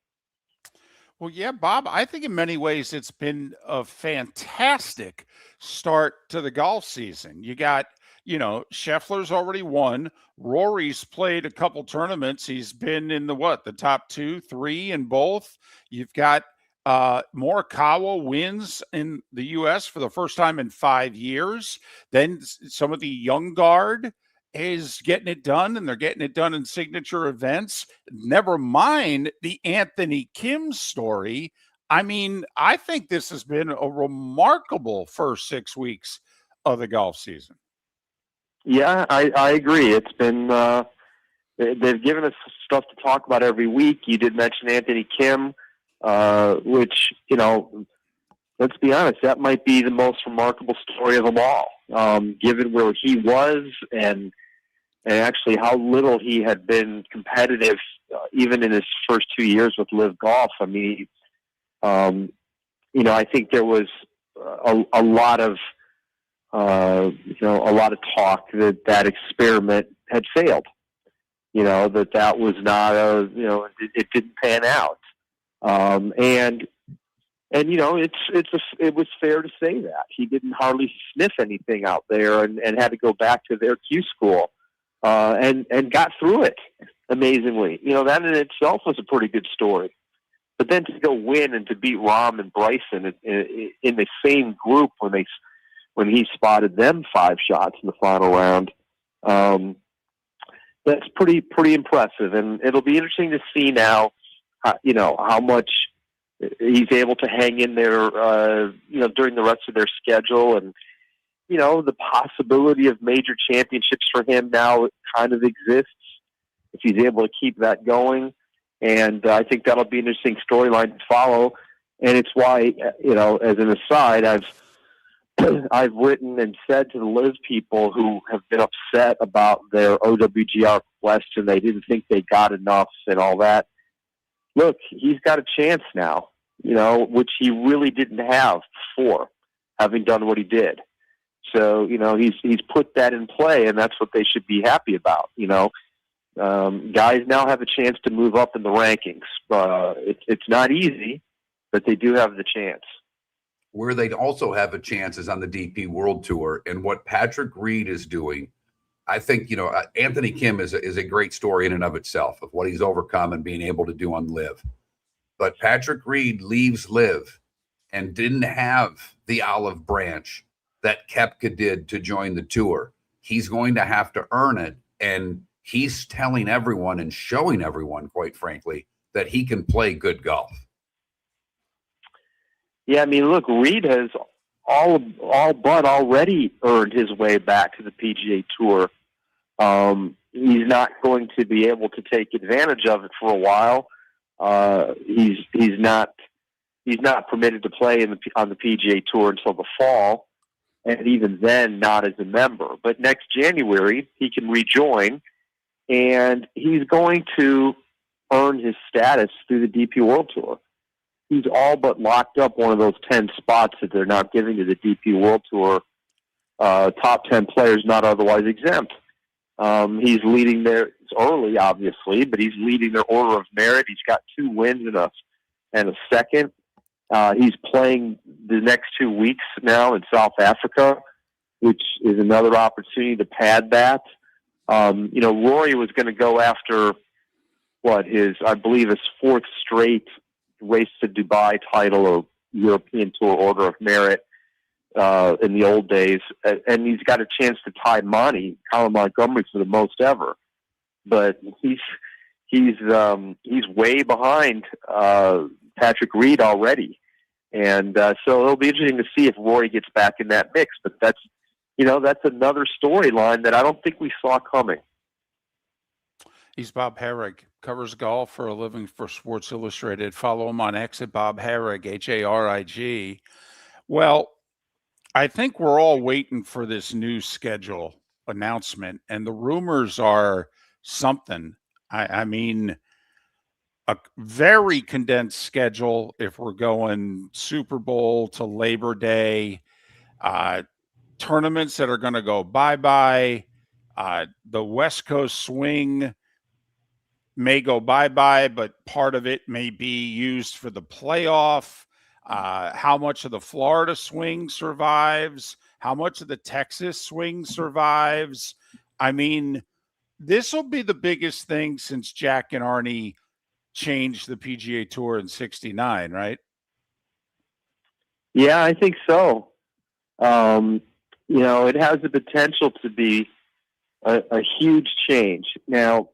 Well, yeah, Bob, I think in many ways it's been a fantastic start to the golf season. You got, Scheffler's already won. Rory's played a couple tournaments. He's been in the top 2, 3 in both. You've got Morikawa wins in the U.S. for the first time in 5 years. Then some of the young guard is getting it done, and they're getting it done in signature events. Never mind the Anthony Kim story. I mean, I think this has been a remarkable first 6 weeks of the golf season. Yeah, I agree. It's been they've given us stuff to talk about every week. You did mention Anthony Kim, which, let's be honest, that might be the most remarkable story of them all, given where he was and actually how little he had been competitive, even in his first 2 years with Live Golf. I mean, I think there was a lot of talk that experiment had failed. That was not it didn't pan out. And it was fair to say that he didn't hardly sniff anything out there, and had to go back to their Q school, and got through it amazingly. That in itself was a pretty good story. But then to go win and to beat Rahm and Bryson in the same group when he spotted them 5 shots in the final round, that's pretty impressive. And it'll be interesting to see now, how much he's able to hang in there, during the rest of their schedule. And, the possibility of major championships for him now kind of exists if he's able to keep that going. And I think that'll be an interesting storyline to follow. And it's why, as an aside, I've written and said to the Live people who have been upset about their OWGR question, they didn't think they got enough and all that. Look, he's got a chance now, which he really didn't have before, having done what he did. So, he's put that in play, and that's what they should be happy about. Guys now have a chance to move up in the rankings. It's not easy, but they do have the chance. Where they'd also have a chance is on the DP World Tour, and what Patrick Reed is doing. I think, Anthony Kim is a great story in and of itself of what he's overcome and being able to do on Live. But Patrick Reed leaves Live and didn't have the olive branch that Koepka did to join the tour. He's going to have to earn it, and he's telling everyone and showing everyone, quite frankly, that he can play good golf. Yeah, I mean, look, Reed has all but already earned his way back to the PGA Tour. He's not going to be able to take advantage of it for a while. He's not permitted to play on the PGA Tour until the fall, and even then, not as a member. But next January, he can rejoin, and he's going to earn his status through the DP World Tour. He's all but locked up one of those 10 spots that they're not giving to the DP World Tour top 10 players not otherwise exempt. He's leading it's early, obviously, but he's leading their order of merit. He's got 2 wins and a second. He's playing the next 2 weeks now in South Africa, which is another opportunity to pad that. Rory was going to go after I believe his 4th straight Race to Dubai title or European Tour Order of Merit in the old days, and he's got a chance to tie Colin Montgomery for the most ever. But he's way behind Patrick Reed already, and so it'll be interesting to see if Rory gets back in that mix. But that's another storyline that I don't think we saw coming. He's Bob Harig, covers golf for a living for Sports Illustrated. Follow him on X at Bob Harig, Harig. Well, I think we're all waiting for this new schedule announcement, and the rumors are something. I mean, a very condensed schedule if we're going Super Bowl to Labor Day, tournaments that are going to go bye-bye, the West Coast swing may go bye-bye, but part of it may be used for the playoff. How much of the Florida swing survives? How much of the Texas swing survives? I mean, this will be the biggest thing since Jack and Arnie changed the PGA Tour in '69, right? Yeah, I think so. It has the potential to be a huge change. Now,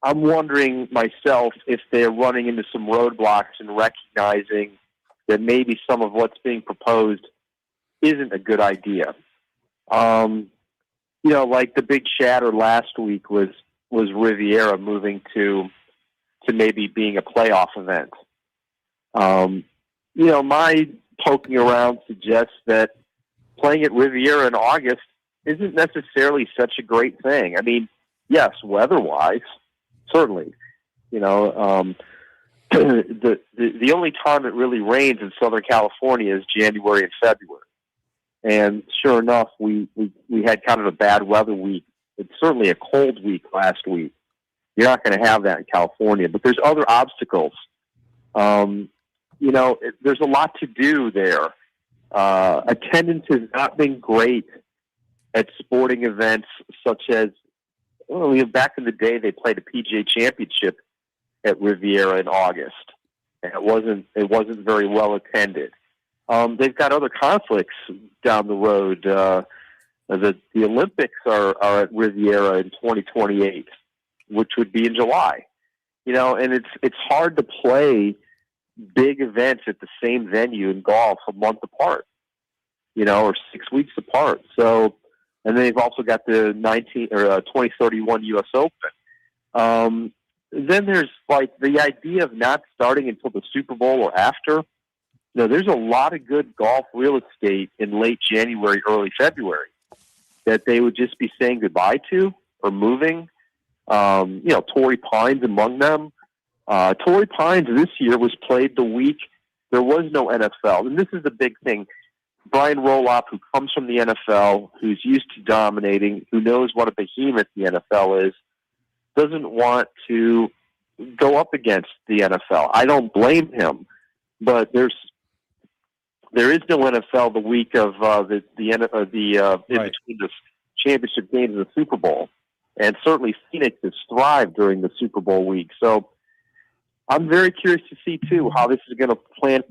I'm wondering myself if they're running into some roadblocks and recognizing that maybe some of what's being proposed isn't a good idea. Like the big shatter last week was Riviera moving to maybe being a playoff event. My poking around suggests that playing at Riviera in August isn't necessarily such a great thing. I mean, yes, weather-wise, certainly. The only time it really rains in Southern California is January and February. And sure enough, we had kind of a bad weather week. It's certainly a cold week last week. You're not going to have that in California, but there's other obstacles. There's a lot to do there. Attendance has not been great at sporting events such as, back in the day, they played a PGA Championship at Riviera in August, and it wasn't very well attended. They've got other conflicts down the road. The Olympics are at Riviera in 2028, which would be in July. And it's hard to play big events at the same venue in golf a month apart, or 6 weeks apart. So, and then they've also got the 2031 U.S. Open. Then there's like the idea of not starting until the Super Bowl or after. There's a lot of good golf real estate in late January, early February that they would just be saying goodbye to or moving. Torrey Pines among them. Torrey Pines this year was played the week there was no NFL. And this is the big thing. Brian Roloff, who comes from the NFL, who's used to dominating, who knows what a behemoth the NFL is, doesn't want to go up against the NFL. I don't blame him, but there is no NFL the week of in between the championship games and the Super Bowl, and certainly Phoenix has thrived during the Super Bowl week. So I'm very curious to see too how this is going to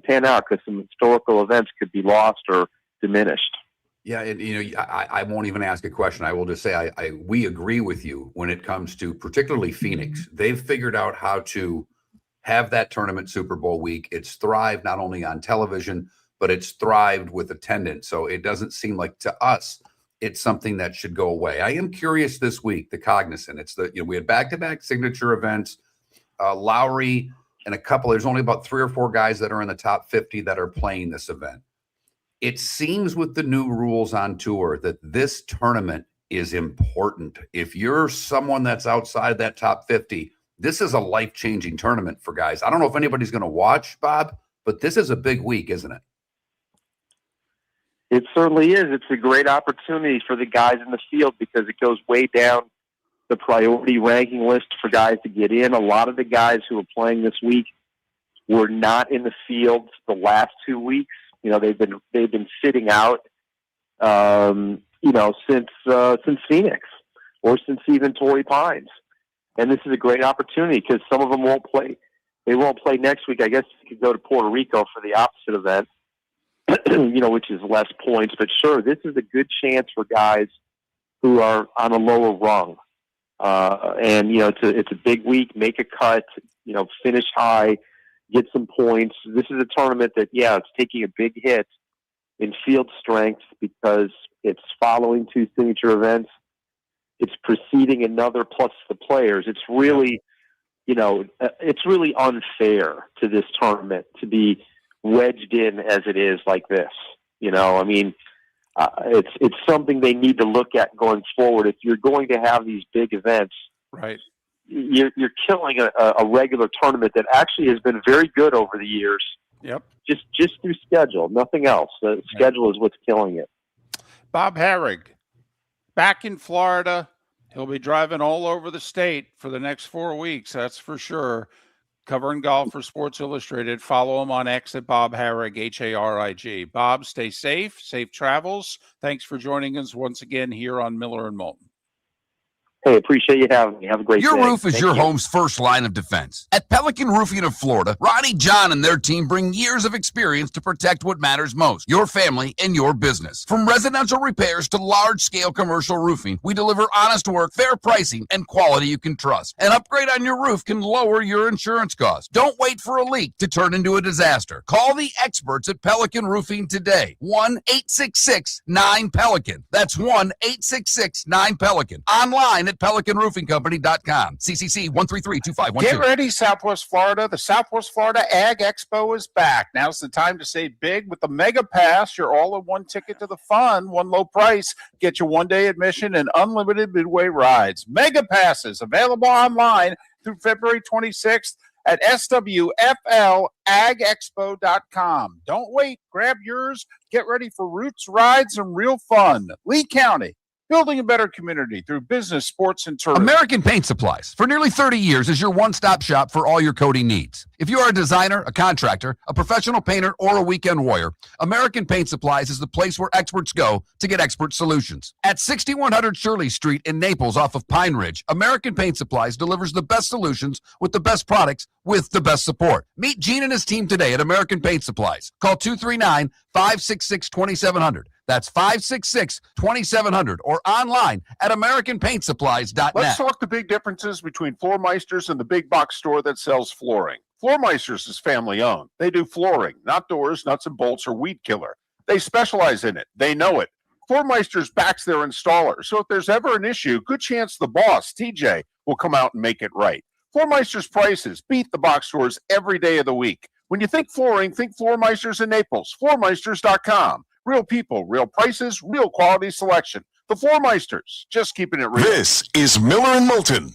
pan out, because some historical events could be lost or diminished. Yeah, and I won't even ask a question. I will just say we agree with you when it comes to particularly Phoenix. They've figured out how to have that tournament Super Bowl week. It's thrived not only on television, but it's thrived with attendance. So it doesn't seem like to us it's something that should go away. I am curious this week, the Cognizant. It's we had back-to-back signature events. Lowry and a couple. There's only about 3 or 4 guys that are in the top 50 that are playing this event. It seems with the new rules on tour that this tournament is important. If you're someone that's outside that top 50, this is a life-changing tournament for guys. I don't know if anybody's going to watch, Bob, but this is a big week, isn't it? It certainly is. It's a great opportunity for the guys in the field because it goes way down the priority ranking list for guys to get in. A lot of the guys who are playing this week were not in the field the last 2 weeks. They've been sitting out, since Phoenix or since even Torrey Pines. And this is a great opportunity because some of them won't play. They won't play next week. I guess you could go to Puerto Rico for the opposite event, which is less points. But sure, this is a good chance for guys who are on a lower rung. It's a big week. Make a cut. Finish high. Get some points. This is a tournament that, it's taking a big hit in field strength because it's following 2 signature events. It's preceding another plus the players. It's really, it's really unfair to this tournament to be wedged in as it is like this. It's something they need to look at going forward. If you're going to have these big events, right, you're killing a regular tournament that actually has been very good over the years. Yep. Just through schedule, nothing else. The schedule is what's killing it. Bob Harig, back in Florida. He'll be driving all over the state for the next 4 weeks. That's for sure. Covering golf for Sports Illustrated. Follow him on X at Bob Harig, Harig. Bob, stay safe. Safe travels. Thanks for joining us once again here on Miller and Moulton. Hey, appreciate you having me. Have a great Your day. roof is Thank your you. home's first line of defense. At Pelican Roofing of Florida, Ronnie John and their team bring years of experience to protect what matters most, your family and your business. From residential repairs to large-scale commercial roofing, we deliver honest work, fair pricing, and quality you can trust. An upgrade on your roof can lower your insurance costs. Don't wait for a leak to turn into a disaster. Call the experts at Pelican Roofing today. 1-866-9-PELICAN. That's 1-866-9-PELICAN. Online at PelicanRoofingCompany.com. CCC 1332512. Get ready, Southwest Florida. The Southwest Florida Ag Expo is back. Now's the time to save big with the Mega Pass. Your all-in-one ticket to the fun, one low price. Get your one-day admission and unlimited midway rides. Mega Passes available online through February 26th at swflagexpo.com. Don't wait. Grab yours. Get ready for roots, rides, and real fun. Lee County, building a better community through business, sports, and tourism. American Paint Supplies, for nearly 30 years, is your one-stop shop for all your coating needs. If you are a designer, a contractor, a professional painter, or a weekend warrior, American Paint Supplies is the place where experts go to get expert solutions. At 6100 Shirley Street in Naples off of Pine Ridge, American Paint Supplies delivers the best solutions with the best products with the best support. Meet Gene and his team today at American Paint Supplies. Call 239-566-2700. That's 566-2700 or online at AmericanPaintSupplies.net. Let's talk the big differences between Floor Meisters and the big box store that sells flooring. Floor Meisters is family owned. They do flooring, not doors, nuts and bolts, or weed killer. They specialize in it. They know it. Floor Meisters backs their installer. So if there's ever an issue, good chance the boss, TJ, will come out and make it right. Floor Meisters prices beat the box stores every day of the week. When you think flooring, think Floor Meisters in Naples. FloorMeisters.com. Real people, real prices, real quality selection. The Floor Meisters, just keeping it real. This is Miller and Moulton.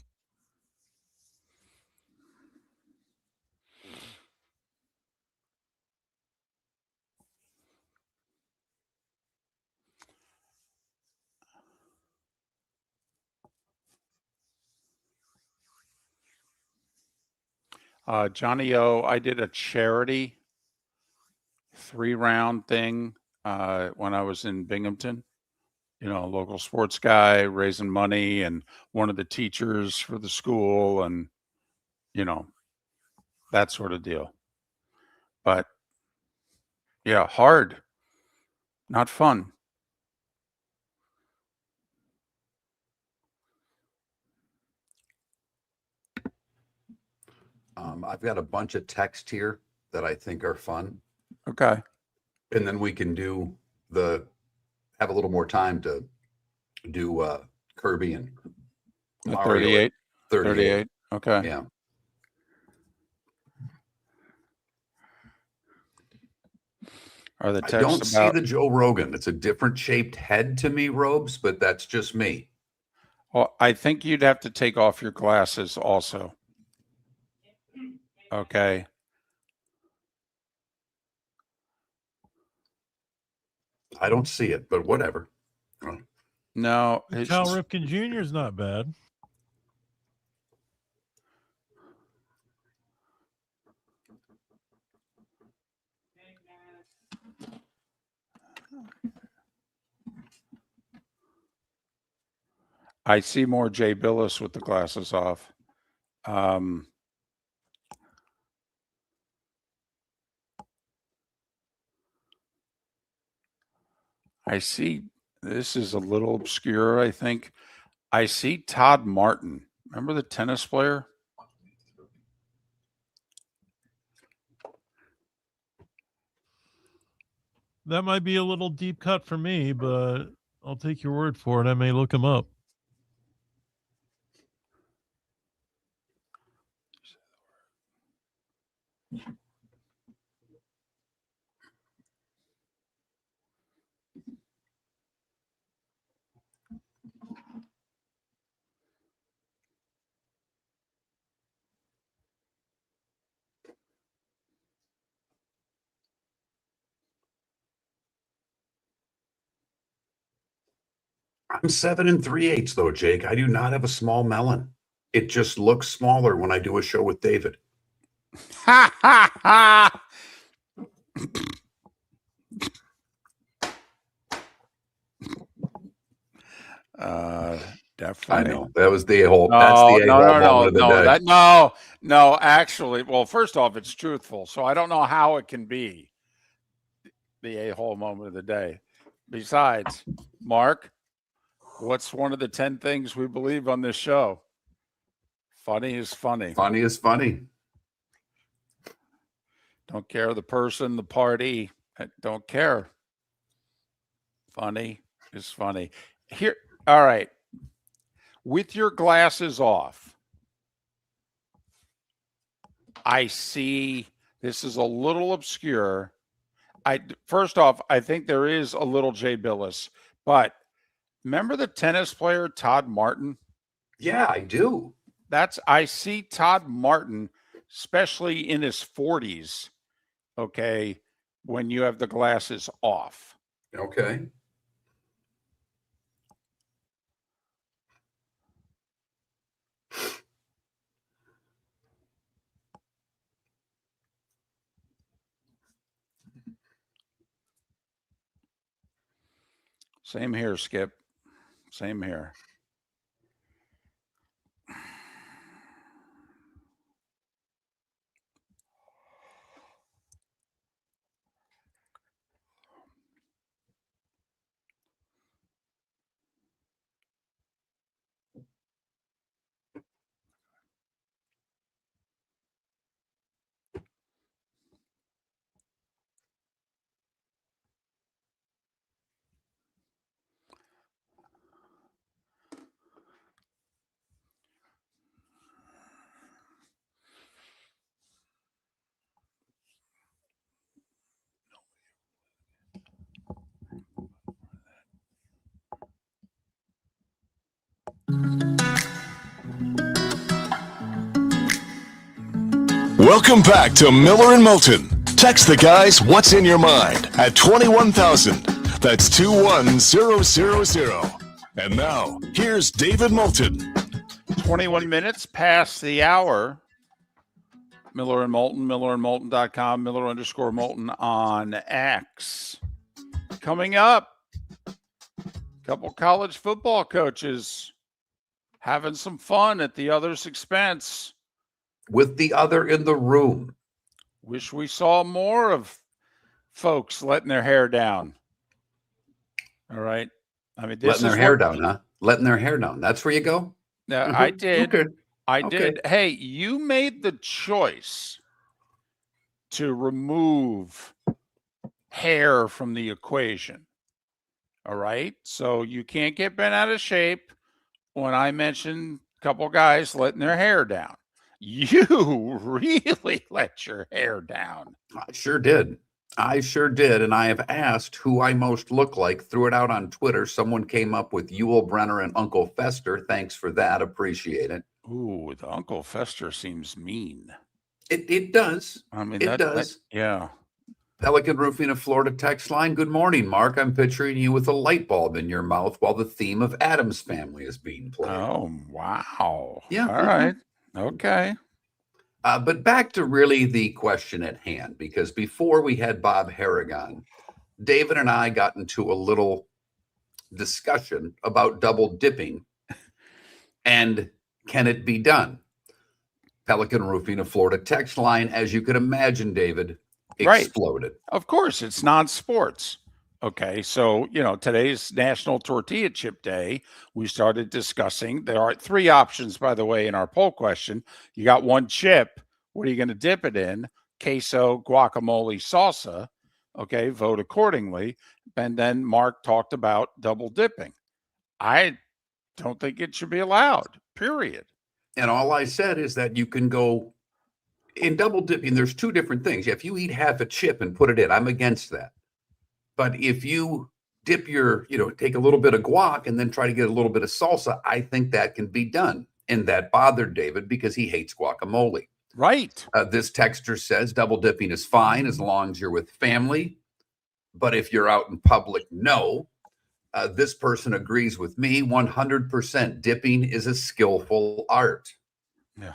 Johnny O, I did a charity 3-round thing when I was in Binghamton. You know, a local sports guy raising money and one of the teachers for the school and, you know, that sort of deal. But yeah, hard, not fun. I've got a bunch of text here that I think are fun. Okay. And then we can have a little more time to do Kirby and Mario. 38. Okay. Yeah. Are the I texts don't see about the Joe Rogan. It's a different shaped head to me, Robes, but that's just me. Well, I think you'd have to take off your glasses also. Okay. I don't see it, but whatever. No, Cal Ripken Jr. is not bad. I see more Jay Billis with the glasses off. I see, this is a little obscure, I think. I see Todd Martin. Remember the tennis player? That might be a little deep cut for me, but I'll take your word for it. I may look him up. I'm 7 3/8 though, Jake. I do not have a small melon. It just looks smaller when I do a show with David. Ha ha ha! Definitely. I know that was the whole. That's the moment of the day. No. Actually, well, first off, it's truthful, so I don't know how it can be the a-hole moment of the day. Besides, Mark, what's one of the 10 things we believe on this show? Funny is funny. Funny is funny. Don't care the person, the party. I don't care. Funny is funny. Here, all right. With your glasses off, I see this is a little obscure. First off, I think there is a little Jay Billis, but remember the tennis player Todd Martin? Yeah, I do. I see Todd Martin, especially in his 40s, okay, when you have the glasses off. Okay. Same here, Skip. Same here. Welcome back to Miller and Moulton. Text the guys what's in your mind at 21,000. That's 21000. And now, here's David Moulton. 21 minutes past the hour. Miller and Moulton, millerandmoulton.com, Miller_Moulton on X. Coming up, a couple college football coaches having some fun at the other's expense. With the other in the room. Wish we saw more of folks letting their hair down. All right. I mean, letting their hair down, huh? Letting their hair down. That's where you go? No, I did. Okay. I did. Hey, you made the choice to remove hair from the equation. All right. So you can't get bent out of shape when I mentioned a couple guys letting their hair down. You really let your hair down. I sure did. And I have asked who I most look like. Threw it out on Twitter. Someone came up with Yul Brenner and Uncle Fester. Thanks for that. Appreciate it. Ooh, the Uncle Fester seems mean. It does. I mean, it does. Yeah. Pelican Roofing of Florida text line. Good morning, Mark. I'm picturing you with a light bulb in your mouth while the theme of Addams Family is being played. Oh, wow. Yeah. All right. Okay. But back to really the question at hand, because before we had Bob Harig on, David and I got into a little discussion about double dipping and can it be done? Pelican Roofing of Florida text line, as you could imagine, David, exploded. Right. Of course, it's non-sports. Okay, so, today's National Tortilla Chip Day. We started discussing, there are 3 options, by the way, in our poll question. You got one chip. What are you going to dip it in? Queso, guacamole, salsa. Okay, vote accordingly. And then Mark talked about double dipping. I don't think it should be allowed, period. And all I said is that you can go in double dipping. There's 2 different things. If you eat half a chip and put it in, I'm against that. But if you dip your, take a little bit of guac and then try to get a little bit of salsa, I think that can be done. And that bothered David because he hates guacamole. Right. This texter says double dipping is fine as long as you're with family. But if you're out in public, no. This person agrees with me 100%. Dipping is a skillful art. Yeah.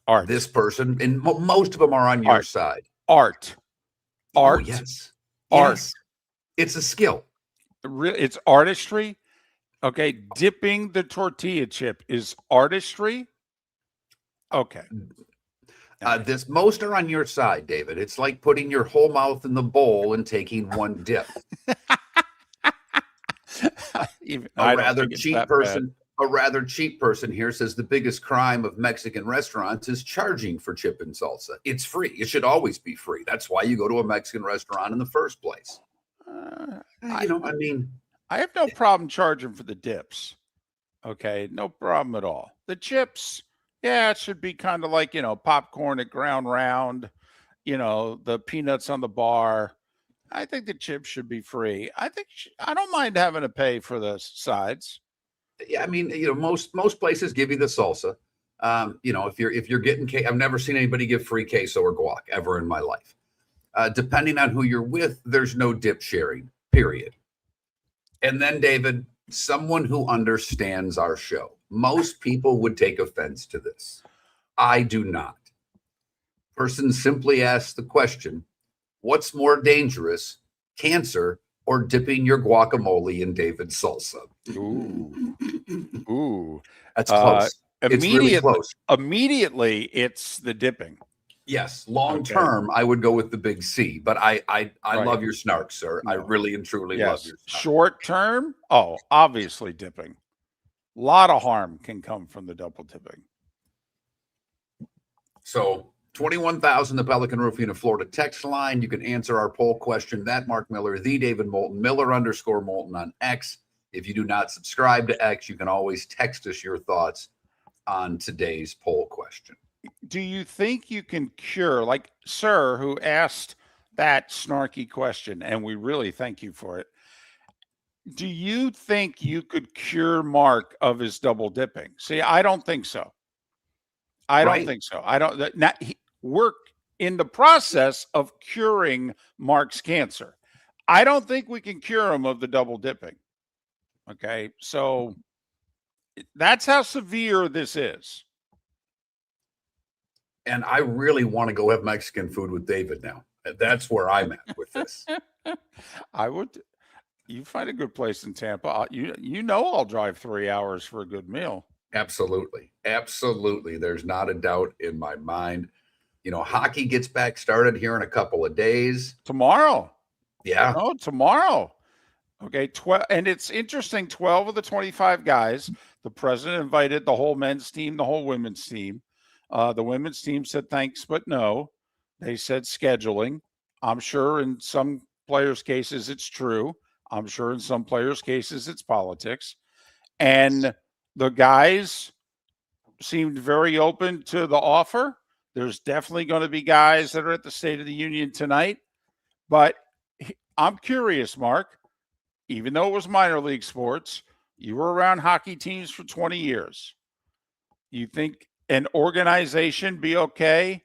Art. This person, and most of them are on your side. Art. Oh, yes. Art. Yes. It's a skill. It's artistry. Okay, dipping the tortilla chip is artistry. Okay. This most are on your side, David. It's like putting your whole mouth in the bowl and taking one dip. I don't think it's that bad. A rather cheap person here says the biggest crime of Mexican restaurants is charging for chip and salsa. It's free. It should always be free. That's why you go to a Mexican restaurant in the first place. I have no problem charging for the dips. Okay, no problem at all. The chips, yeah, it should be kind of like, popcorn at Ground Round, the peanuts on the bar. I think the chips should be free. I don't mind having to pay for the sides. Yeah, most places give you the salsa. If you're getting, I've never seen anybody give free queso or guac ever in my life. Depending on who you're with, there's no dip sharing, period. And then, David, someone who understands our show. Most people would take offense to this. I do not. Person simply asks the question, what's more dangerous, cancer or dipping your guacamole in David's salsa? Ooh. That's close. It's really close. Immediately, it's the dipping. Yes, long term, I would go with the big C, but I love your snark, sir. I really and truly love your snark. Short term, obviously dipping. A lot of harm can come from the double dipping. So 21,000, the Pelican Roofing of Florida text line. You can answer our poll question. That Mark Miller, the David Moulton, Miller_Moulton on X. If you do not subscribe to X, you can always text us your thoughts on today's poll question. Do you think you can cure, like Sir, who asked that snarky question, and we really thank you for it. Do you think you could cure Mark of his double dipping? See, I don't think so. I don't think so. We're in the process of curing Mark's cancer. I don't think we can cure him of the double dipping. Okay, so that's how severe this is. And I really want to go have Mexican food with David now. That's where I'm at with this. I would. You find a good place in Tampa. I'll drive 3 hours for a good meal. Absolutely. Absolutely. There's not a doubt in my mind. Hockey gets back started here in a couple of days. Tomorrow. Yeah. Oh, tomorrow. Okay. 12, and it's interesting. 12 of the 25 guys, the president invited the whole men's team, the whole women's team. The women's team said thanks, but no. They said scheduling. I'm sure in some players' cases it's true. I'm sure in some players' cases it's politics. And the guys seemed very open to the offer. There's definitely going to be guys that are at the State of the Union tonight. But I'm curious, Mark, even though it was minor league sports, you were around hockey teams for 20 years. You think an organization be okay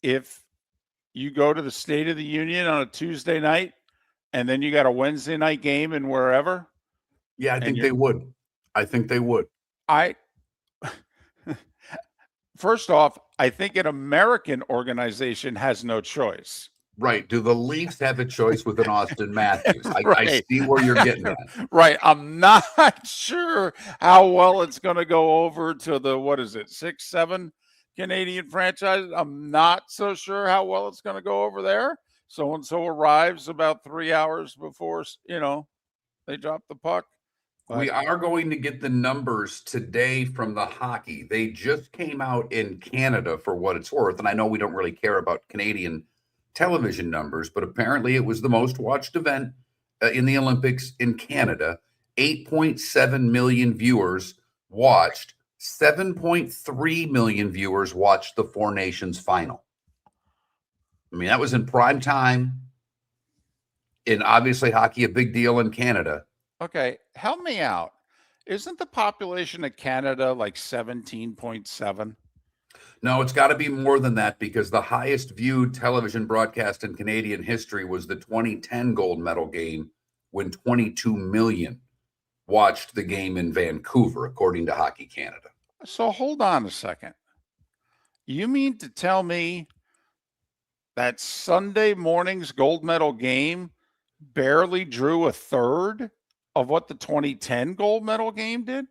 if you go to the State of the Union on a Tuesday night and then you got a Wednesday night game in wherever? Yeah, I think they would. First off, I think an American organization has no choice. Right. Do the Leafs have a choice with an Austin Matthews? I see where you're getting at. Right. I'm not sure how well it's going to go over to the, 6-7 Canadian franchise. I'm not so sure how well it's going to go over there. So-and-so arrives about 3 hours before, they drop the puck. But we are going to get the numbers today from the hockey. They just came out in Canada for what it's worth. And I know we don't really care about Canadian television numbers, but apparently it was the most watched event in the Olympics in Canada. 8.7 million viewers watched. 7.3 million viewers watched the Four Nations final. I mean, that was in prime time. And obviously hockey, a big deal in Canada. Okay, help me out. Isn't the population of Canada like 17.7? No, it's got to be more than that because the highest viewed television broadcast in Canadian history was the 2010 gold medal game when 22 million watched the game in Vancouver, according to Hockey Canada. So hold on a second. You mean to tell me that Sunday morning's gold medal game barely drew a third of what the 2010 gold medal game did?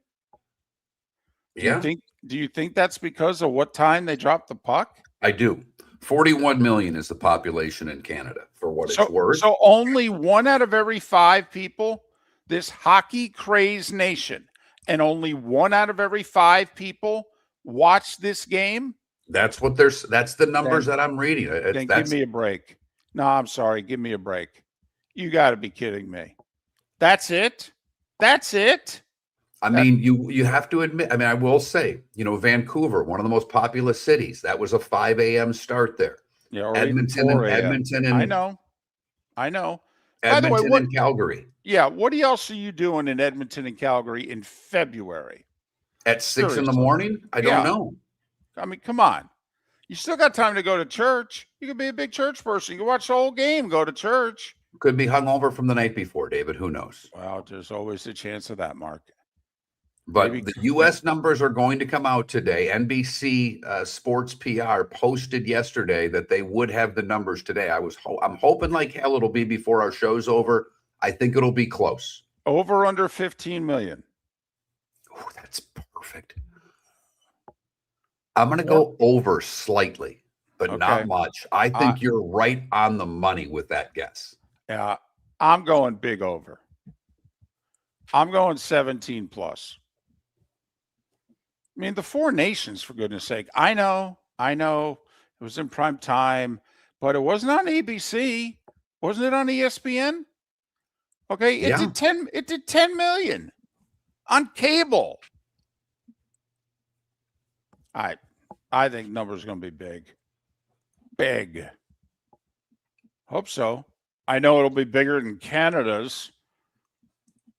Yeah, Do you think that's because of what time they dropped the puck? I do. 41 million is the population in Canada, for what it's worth. So only 1 out of every 5 people, this hockey crazed nation, and only 1 out of every 5 people watch this game? That's the numbers that I'm reading. Then give me a break. No, I'm sorry. Give me a break. You got to be kidding me. That's it? That's it? I mean, you have to admit, I mean, I will say, Vancouver, one of the most populous cities, that was a 5 a.m. start there. Yeah, or Edmonton and I know. By the way, and Calgary. Yeah, what else are you doing in Edmonton and Calgary in February? At 6 in the morning? I don't know. I mean, come on. You still got time to go to church. You could be a big church person. You can watch the whole game, go to church. Could be hungover from the night before, David. Who knows? Well, there's always a chance of that, Mark. But the U.S. numbers are going to come out today. NBC Sports PR posted yesterday that they would have the numbers today. I'm hoping like hell it'll be before our show's over. I think it'll be close. Over under 15 million. Oh, that's perfect. I'm going to go over slightly, but not much. I think you're right on the money with that guess. Yeah, I'm going big over. I'm going 17 plus. I mean, the Four Nations, for goodness sake. I know. It was in prime time, but it wasn't on ABC. Wasn't it on ESPN? Okay, it did 10 million on cable. I think numbers going to be big. Big. Hope so. I know it'll be bigger than Canada's.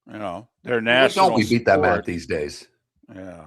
Their national Don't we beat that sport. math these days? Yeah.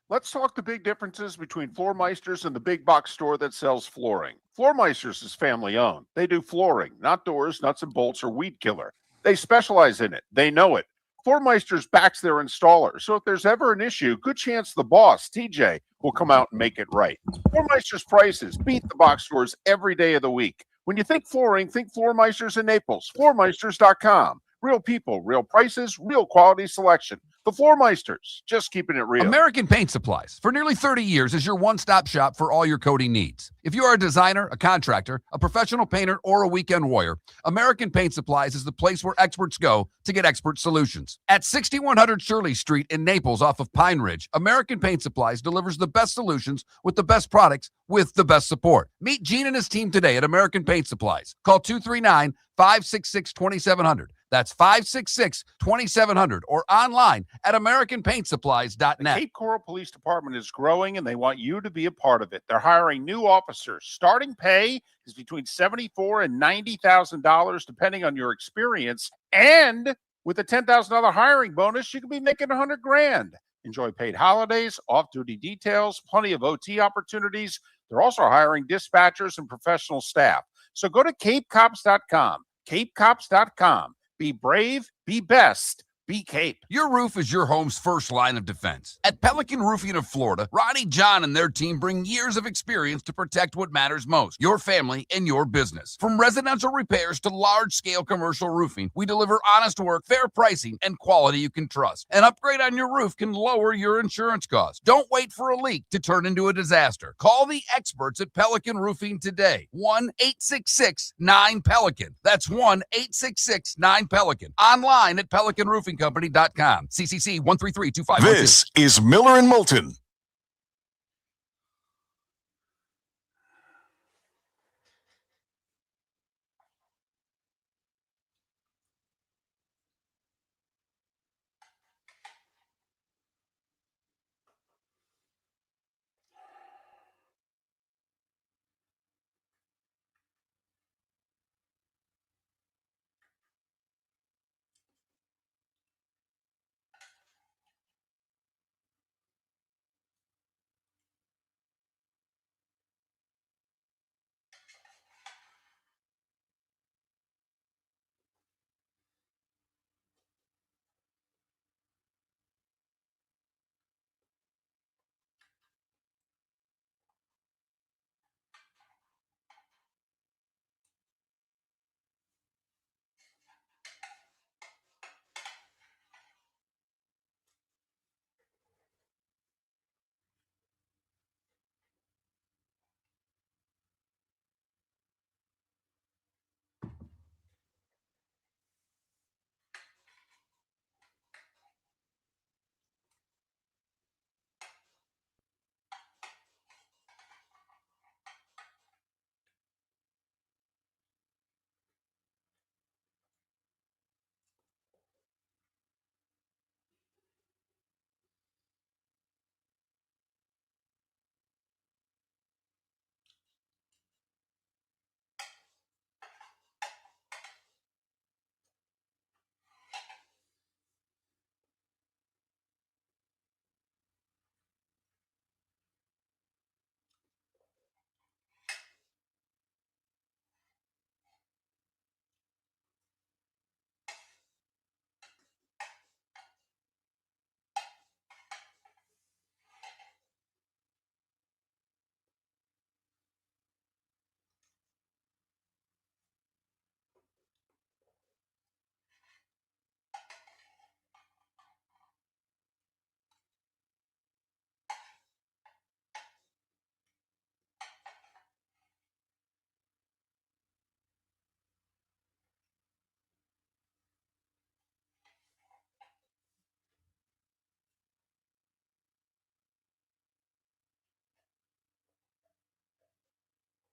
Let's talk the big differences between Floormeisters and the big box store that sells flooring. Floormeisters is family owned. They do flooring, not doors, nuts and bolts, or weed killer. They specialize in it. They know it. Floormeisters backs their installer. So if there's ever an issue, good chance the boss, TJ, will come out and make it right. Floormeisters prices beat the box stores every day of the week. When you think flooring, think Floormeisters in Naples. Floormeisters.com. Real people, real prices, real quality selection. The Floormeisters, just keeping it real. American Paint Supplies, for nearly 30 years, is your one-stop shop for all your coating needs. If you are a designer, a contractor, a professional painter, or a weekend warrior, American Paint Supplies is the place where experts go to get expert solutions. At 6100 Shirley Street in Naples off of Pine Ridge, American Paint Supplies delivers the best solutions with the best products with the best support. Meet Gene and his team today at American Paint Supplies. Call 239-566-2700. That's 566-2700 or online at AmericanPaintSupplies.net. The Cape Coral Police Department is growing and they want you to be a part of it. They're hiring new officers. Starting pay is between $74,000 and $90,000 depending on your experience. And with a $10,000 hiring bonus, you could be making $100,000. Enjoy paid holidays, off-duty details, plenty of OT opportunities. They're also hiring dispatchers and professional staff. So go to CapeCops.com. CapeCops.com. Be brave, be best, be Cape. Your roof is your home's first line of defense. At Pelican Roofing of Florida, Ronnie John and their team bring years of experience to protect what matters most, your family and your business. From residential repairs to large-scale commercial roofing, we deliver honest work, fair pricing, and quality you can trust. An upgrade on your roof can lower your insurance costs. Don't wait for a leak to turn into a disaster. Call the experts at Pelican Roofing today. 1-866-9-PELICAN. That's 1-866-9-PELICAN. Online at PelicanRoofingCompany.com. CCC 1332512. This is Miller and Moulton.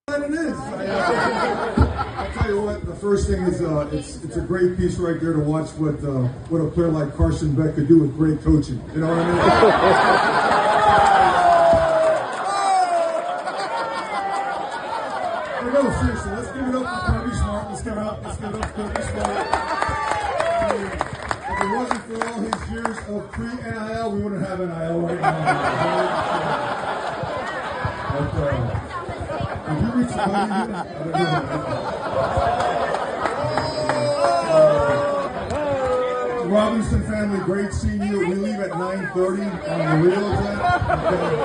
It is. I'll tell you what. The first thing is, it's a great piece right there to watch what a player like Carson Beck could do with great coaching. You know what I mean? No, seriously, let's give it up for Kirby Smart. Let's give it up for Kirby Smart. I mean, if it wasn't for all his years of pre-NIL, we wouldn't have NIL right now. But, did you reach the money here? I don't know. Robinson family, great seeing you. We leave at 9:30 on the real jet. Okay.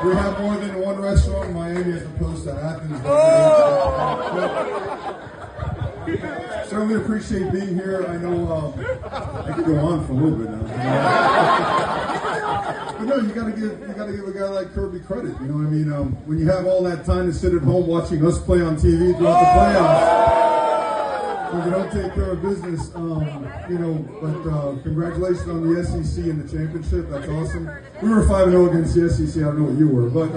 We have more than one restaurant in Miami as opposed to Athens. Certainly appreciate being here. I know I could go on for a little bit now. But no, you gotta give a guy like Kirby credit. You know what I mean? When you have all that time to sit at home watching us play on TV throughout the playoffs, when you don't take care of business, but congratulations on the SEC and the championship. That's awesome. We were 5-0 against the SEC. I don't know what you were, but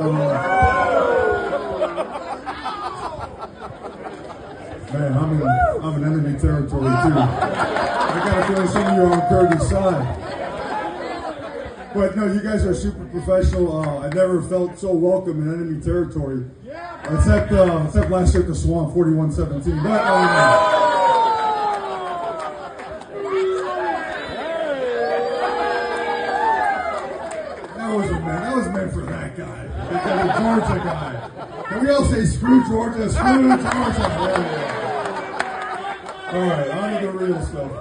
man, I'm in enemy territory too. I got a feeling some of you are on Kirby's side. But no, you guys are super professional. I never felt so welcome in enemy territory, except last year at the Swamp, 41-17. But that was meant for that guy, the Georgia guy. Can we all say screw Georgia, screw Georgia? All right, on to the real stuff.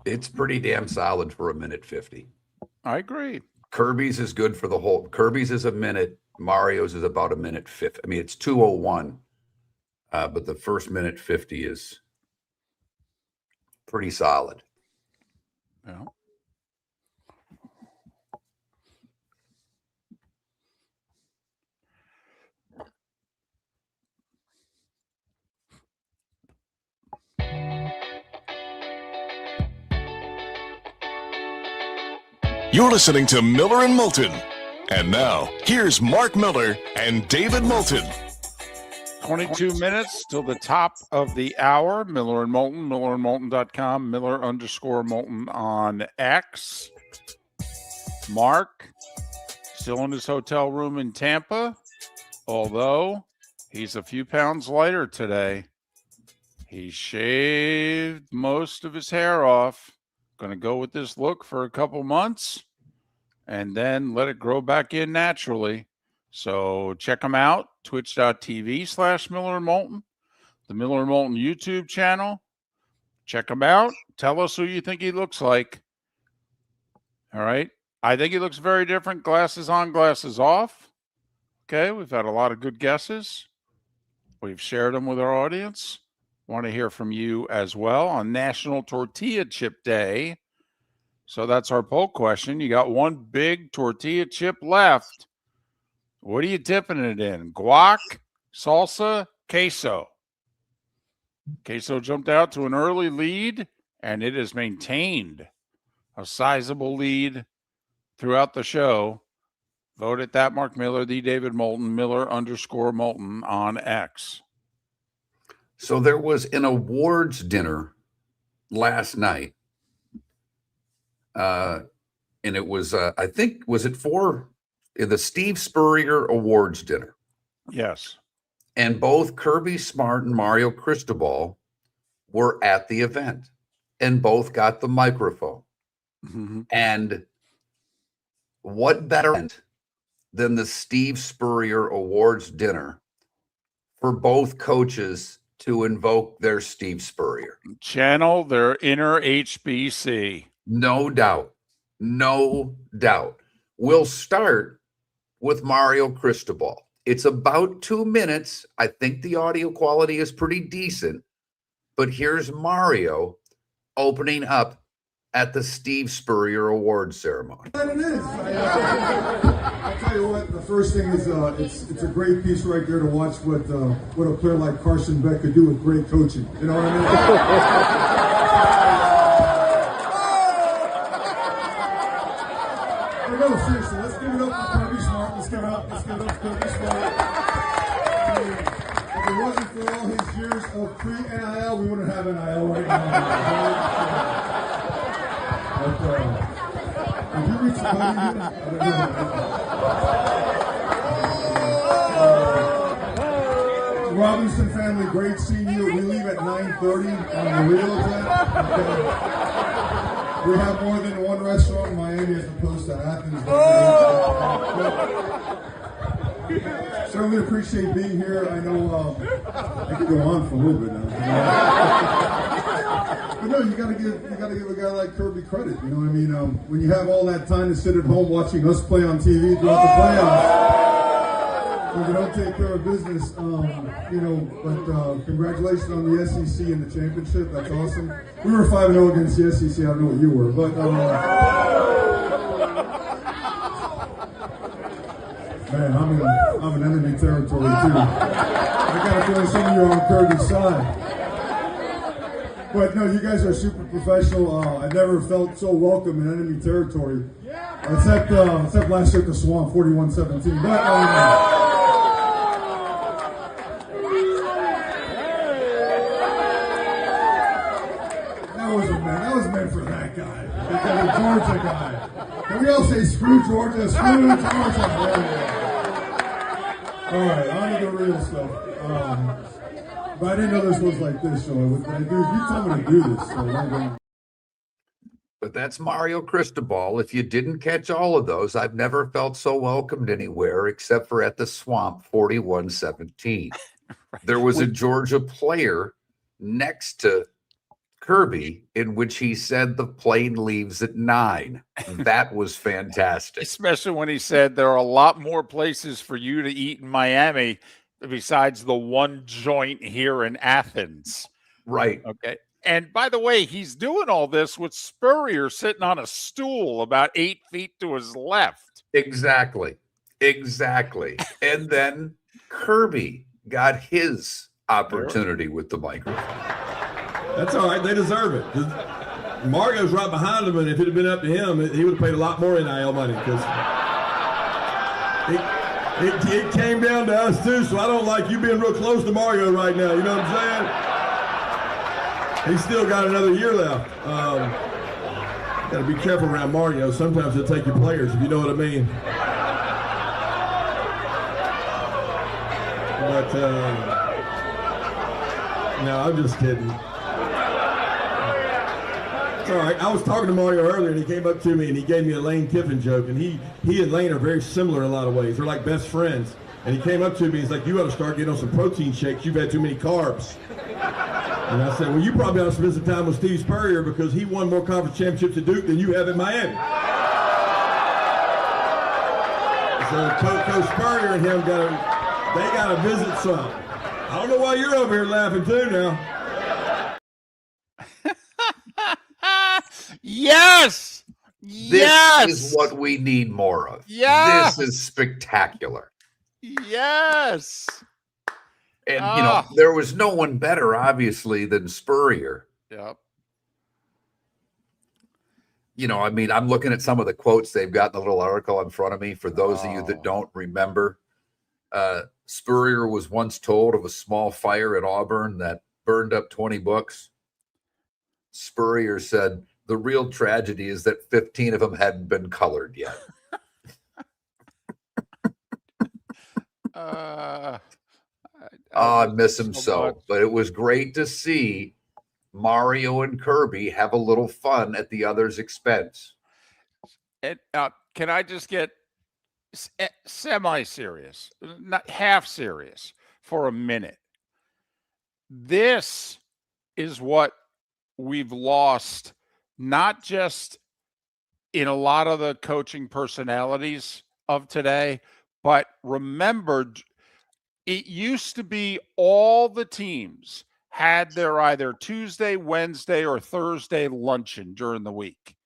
It's pretty damn solid for a minute 50. I agree. Kirby's is good for the whole. Kirby's is a minute. Mario's is about a minute 50. I mean, it's 2:01, but the first minute 50 is pretty solid. Yeah. You're listening to Miller and Moulton. And now, here's Mark Miller and David Moulton. 22 minutes till the top of the hour. Miller and Moulton, millerandmoulton.com, Miller_Moulton on X. Mark, still in his hotel room in Tampa, although he's a few pounds lighter today. He shaved most of his hair off. Going to go with this look for a couple months and then let it grow back in naturally. So check him out, twitch.tv/Miller and Moulton, the Miller and Moulton YouTube channel. Check him out. Tell us who you think he looks like. All right. I think he looks very different. Glasses on, glasses off. Okay. We've had a lot of good guesses. We've shared them with our audience. Want to hear from you as well on National Tortilla Chip Day. So that's our poll question. You got one big tortilla chip left. What are you dipping it in? Guac, salsa, queso. Queso jumped out to an early lead, and it has maintained a sizable lead throughout the show. Vote at that Mark Miller, the David Moulton, Miller_Moulton on X. So there was an awards dinner last night. And it was, I think, was it for the Steve Spurrier Awards dinner? Yes. And both Kirby Smart and Mario Cristobal were at the event, and both got the microphone. Mm-hmm. And what better event than the Steve Spurrier Awards dinner for both coaches to invoke their Steve Spurrier? Channel their inner HBC. No doubt. No doubt. We'll start with Mario Cristobal. It's about 2 minutes. I think the audio quality is pretty decent. But here's Mario opening up at the Steve Spurrier Awards ceremony. It is. I'll tell you what, the first thing is it's a great piece right there to watch what a player like Carson Beck could do with great coaching. You know what I mean? Hey, no, seriously, let's give it up for Kirby Smart. Let's give it up. Let's give it up for Kirby Smart. If it wasn't for all his years of pre-NIL, we wouldn't have NIL right now. But, did you reach the money? I don't know. Robinson family, great seeing you. We leave at 9:30 on the real jet. Okay. We have more than one restaurant in Miami as opposed to Athens. Certainly appreciate being here. I know I could go on for a little bit now. But no, you gotta give a guy like Kirby credit. You know what I mean? When you have all that time to sit at home watching us play on TV throughout the playoffs, when you don't take care of business, but congratulations on the SEC and the championship. That's awesome. We were 5-0 against the SEC. I don't know what you were, but man, I'm in enemy territory too. I got a feeling some of you are on Kirby's side. But no, you guys are super professional. I never felt so welcome in enemy territory, except last year at the Swamp, 41-17. But that was meant for that guy, the Georgia guy. Can we all say screw Georgia, screw Georgia? All right, on to the real stuff. But I didn't know this was like this, so you told me to do this. So But that's Mario Cristobal. If you didn't catch all of those, I've never felt so welcomed anywhere except for at the Swamp, 41-17. There was a Georgia player next to Kirby in which he said the plane leaves at 9. That was fantastic. Especially when he said there are a lot more places for you to eat in Miami besides the one joint here in Athens. Right. Okay. And by the way, he's doing all this with Spurrier sitting on a stool about 8 feet to his left. Exactly. And then Kirby got his opportunity with the microphone. That's all right. They deserve it. Mario's right behind him, and if it had been up to him, he would have paid a lot more NIL money because it came down to us too. So I don't like you being real close to Mario right now. You know what I'm saying? He's still got another year left. Got to be careful around Mario. Sometimes he'll take your players, if you know what I mean. But no, I'm just kidding. It's all right. I was talking to Mario earlier, and he came up to me, and he gave me a Lane Kiffin joke. And he and Lane are very similar in a lot of ways. They're like best friends. And he came up to me, he's like, you ought to start getting on some protein shakes. You've had too many carbs. And I said, well, you probably ought to spend some time with Steve Spurrier because he won more conference championships at Duke than you have in Miami. So Coach Spurrier and him got to visit some. I don't know why you're over here laughing too now. Yes. This is what we need more of. Yes. This is spectacular. Yes. And, there was no one better, obviously, than Spurrier. Yep. I'm looking at some of the quotes they've got in the little article in front of me. For those of you that don't remember, Spurrier was once told of a small fire at Auburn that burned up 20 books. Spurrier said, the real tragedy is that 15 of them hadn't been colored yet. I miss him so. But it was great to see Mario and Kirby have a little fun at the other's expense. And can I just get semi-serious, not half serious for a minute? This is what we've lost, not just in a lot of the coaching personalities of today, but remember, it used to be all the teams had their either Tuesday, Wednesday, or Thursday luncheon during the week.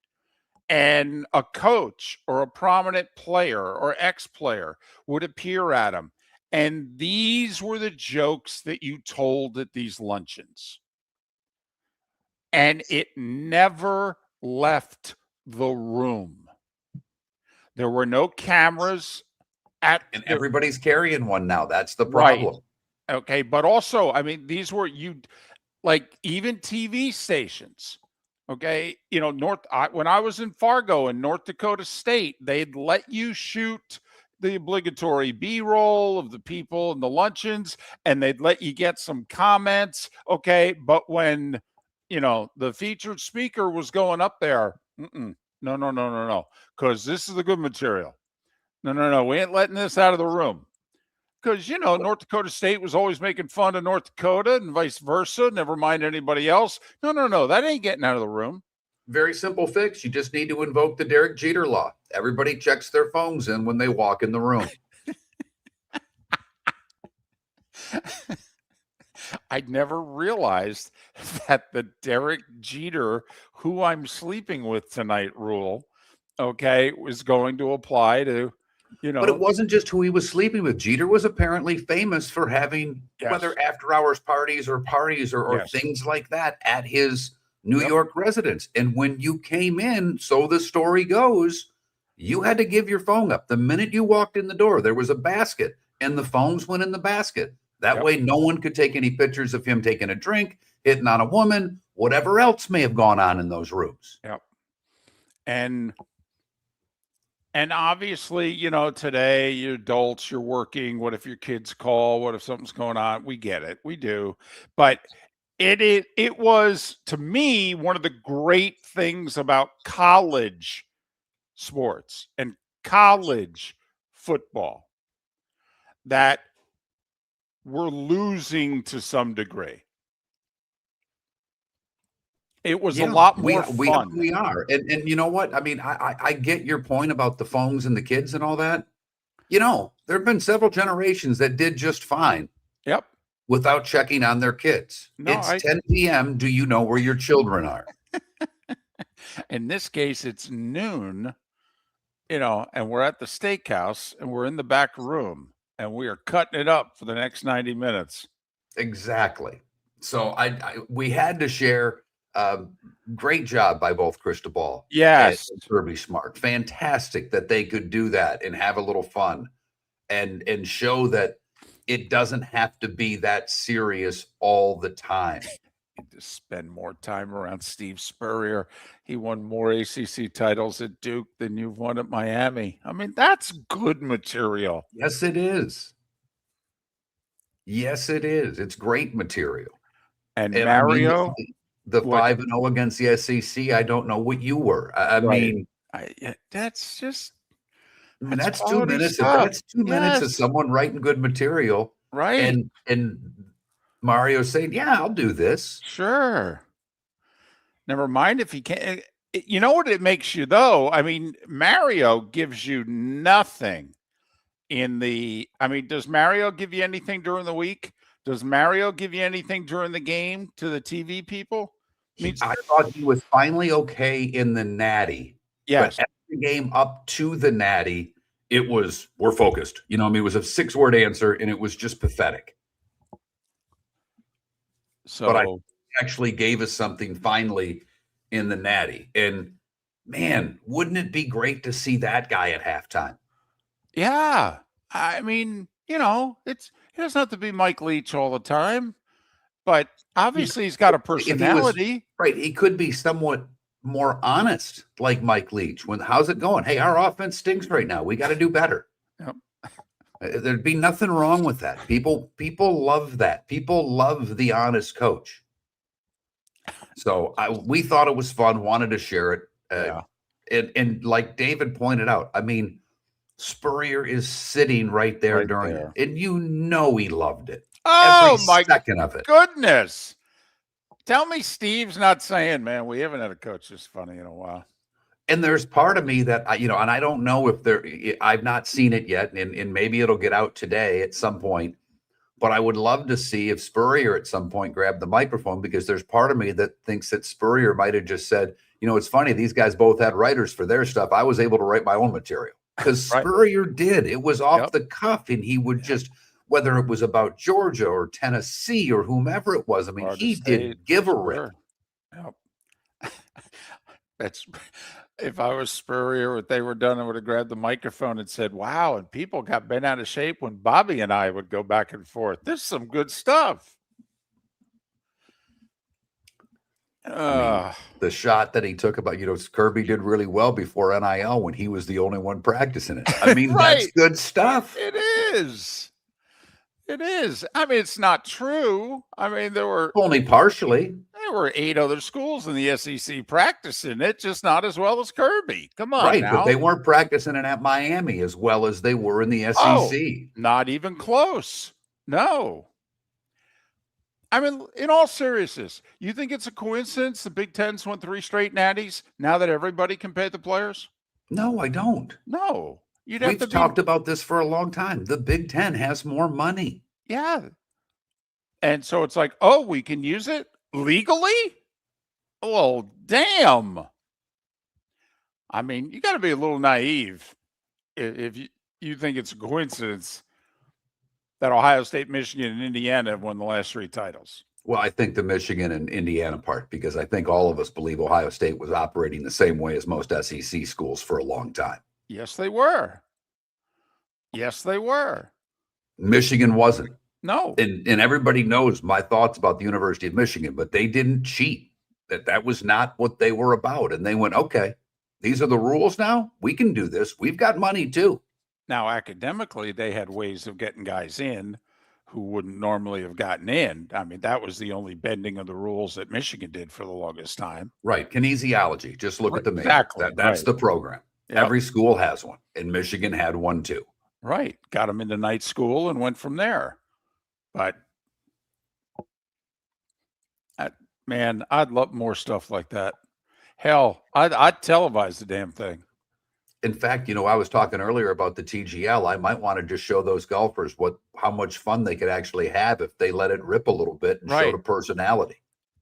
And a coach or a prominent player or ex-player would appear at them. And these were the jokes that you told at these luncheons. And it never left the room. There were no cameras at And everybody's carrying one now. That's the right. problem. Okay, but also, I mean, these were like even TV stations. Okay, you know, when I was in Fargo in North Dakota State, they'd let you shoot the obligatory B-roll of the people and the luncheons, and they'd let you get some comments. Okay, but when the featured speaker was going up there, no, because this is the good material. No, we ain't letting this out of the room. Because, North Dakota State was always making fun of North Dakota and vice versa. Never mind anybody else. No, that ain't getting out of the room. Very simple fix. You just need to invoke the Derek Jeter law. Everybody checks their phones in when they walk in the room. I'd never realized that the Derek Jeter, who I'm sleeping with tonight rule, was going to apply to, But it wasn't just who he was sleeping with. Jeter was apparently famous for having whether after hours parties or things like that at his New York residence. And when you came in, so the story goes, you had to give your phone up. The minute you walked in the door, there was a basket and the phones went in the basket. That way, no one could take any pictures of him taking a drink, hitting on a woman, whatever else may have gone on in those rooms. Yep. And obviously, today you're adults, you're working. What if your kids call? What if something's going on? We get it. We do. But it was, to me, one of the great things about college sports and college football that we're losing to some degree. It was a lot more fun. We are. And you know what? I mean, I get your point about the phones and the kids and all that. There have been several generations that did just fine. Yep. Without checking on their kids. It's 10 p.m. Do you know where your children are? In this case, it's noon, and we're at the steakhouse and we're in the back room and we are cutting it up for the next 90 minutes. Exactly. So we had to share. Great job by both Cristobal and Kirby Smart. Fantastic that they could do that and have a little fun and show that it doesn't have to be that serious all the time. To spend more time around Steve Spurrier. He won more ACC titles at Duke than you've won at Miami. I mean, that's good material. Yes, it is. Yes, it is. It's great material. And Mario, the 5-0 against the SEC, I don't know what you were. I mean, that's just. That's 2 minutes. That's 2 minutes of someone writing good material, right? And Mario saying, "Yeah, I'll do this." Sure. Never mind if he can't. You know what it makes you though? I mean, Mario gives you nothing does Mario give you anything during the week? Does Mario give you anything during the game to the TV people? I thought he was finally okay in the Natty. Yes. But every game up to the Natty, it was, we're focused. It was a 6-word answer, and it was just pathetic. But I actually gave us something finally in the Natty. And, man, wouldn't it be great to see that guy at halftime? Yeah. I mean, it doesn't have to be Mike Leach all the time. But obviously he's got a personality. He could be somewhat more honest, like Mike Leach. How's it going? Hey, our offense stinks right now. We got to do better. Yep. There'd be nothing wrong with that. People love that. People love the honest coach. So we thought it was fun, wanted to share it. And like David pointed out, I mean, Spurrier is sitting right there during it. And he loved it. Oh, every my second of it. Goodness. Tell me Steve's not saying, man, we haven't had a coach this funny in a while. And there's part of me that, and I don't know if I've not seen it yet, and maybe it'll get out today at some point, but I would love to see if Spurrier at some point grabbed the microphone, because there's part of me that thinks that Spurrier might have just said, it's funny, these guys both had writers for their stuff. I was able to write my own material, because Spurrier did. It was off the cuff, and he would just, whether it was about Georgia or Tennessee or whomever it was, I mean, he didn't give a rip. Yep. That's If I was Spurrier, what they were done, I would have grabbed the microphone and said, "Wow!" And people got bent out of shape when Bobby and I would go back and forth. This is some good stuff. The shot that he took about, Kirby did really well before NIL when he was the only one practicing it. I mean, Right. That's good stuff. It is. It is. I mean, it's not true. I mean, there were Only partially. There were 8 other schools in the SEC practicing it, just not as well as Kirby. Come on, Right, now. but they weren't practicing it at Miami as well as they were in the SEC. Oh, not even close. No. I mean, in all seriousness, you think it's a coincidence the Big Ten's won 3 straight natties now that everybody can pay the players? No, I don't. No. You'd have We've to be, talked about this for a long time. The Big Ten has more money. yeah. And so it's like, oh, we can use it legally? Well, damn. I mean, you got to be a little naive if you think it's a coincidence that Ohio State, Michigan, and Indiana have won the last 3 titles. Well, I think the Michigan and Indiana part, because I think all of us believe Ohio State was operating the same way as most SEC schools for a long time. Yes, they were. Yes, they were. Michigan wasn't. No. And everybody knows my thoughts about the University of Michigan, but they didn't cheat. That was not what they were about. And they went, okay, these are the rules now. We can do this. We've got money too. Now, academically, they had ways of getting guys in who wouldn't normally have gotten in. I mean, that was the only bending of the rules that Michigan did for the longest time. Right. Kinesiology. Just look at the major. Exactly. That's Right. the program. Yep. Every school has one. And Michigan had one too. Right. Got them into night school and went from there. But, man, I'd love more stuff like that. Hell, I'd televise the damn thing. In fact, I was talking earlier about the TGL. I might want to just show those golfers how much fun they could actually have if they let it rip a little bit and Right. showed a personality.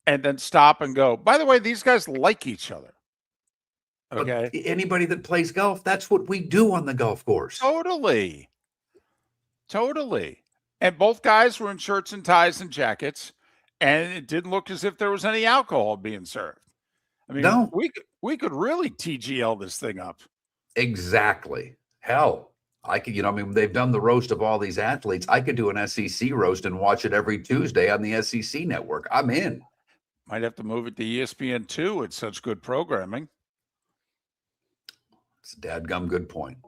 And then stop and go, by the way, these guys like each other. Okay. But anybody that plays golf, that's what we do on the golf course. Totally. And both guys were in shirts and ties and jackets, and it didn't look as if there was any alcohol being served. I mean, No. we could really TGL this thing up. Exactly. Hell, I could, they've done the roast of all these athletes. I could do an SEC roast and watch it every Tuesday on the SEC network. I'm in. Might have to move it to ESPN2. It's such good programming. It's a dadgum good point.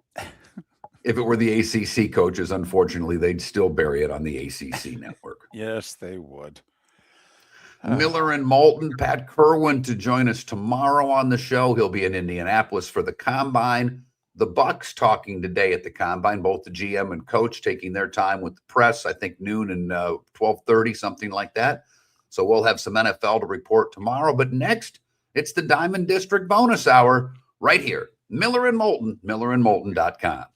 If it were the ACC coaches, unfortunately, they'd still bury it on the ACC network. Yes, they would. Miller and Moulton, Pat Kerwin to join us tomorrow on the show. He'll be in Indianapolis for the Combine. The Bucks talking today at the Combine, both the GM and coach taking their time with the press, I think noon and 12:30, something like that. So we'll have some NFL to report tomorrow. But next, it's the Diamond District bonus hour right here. Miller and Moulton, millerandmoulton.com.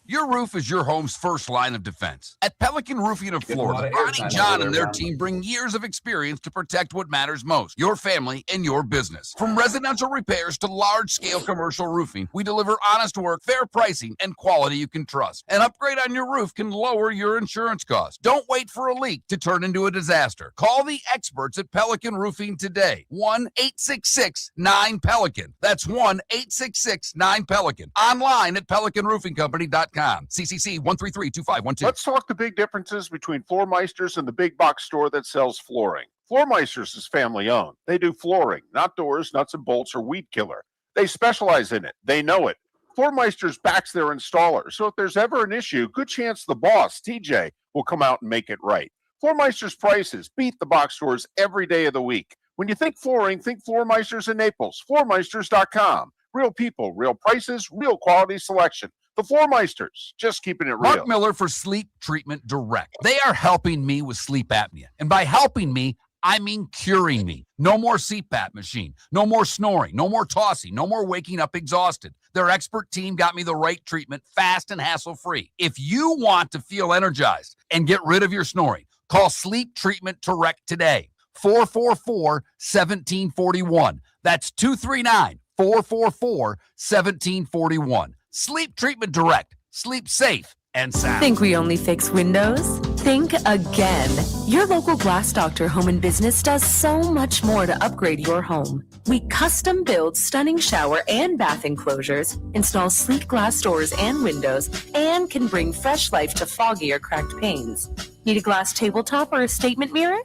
Your roof is your home's first line of defense. At Pelican Roofing of Getting a lot Florida, of Ronnie airtime John over and there, their Ron. team bring years of experience to protect what matters most, your family and your business. From residential repairs to large-scale commercial roofing, we deliver honest work, fair pricing, and quality you can trust. An upgrade on your roof can lower your insurance costs. Don't wait for a leak to turn into a disaster. Call the experts at Pelican Roofing today. 1-866-9-PELICAN. That's 1-866-9-PELICAN. Online at pelicanroofingcompany.com. CCC 1332512. Let's talk the big differences between Floor Meisters and the big box store that sells flooring. Floor Meisters is family owned. They do flooring, not doors, nuts and bolts, or weed killer. They specialize in it. They know it. Floor Meisters backs their installer. So if there's ever an issue, good chance the boss, TJ, will come out and make it right. Floor Meisters prices beat the box stores every day of the week. When you think flooring, think Floor Meisters in Naples. Floormeisters.com. Real people, real prices, real quality selection. The Floor Meisters, just keeping it real. Mark Miller for Sleep Treatment Direct. They are helping me with sleep apnea. And by helping me, I mean curing me. No more CPAP machine. No more snoring. No more tossing. No more waking up exhausted. Their expert team got me the right treatment, fast and hassle-free. If you want to feel energized and get rid of your snoring, call Sleep Treatment Direct today. 444-1741. That's 239-444-1741. Sleep Treatment Direct. Sleep safe and sound. Think we only fix windows? Think again. Your local Glass Doctor Home and Business does so much more to upgrade your home. We custom build stunning shower and bath enclosures, install sleek glass doors and windows, and can bring fresh life to foggy or cracked panes. Need a glass tabletop or a statement mirror?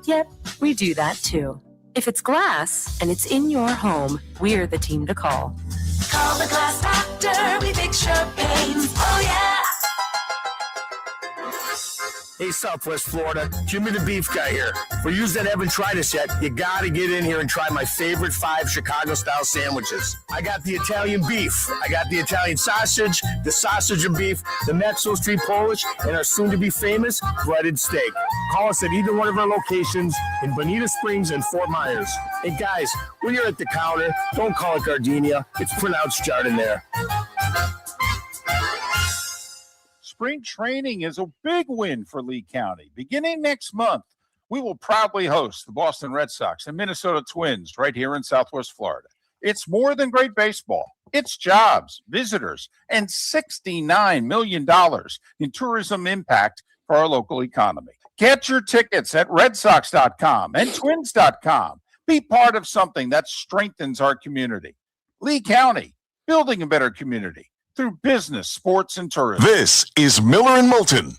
Yep, we do that too. If it's glass and it's in your home, we're the team to call. Call the Glass Doctor, we fix your pains. Oh yeah. Hey, Southwest Florida, Jimmy the Beef Guy here. For you that haven't tried us yet, you gotta get in here and try my favorite 5 Chicago-style sandwiches. I got the Italian beef, I got the Italian sausage, the sausage and beef, the Maxwell Street Polish, and our soon-to-be famous breaded steak. Call us at either one of our locations in Bonita Springs and Fort Myers. And guys, when you're at the counter, don't call it gardenia. It's pronounced Jardiniere. Spring training is a big win for Lee County. Beginning next month, we will proudly host the Boston Red Sox and Minnesota Twins right here in Southwest Florida. It's more than great baseball. It's jobs, visitors, and $69 million in tourism impact for our local economy. Get your tickets at redsox.com and twins.com. Be part of something that strengthens our community. Lee County, building a better community through business, sports, and tourism. This is Miller and Moulton.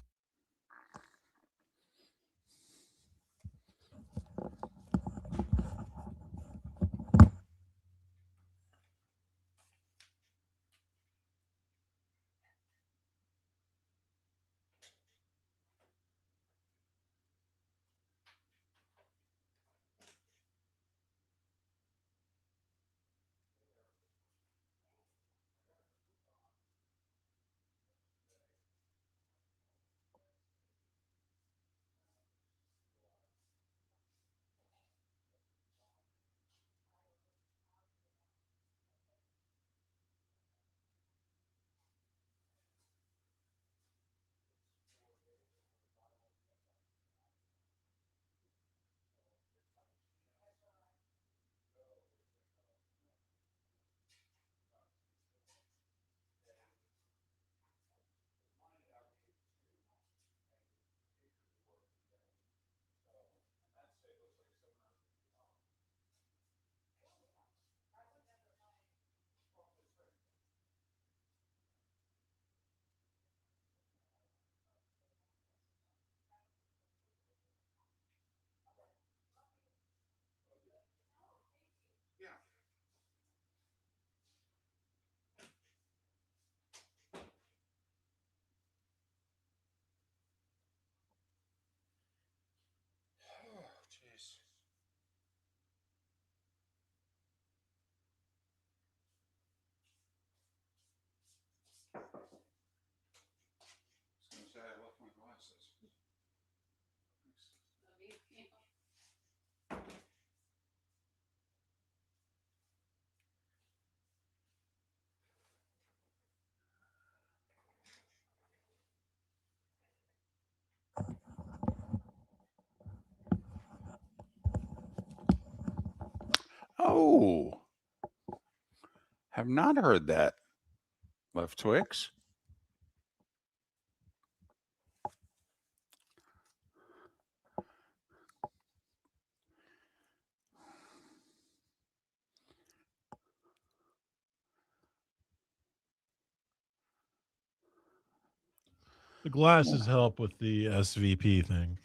Oh, have not heard that. Left Twix. The glasses help with the SVP thing.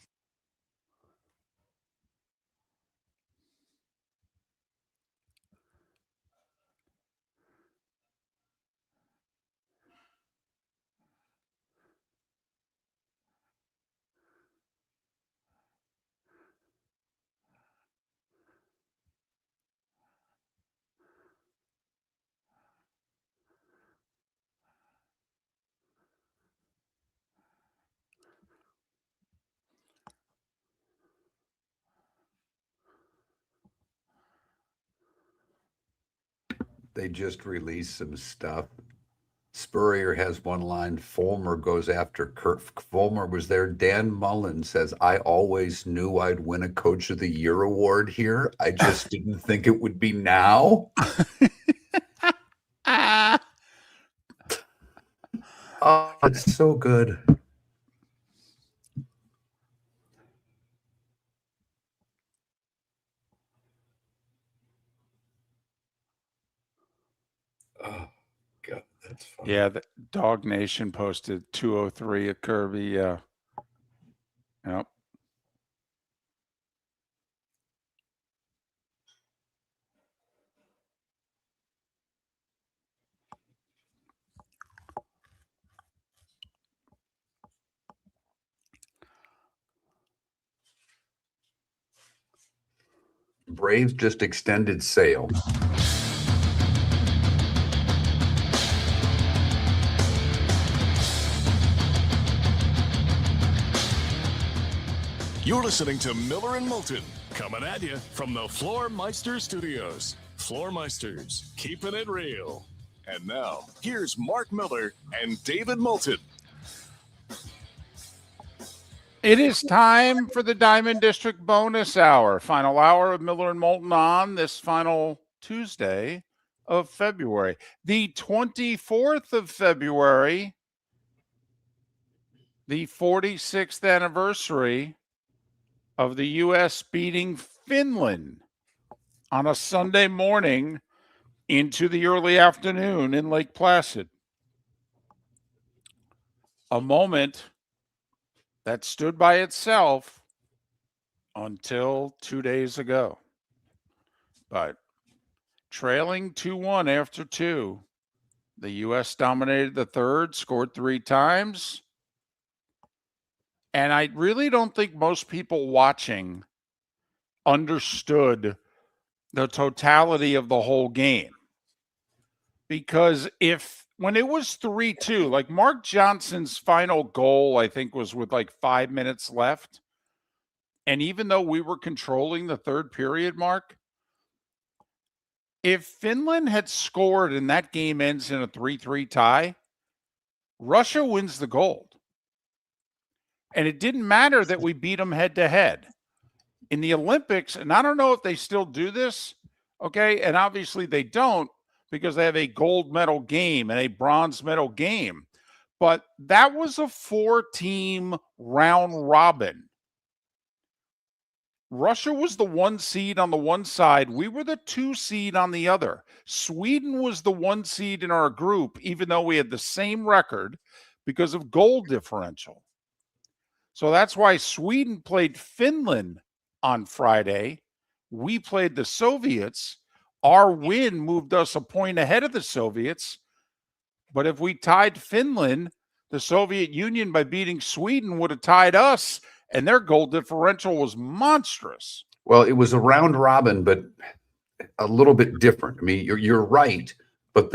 They just released some stuff. Spurrier has one line. Fulmer goes after Kurt. Fulmer was there. Dan Mullen says, I always knew I'd win a Coach of the Year award here. I just didn't think it would be now. Oh, it's so good. Oh, God, that's funny. Yeah, the Dog Nation posted 203 at Kirby. Yep. Braves just extended sale. You're listening to Miller and Moulton, coming at you from the Floor Meister Studios. Floor Meisters, keeping it real. And now, here's Mark Miller and David Moulton. It is time for the Diamond District bonus hour. Final hour of Miller and Moulton on this final Tuesday of February. The 24th of February, the 46th anniversary of the U.S. beating Finland on a Sunday morning into the early afternoon in Lake Placid. A moment that stood by itself until 2 days ago. But trailing 2-1 after 2, the U.S. dominated the third, scored 3 times. And I really don't think most people watching understood the totality of the whole game. Because when it was 3-2, like Mark Johnson's final goal, I think was with like 5 minutes left. And even though we were controlling the third period, Mark, if Finland had scored and that game ends in a 3-3 tie, Russia wins the gold. And it didn't matter that we beat them head to head. In the Olympics, and I don't know if they still do this, okay, and obviously they don't because they have a gold medal game and a bronze medal game. But that was a 4-team round robin. Russia was the 1 seed on the one side. We were the 2 seed on the other. Sweden was the 1 seed in our group, even though we had the same record because of goal differential. So that's why Sweden played Finland on Friday. We played the Soviets. Our win moved us a point ahead of the Soviets. But if we tied Finland, the Soviet Union, by beating Sweden, would have tied us, and their goal differential was monstrous. Well, it was a round robin, but a little bit different. I mean, you're right, but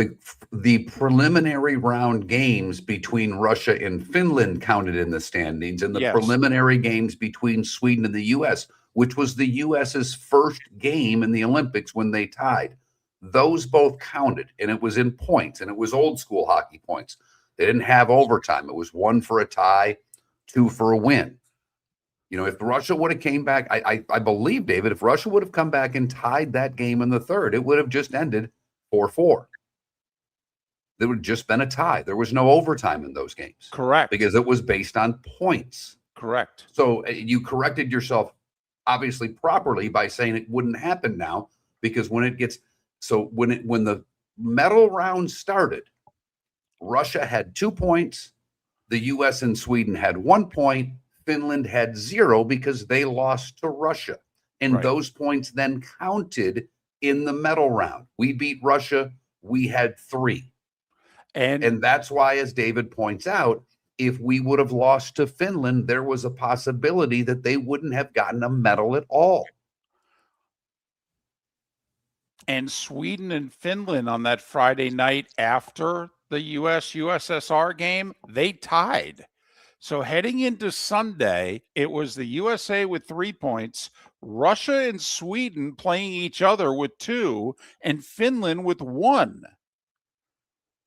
the preliminary round games between Russia and Finland counted in the standings, and the preliminary games between Sweden and the U.S., which was the U.S.'s first game in the Olympics when they tied. Those both counted, and it was in points, and it was old school hockey points. They didn't have overtime. It was 1 for a tie, 2 for a win. You know, if Russia would have came back, I believe, David, if Russia would have come back and tied that game in the third, it would have just ended 4-4. There would have just been a tie. There was no overtime in those games. Correct. Because it was based on points. Correct. So you corrected yourself, obviously, properly by saying it wouldn't happen now, because when the medal round started, Russia had 2 points, the U.S. and Sweden had 1 point, Finland had 0 because they lost to Russia. And those points then counted in the medal round. We beat Russia, we had 3. And that's why, as David points out, if we would have lost to Finland, there was a possibility that they wouldn't have gotten a medal at all. And Sweden and Finland on that Friday night after the U.S.-USSR game, they tied. So heading into Sunday, it was the USA with 3 points, Russia and Sweden playing each other with 2, and Finland with 1.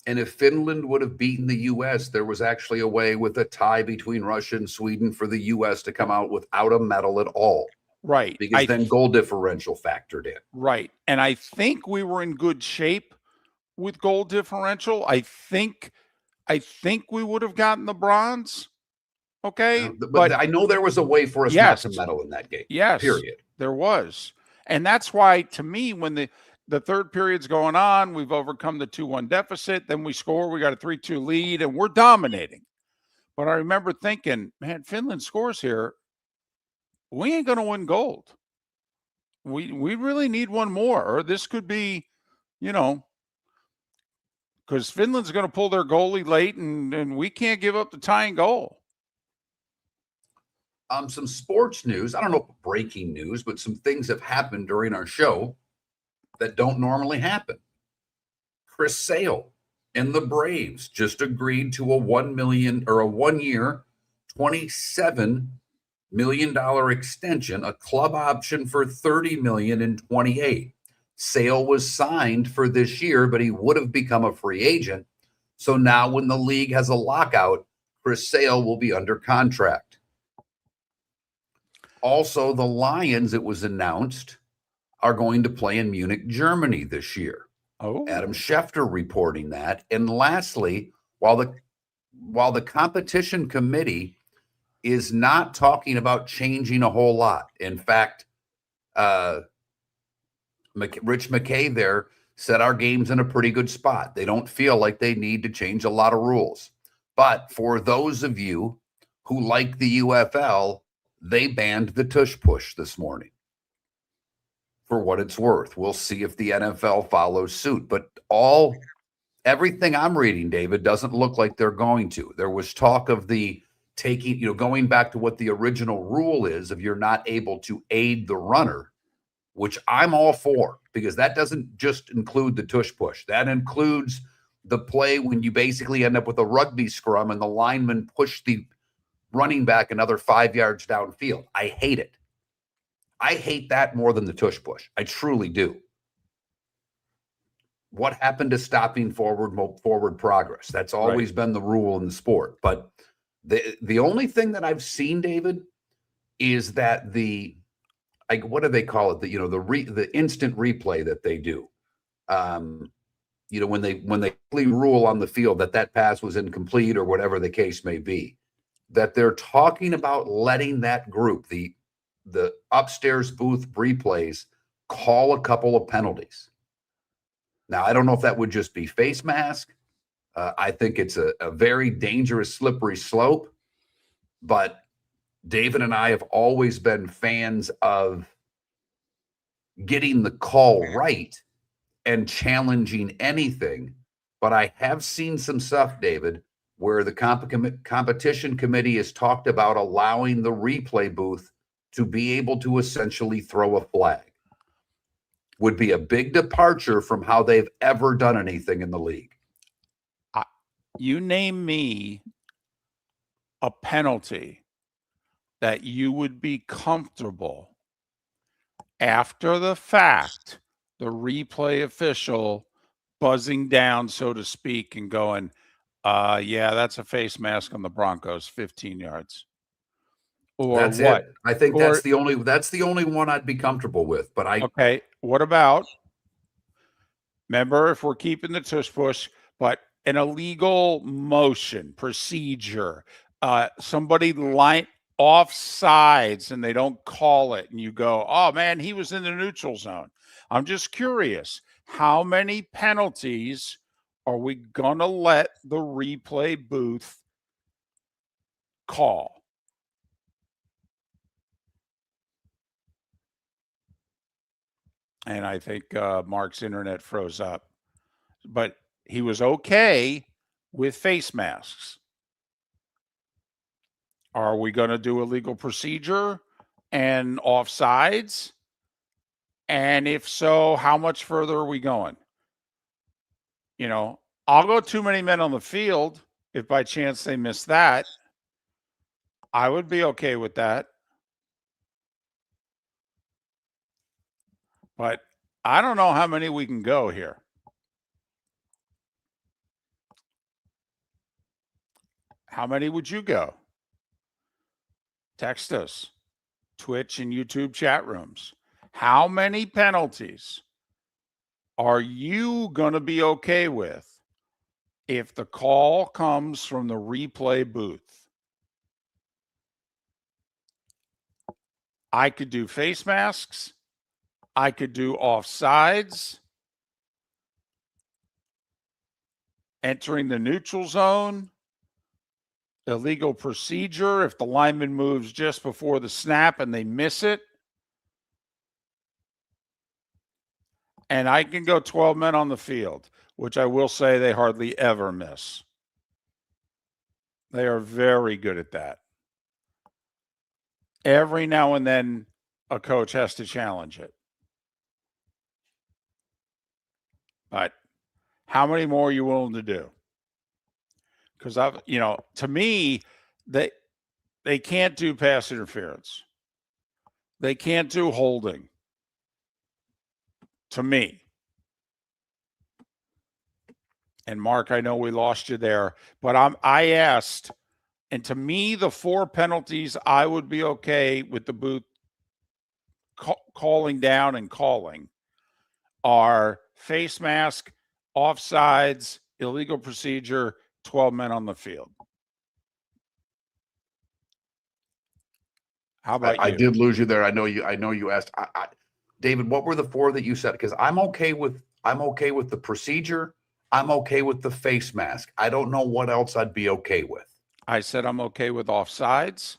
And if Finland would have beaten the U.S., there was actually a way with a tie between Russia and Sweden for the U.S. to come out without a medal at all. Right. Because then goal differential factored in. Right. And I think we were in good shape with goal differential. I think I think we would have gotten the bronze. Okay. But I know there was a way for us not to medal in that game. Yes. Period. There was. And that's why, to me, when the third period's going on, we've overcome the 2-1 deficit. Then we score. We got a 3-2 lead, and we're dominating. But I remember thinking, man, Finland scores here. We ain't going to win gold. We really need one more, or this could be, because Finland's going to pull their goalie late, and we can't give up the tying goal. Some sports news. I don't know if breaking news, but some things have happened during our show that don't normally happen. Chris Sale and the Braves just agreed to a one-year, $27 million extension, a club option for $30 million in 28. Sale was signed for this year, but he would have become a free agent. So now when the league has a lockout, Chris Sale will be under contract. Also, the Lions, it was announced, are going to play in Munich, Germany this year. Oh, Adam Schefter reporting that. And lastly, while the competition committee is not talking about changing a whole lot. In fact, Rich McKay there said our game's in a pretty good spot. They don't feel like they need to change a lot of rules. But for those of you who like the UFL, they banned the tush push this morning. For what it's worth, we'll see if the NFL follows suit. But everything I'm reading, David, doesn't look like they're going to. There was talk of the going back to what the original rule is, if you're not able to aid the runner, which I'm all for, because that doesn't just include the tush push. That includes the play when you basically end up with a rugby scrum and the lineman push the running back another 5 yards downfield. I hate it. I hate that more than the tush push. I truly do. What happened to stopping forward progress? That's always been the rule in the sport. But the only thing that I've seen, David, is that what do they call it? The instant replay that they do. When they rule on the field that pass was incomplete or whatever the case may be, that they're talking about letting that group, the upstairs booth replays, call a couple of penalties. Now, I don't know if that would just be face mask. I think it's a very dangerous, slippery slope. But David and I have always been fans of getting the call right and challenging anything. But I have seen some stuff, David, where the competition committee has talked about allowing the replay booth to be able to essentially throw a flag. Would be a big departure from how they've ever done anything in the league. You name me a penalty that you would be comfortable after the fact, the replay official buzzing down, so to speak, and going, yeah, that's a face mask on the Broncos, 15 yards. Or that's what? It. I think that's the only one I'd be comfortable with. But okay. What about? Remember, if we're keeping the tush push, but an illegal motion procedure, somebody line off sides and they don't call it, and you go, oh man, he was in the neutral zone. I'm just curious, how many penalties are we gonna let the replay booth call? And I think Mark's internet froze up. But he was okay with face masks. Are we going to do a legal procedure and offsides? And if so, how much further are we going? I'll go too many men on the field if by chance they miss that. I would be okay with that. But I don't know how many we can go here. How many would you go? Text us, Twitch and YouTube chat rooms. How many penalties are you going to be okay with if the call comes from the replay booth, I could do face masks. I could do offsides, entering the neutral zone, illegal procedure if the lineman moves just before the snap and they miss it. And I can go 12 men on the field, which I will say they hardly ever miss. They are very good at that. Every now and then, a coach has to challenge it. But how many more are you willing to do? Because to me, they can't do pass interference. They can't do holding. To me. And Mark, I know we lost you there, but I asked, and to me, the 4 penalties I would be okay with the booth calling down and calling are face mask, offsides, illegal procedure, 12 men on the field. How about you? I did lose you there. I know you asked. David, what were the 4 that you said? Because I'm okay with the procedure. I'm okay with the face mask. I don't know what else I'd be okay with. I said I'm okay with offsides.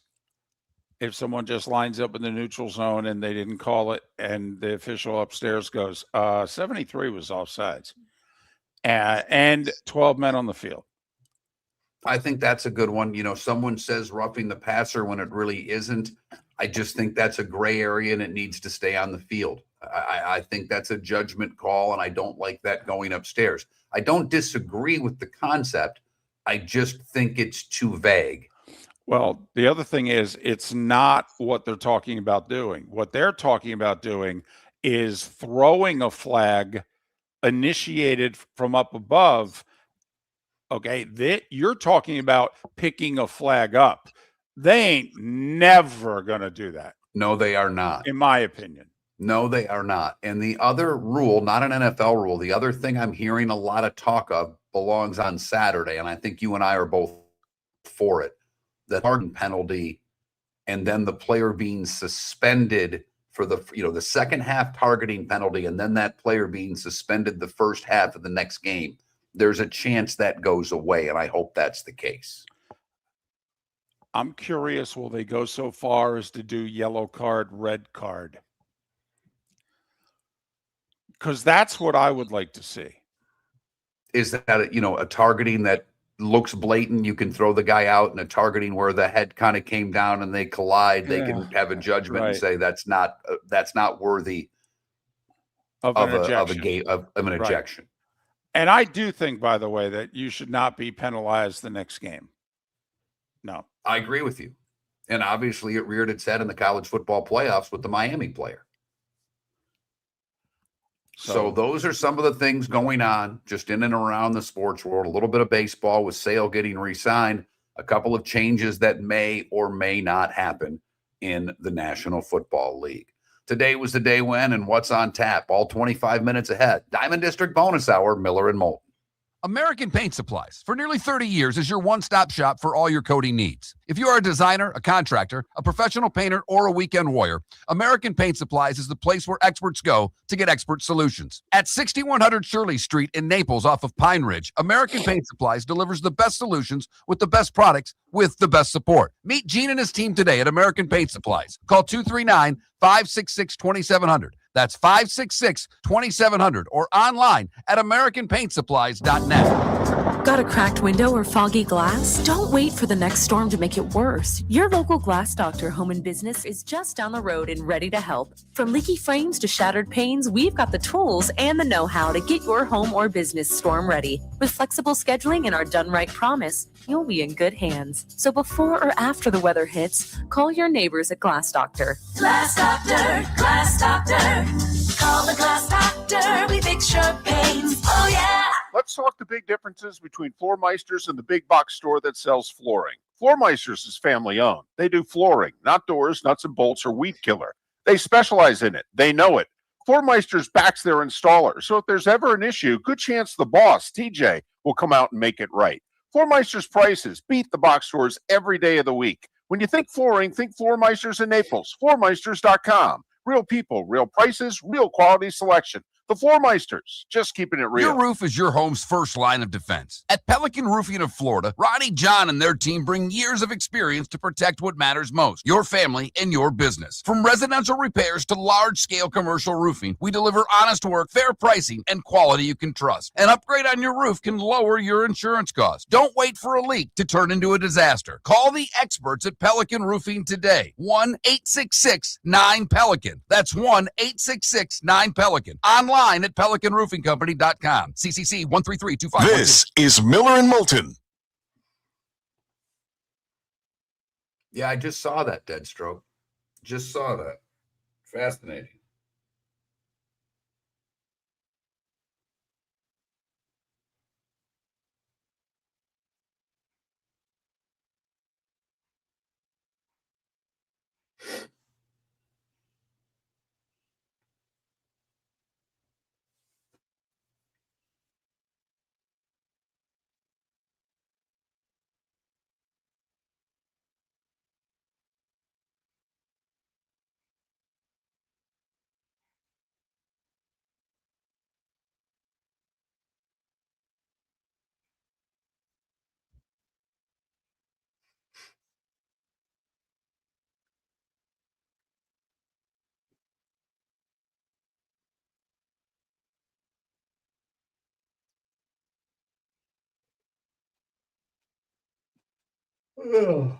If someone just lines up in the neutral zone and they didn't call it, and the official upstairs goes, 73 was offsides, and 12 men on the field. I think that's a good one. Someone says roughing the passer when it really isn't. I just think that's a gray area and it needs to stay on the field. I think that's a judgment call, and I don't like that going upstairs. I don't disagree with the concept. I just think it's too vague. Well, the other thing is, it's not what they're talking about doing. What they're talking about doing is throwing a flag initiated from up above. Okay, you're talking about picking a flag up. They ain't never going to do that. No, they are not. In my opinion. No, they are not. And the other rule, not an NFL rule, the other thing I'm hearing a lot of talk of belongs on Saturday, and I think you and I are both for it, the targeting penalty, and then the player being suspended for the second half targeting penalty, and then that player being suspended the first half of the next game. There's a chance that goes away, and I hope that's the case. I'm curious, will they go so far as to do yellow card, red card? Because that's what I would like to see. Is that, a targeting that looks blatant, you can throw the guy out, and a targeting where the head kind of came down and they collide, they can have a judgment and say that's not worthy of an ejection. And I do think, by the way, that you should not be penalized the next game. No. I agree with you. And obviously it reared its head in the college football playoffs with the Miami player. So those are some of the things going on just in and around the sports world. A little bit of baseball with Sale getting re-signed, a couple of changes that may or may not happen in the National Football League. Today was the day when and what's on tap, all 25 minutes ahead. Diamond District Bonus Hour, Miller and Moulton. American Paint Supplies, for nearly 30 years, is your one-stop shop for all your coating needs. If you are a designer, a contractor, a professional painter, or a weekend warrior, American Paint Supplies is the place where experts go to get expert solutions. At 6100 Shirley Street in Naples off of Pine Ridge, American Paint Supplies delivers the best solutions with the best products with the best support. Meet Gene and his team today at American Paint Supplies. Call 239-566-2700. That's 566-2700 or online at AmericanPaintSupplies.net. Got a cracked window or foggy glass? Don't wait for the next storm to make it worse. Your local Glass Doctor Home and Business is just down the road and ready to help. From leaky frames to shattered panes, we've got the tools and the know-how to get your home or business storm ready. With flexible scheduling and our done right promise, you'll be in good hands. So before or after the weather hits, call your neighbors at Glass Doctor. Glass Doctor, Glass Doctor. Call the Glass Doctor. We fix your pains. Oh, yeah. Let's talk the big differences between Floormeisters and the big box store that sells flooring. Floormeisters is family owned. They do flooring, not doors, nuts and bolts, or weed killer. They specialize in it. They know it. Floormeister's backs their installer, so if there's ever an issue, good chance the boss, TJ, will come out and make it right. Floormeister's prices beat the box stores every day of the week. When you think flooring, think Floormeisters in Naples. Floormeisters.com. Real people, real prices, real quality selection. The Floormeisters, just keeping it real. Your roof is your home's first line of defense. At Pelican Roofing of Florida, Ronnie John and their team bring years of experience to protect what matters most, your family and your business. From residential repairs to large-scale commercial roofing, we deliver honest work, fair pricing, and quality you can trust. An upgrade on your roof can lower your insurance costs. Don't wait for a leak to turn into a disaster. Call the experts at Pelican Roofing today. 1-866-9-PELICAN. That's 1-866-9-PELICAN. Online at pelicanroofingcompany.com. CCC 13325. This is Miller and Moulton. Yeah, I just saw that, Deadstroke. Just saw that. Fascinating. Ugh.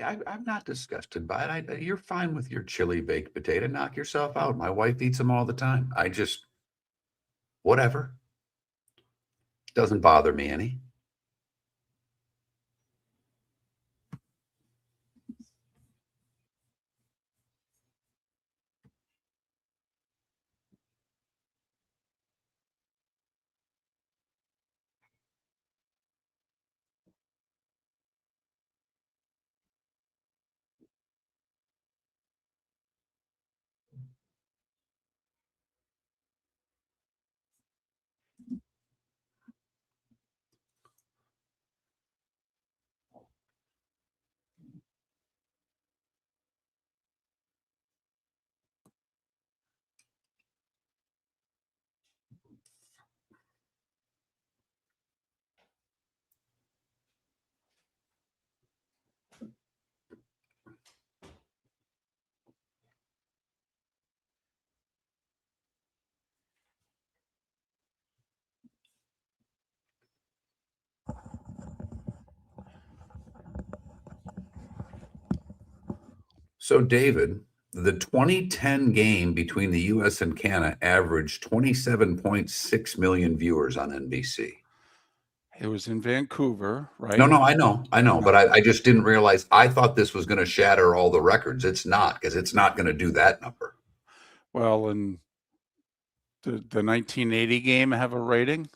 I'm not disgusted by it. You're fine with your chili baked potato. Knock yourself out. My wife eats them all the time. Whatever. Doesn't bother me any. So, David, The 2010 game between the U.S. and Canada averaged 27.6 million viewers on NBC. It was in Vancouver, right? No, I know, but I just didn't realize. I thought this was going to shatter all the records. It's not, because it's not going to do that number. Well, and the 1980 game have a rating?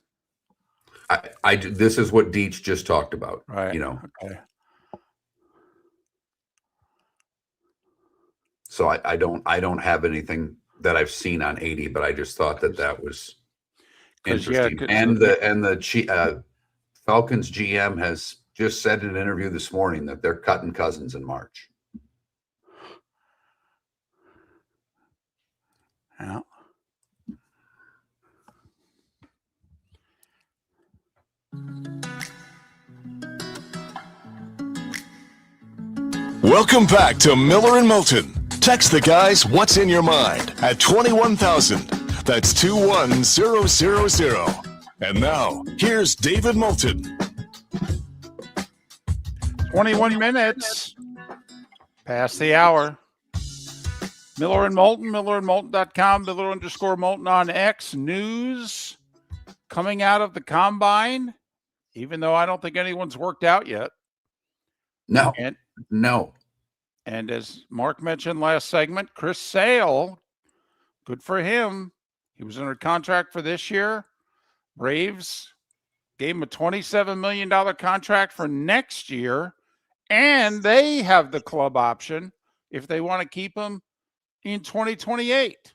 This is what Deitch just talked about. Right. Okay. So I don't have anything that I've seen on 80, but I just thought that was interesting. And the Falcons GM has just said in an interview this morning that they're cutting Cousins in March. Yeah. Welcome back to Miller and Moulton. Text the guys what's in your mind at 21,000. That's 21000. And now, here's David Moulton. 21 minutes past the hour. Miller and Moulton, millerandmoulton.com, Miller_Moulton on X. News coming out of the combine, even though I don't think anyone's worked out yet. No. And as Mark mentioned last segment, Chris Sale, good for him. He was under contract for this year. Braves gave him a $27 million contract for next year, and they have the club option if they want to keep him in 2028.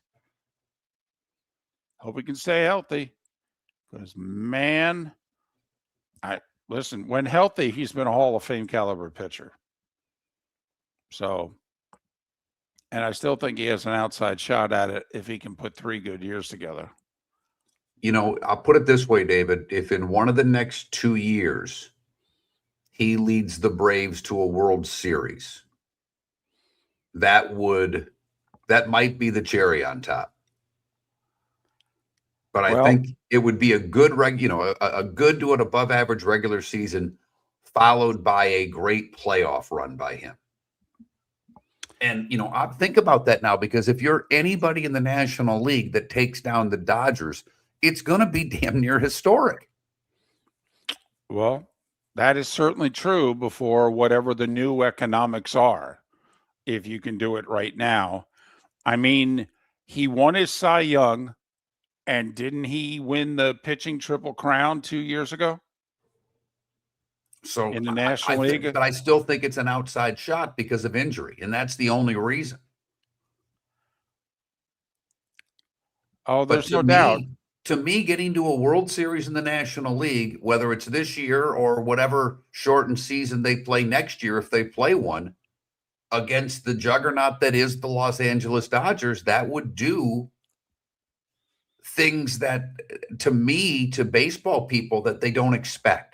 Hope he can stay healthy, because, man, listen, when healthy, he's been a Hall of Fame caliber pitcher. So, and I still think he has an outside shot at it if he can put 3 good years together. I'll put it this way, David. If in one of the next 2 years he leads the Braves to a World Series, that might be the cherry on top. But I think it would be a good a good to an above average regular season, followed by a great playoff run by him. And, I think about that now, because if you're anybody in the National League that takes down the Dodgers, it's going to be damn near historic. Well, that is certainly true before whatever the new economics are, if you can do it right now. I mean, he won his Cy Young, and didn't he win the pitching Triple Crown 2 years ago? So in the National League, but I still think it's an outside shot because of injury, and that's the only reason. Oh, there's no doubt. To me, getting to a World Series in the National League, whether it's this year or whatever shortened season they play next year, if they play one against the juggernaut that is the Los Angeles Dodgers, that would do things that, to me, to baseball people, that they don't expect.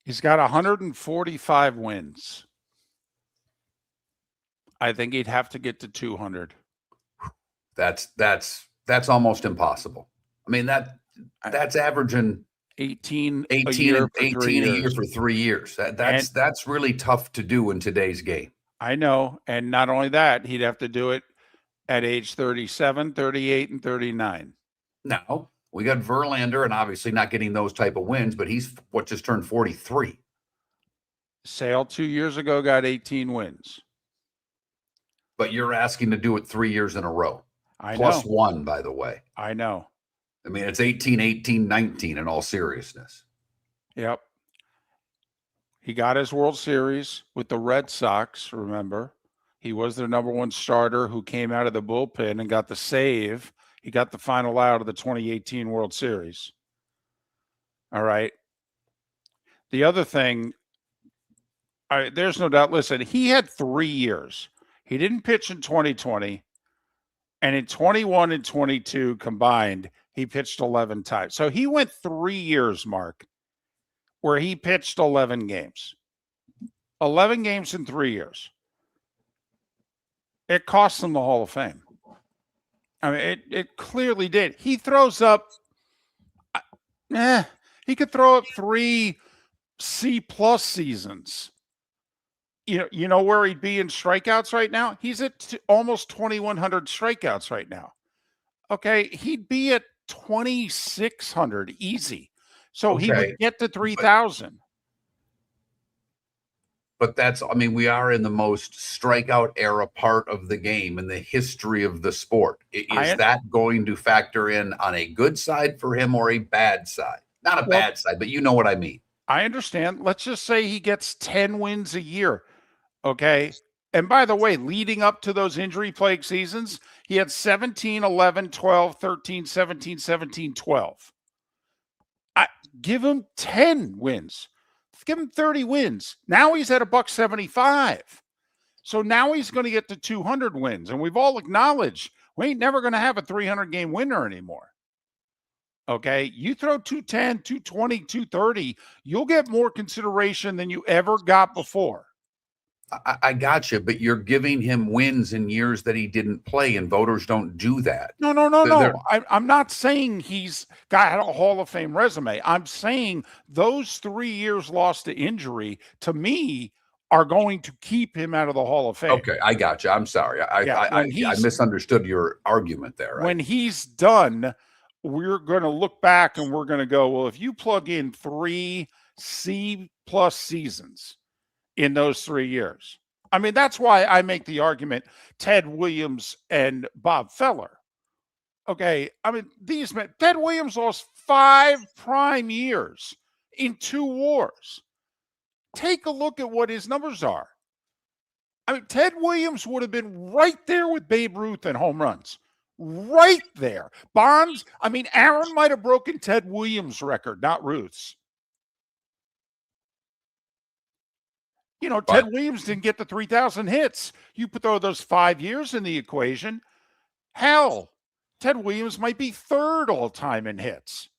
He's got 145 wins. I think he'd have to get to 200. That's almost impossible. I mean, that's averaging 18 a year for 3 years. That's really tough to do in today's game. I know. And not only that, he'd have to do it at age 37, 38, and 39. Now, we got Verlander, and obviously not getting those type of wins, but he's just turned 43. Sale 2 years ago got 18 wins. But you're asking to do it 3 years in a row. I Plus know. 1, by the way. I know. I mean, it's 18, 18, 19 in all seriousness. Yep. He got his World Series with the Red Sox, remember? He was their number 1 starter who came out of the bullpen and got the save. He got the final out of the 2018 World Series. All right. The other thing, there's no doubt, listen, he had 3 years. He didn't pitch in 2020. And in 21 and 22 combined, he pitched 11 times. So he went 3 years, Mark, where he pitched 11 games. 11 games in 3 years. It cost him the Hall of Fame. I mean, it clearly did. He throws up, he could throw up 3 C+ seasons You know where he'd be in strikeouts right now? He's at almost 2,100 strikeouts right now. Okay, he'd be at 2,600 easy. So he would Okay, get to 3,000. but I mean, we are in the most strikeout era part of the game in the history of the sport. Is that going to factor in on a good side for him or a bad side? Not a bad side, but you know what I mean. I understand. Let's just say he gets 10 wins a year. Okay. And by the way, leading up to those injury plagued seasons, he had 17, 11, 12, 13, 17, 17, 12. Give him 10 wins. Give him 30 wins. Now he's at $1.75. So now he's going to get to 200 wins. And we've all acknowledged we ain't never going to have a 300 game winner anymore. Okay. You throw 210, 220, 230, you'll get more consideration than you ever got before. I got you, but you're giving him wins in years that he didn't play, and voters don't do that. No. I'm not saying he's got a Hall of Fame resume. I'm saying those 3 years lost to injury, to me, are going to keep him out of the Hall of Fame. Okay, I got you. I'm sorry. I misunderstood your argument there. Right? When he's done, we're going to look back and we're going to go, well, if you plug in 3 C-plus seasons in those 3 years. I mean, that's why I make the argument Ted Williams and Bob Feller. Okay. I mean, these men, Ted Williams lost 5 prime years in 2 wars. Take a look at what his numbers are. I mean, Ted Williams would have been right there with Babe Ruth in home runs. Right there. Bonds, I mean, Aaron might have broken Ted Williams' record, not Ruth's. You know, Ted Williams didn't get the 3,000 hits. You throw those 5 years in the equation. Hell, Ted Williams might be 3rd all time in hits.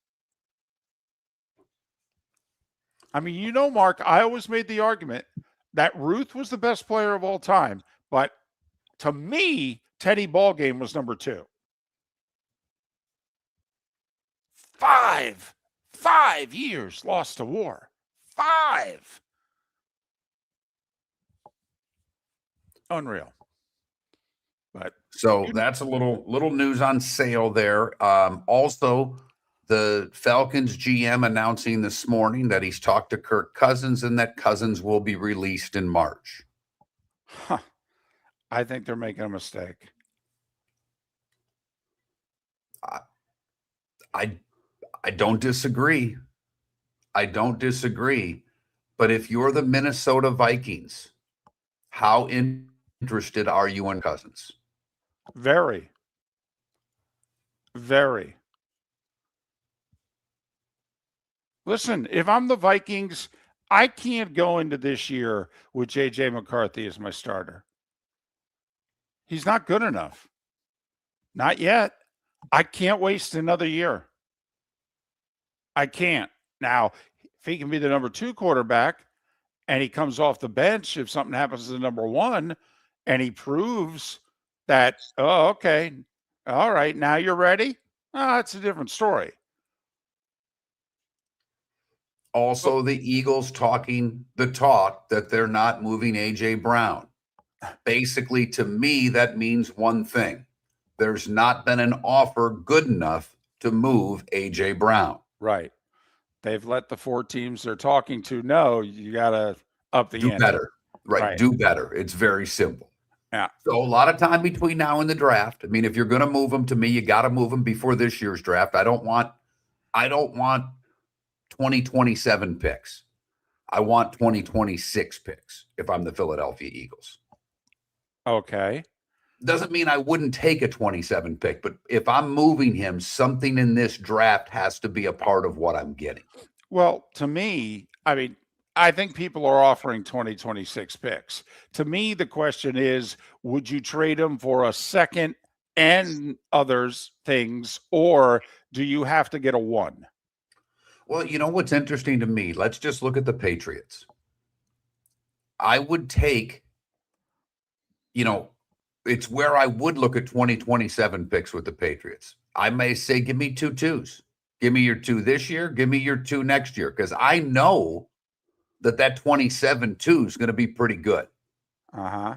I mean, you know, Mark, I always made the argument that Ruth was the best player of all time. But to me, Teddy Ballgame was number 2. 5 years lost to war. 5. Unreal. But so that's a little news on Sale there. Also, the Falcons GM announcing this morning that he's talked to Kirk Cousins and that Cousins will be released in March. I think they're making a mistake. I don't disagree. I don't disagree. But if you're the Minnesota Vikings, how interested are you in Cousins? Very. Very. Listen, if I'm the Vikings, I can't go into this year with J.J. McCarthy as my starter. He's not good enough. Not yet. I can't waste another year. I can't. Now, if he can be the number 2 quarterback and he comes off the bench, if something happens to the number 1 and he proves that, oh, okay, all right, now you're ready, that's a different story. Also, the Eagles talking the talk that they're not moving A.J. Brown. Basically, to me, that means one thing. There's not been an offer good enough to move A.J. Brown. Right. They've let the 4 teams they're talking to know you got to up the do ante. better. Right. Do better. It's very simple. Yeah. So a lot of time between now and the draft. I mean, if you're going to move them, to me, you got to move them before this year's draft. I don't want 2027 picks. I want 2026 picks if I'm the Philadelphia Eagles. Okay. Doesn't mean I wouldn't take a 27 pick, but if I'm moving him, something in this draft has to be a part of what I'm getting. Well, to me, I mean, I think people are offering 2026 picks. To me, the question is, would you trade him for a second and others things, or do you have to get a 1? Well, you know what's interesting to me? Let's just look at the Patriots. I would take, it's where I would look at 2027 picks with the Patriots. I may say, give me 2 2s. Give me your 2 this year. Give me your 2 next year. Because I know that 27 2 is going to be pretty good. Uh-huh.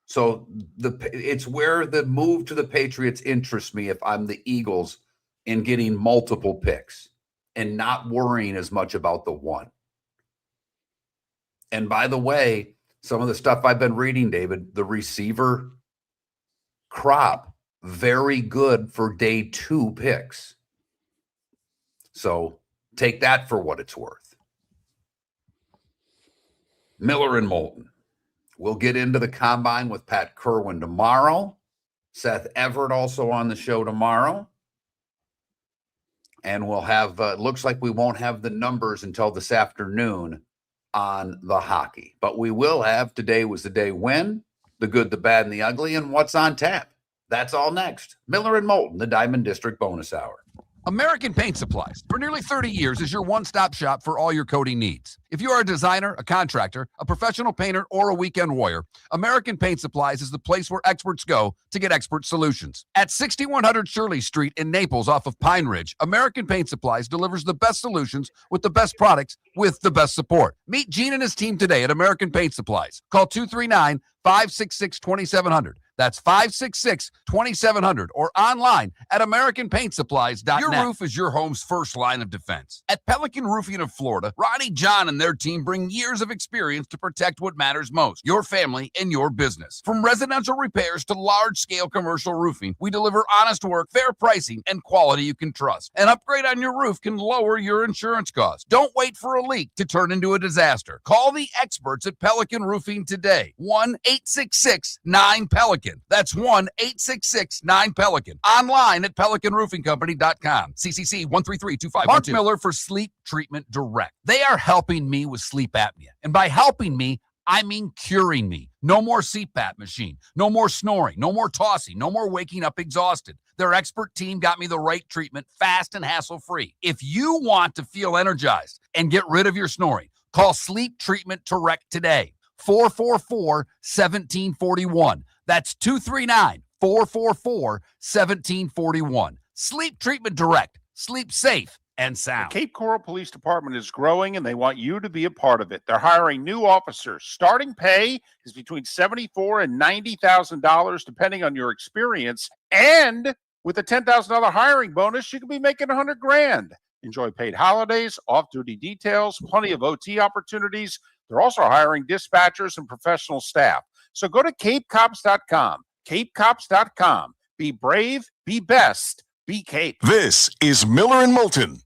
So it's where the move to the Patriots interests me if I'm the Eagles in getting multiple picks and not worrying as much about the one. And by the way, some of the stuff I've been reading, David, the receiver crop, very good for day 2 picks. So take that for what it's worth. Miller and Moulton. We'll get into the combine with Pat Kerwin tomorrow. Seth Everett also on the show tomorrow. And we'll have, looks like we won't have the numbers until this afternoon on the hockey. But we will have Today Was the Day When, the good, the bad, and the ugly, and what's on tap. That's all next. Miller and Moulton, the Diamond District Bonus Hour. American Paint Supplies, for nearly 30 years, is your one-stop shop for all your coating needs. If you are a designer, a contractor, a professional painter, or a weekend warrior, American Paint Supplies is the place where experts go to get expert solutions. At 6100 Shirley Street in Naples off of Pine Ridge, American Paint Supplies delivers the best solutions with the best products with the best support. Meet Gene and his team today at American Paint Supplies. Call 239-566-2700. That's 566-2700 or online at AmericanPaintSupplies.net. Your roof is your home's first line of defense. At Pelican Roofing of Florida, Ronnie John and their team bring years of experience to protect what matters most, your family and your business. From residential repairs to large-scale commercial roofing, we deliver honest work, fair pricing, and quality you can trust. An upgrade on your roof can lower your insurance costs. Don't wait for a leak to turn into a disaster. Call the experts at Pelican Roofing today. 1-866-9-PELICAN. That's 1-866-9-PELICAN. Online at PelicanRoofingCompany.com. CCC 1332512. Mark Miller for Sleep Treatment Direct. They are helping me with sleep apnea. And by helping me, I mean curing me. No more CPAP machine. No more snoring. No more tossing. No more waking up exhausted. Their expert team got me the right treatment, fast and hassle-free. If you want to feel energized and get rid of your snoring, call Sleep Treatment Direct today. 444-1741. That's 239-444-1741. Sleep Treatment Direct. Sleep safe and sound. The Cape Coral Police Department is growing, and they want you to be a part of it. They're hiring new officers. Starting pay is between $74,000 and $90,000, depending on your experience. And with a $10,000 hiring bonus, you could be making $100,000. Enjoy paid holidays, off-duty details, plenty of OT opportunities. They're also hiring dispatchers and professional staff. So go to CapeCops.com. CapeCops.com. Be brave, be best, be Cape. This is Miller and Moulton.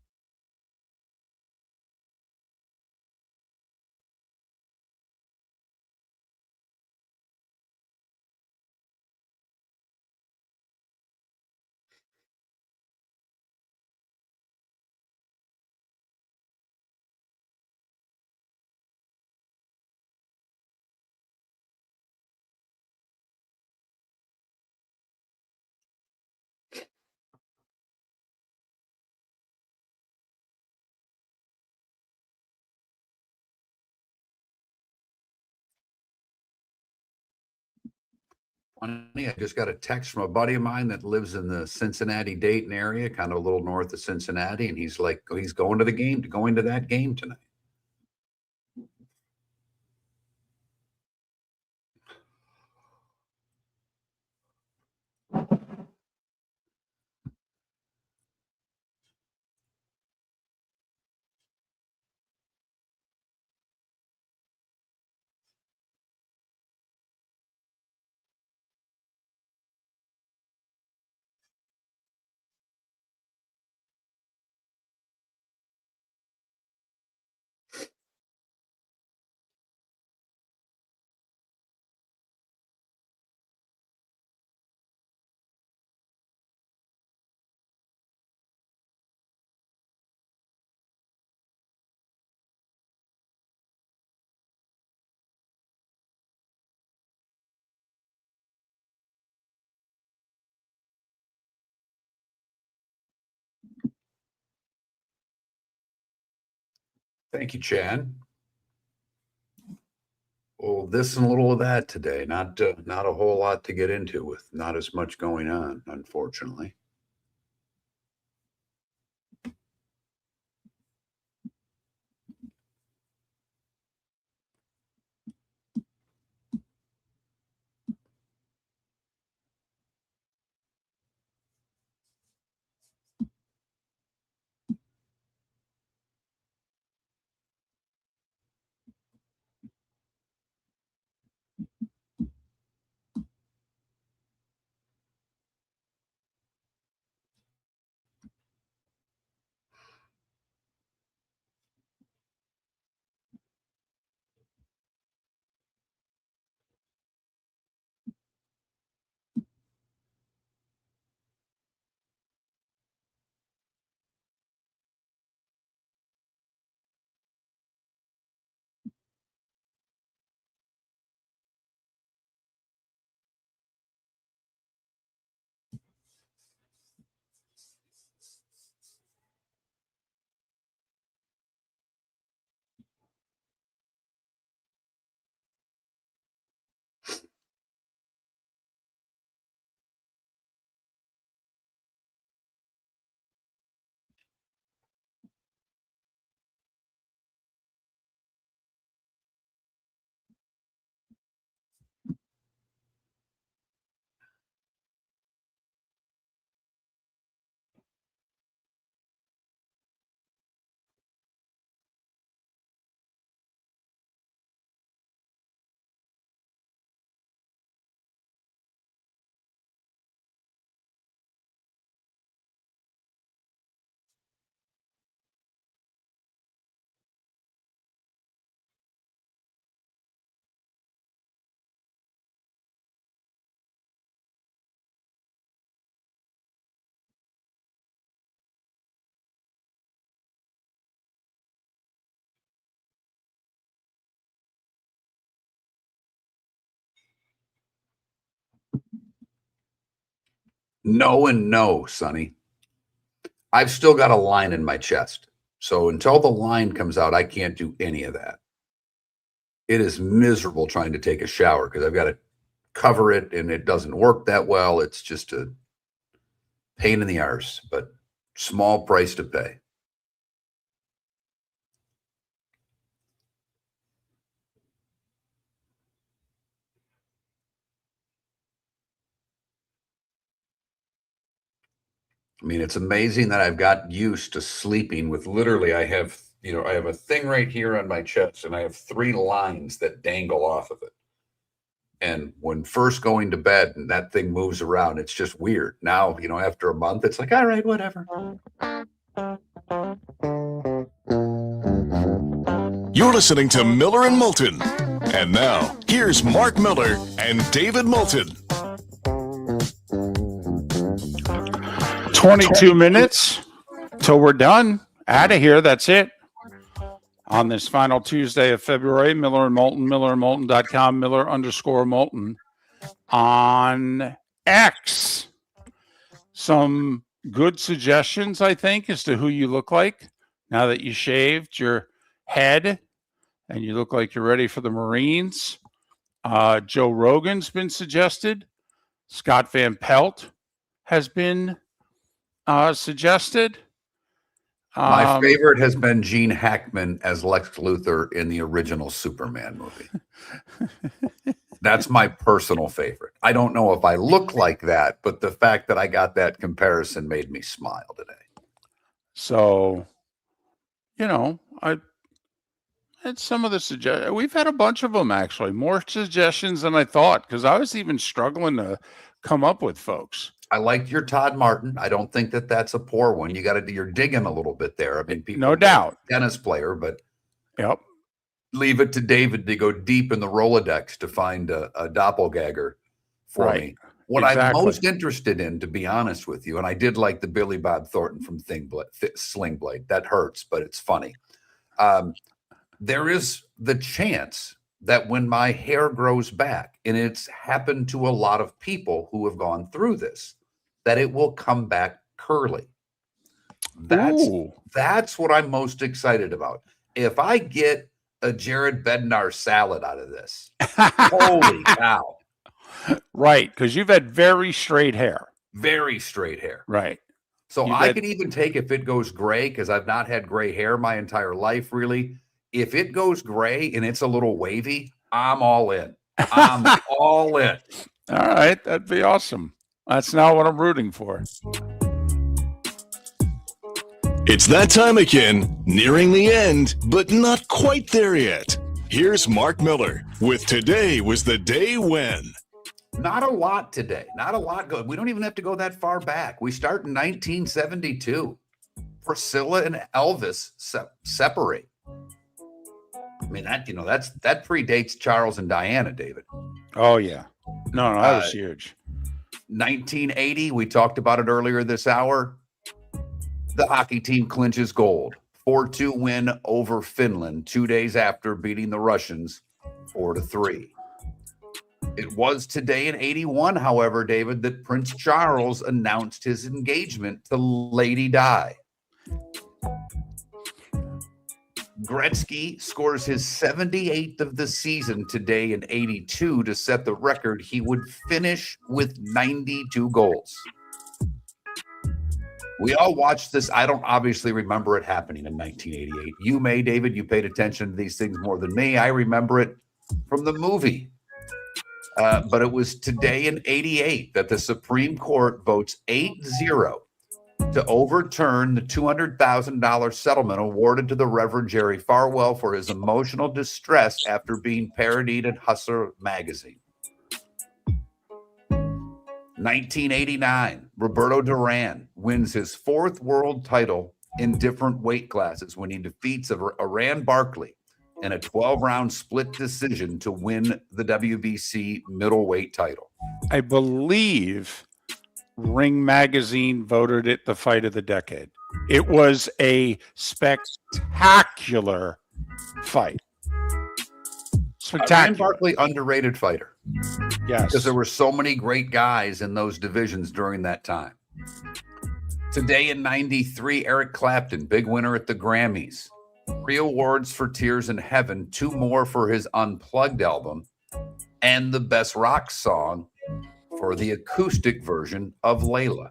Funny, I just got a text from a buddy of mine that lives in the Cincinnati, Dayton area, kind of a little north of Cincinnati, and he's like, he's going to that game tonight. Thank you, Chad. Well, this and a little of that today. Not a whole lot to get into with not as much going on, unfortunately. No and no, Sonny. I've still got a line in my chest. So until the line comes out, I can't do any of that. It is miserable trying to take a shower because I've got to cover it and it doesn't work that well. It's just a pain in the arse, but small price to pay. I mean, it's amazing that I've got used to sleeping with literally, I have a thing right here on my chest and I have 3 lines that dangle off of it. And when first going to bed and that thing moves around, it's just weird. Now, after a month, it's like, all right, whatever. You're listening to Miller and Moulton. And now, here's Mark Miller and David Moulton. 22 minutes till we're done. Out of here. That's it. On this final Tuesday of February, Miller and Moulton, millerandmoulton.com, Miller_Moulton on X. Some good suggestions, I think, as to who you look like now that you shaved your head and you look like you're ready for the Marines. Joe Rogan's been suggested. Scott Van Pelt has been suggested. My favorite has been Gene Hackman as Lex Luthor in the original Superman movie. That's my personal favorite. I don't know if I look like that, but the fact that I got that comparison made me smile today. So, I had some of the suggestions. We've had a bunch of them, actually. More suggestions than I thought, because I was even struggling to come up with folks. I liked your Todd Martin. I don't think that that's a poor one. You're digging a little bit there. I mean, people, no doubt, tennis player, but yep. Leave it to David to go deep in the Rolodex to find a doppelganger for me. What I'm most interested in, to be honest with you, and I did like the Billy Bob Thornton from Sling Blade. That hurts, but it's funny. There is the chance that when my hair grows back, and it's happened to a lot of people who have gone through this, that it will come back curly. That's what I'm most excited about. If I get a Jared Bednar salad out of this, holy cow. Right, because you've had very straight hair. Very straight hair. Right. So I can even take if it goes gray, because I've not had gray hair my entire life, really. If it goes gray and it's a little wavy, I'm all in. I'm all in. All right, that'd be awesome. That's not what I'm rooting for. It's that time again, nearing the end, but not quite there yet. Here's Mark Miller with Today Was the Day When. Not a lot today. Not a lot good. We don't even have to go that far back. We start in 1972. Priscilla and Elvis separate. I mean, that predates Charles and Diana, David. Oh, yeah. No, that was huge. 1980, we talked about it earlier this hour. The hockey team clinches gold. 4-2 win over Finland 2 days after beating the Russians 4-3. It was today in 81, however, David, that Prince Charles announced his engagement to Lady Di. Gretzky scores his 78th of the season today in 82 to set the record. He would finish with 92 goals. We all watched this. I don't obviously remember it happening in 1988. You may, David. You paid attention to these things more than me. I remember it from the movie. But it was today in 88 that the Supreme Court votes 8-0 to overturn the $200,000 settlement awarded to the Reverend Jerry Falwell for his emotional distress after being parodied in Hustler magazine. 1989, Roberto Duran wins his 4th world title in different weight classes when he defeats Iran Barkley in a 12-round split decision to win the WBC middleweight title. I believe Ring Magazine voted it the fight of the decade. It was a spectacular fight. Spectacular. Barkley, underrated fighter. Yes. Because there were so many great guys in those divisions during that time. Today in 93, Eric Clapton, big winner at the Grammys. 3 awards for Tears in Heaven, 2 more for his Unplugged album, and the best rock song for the acoustic version of Layla.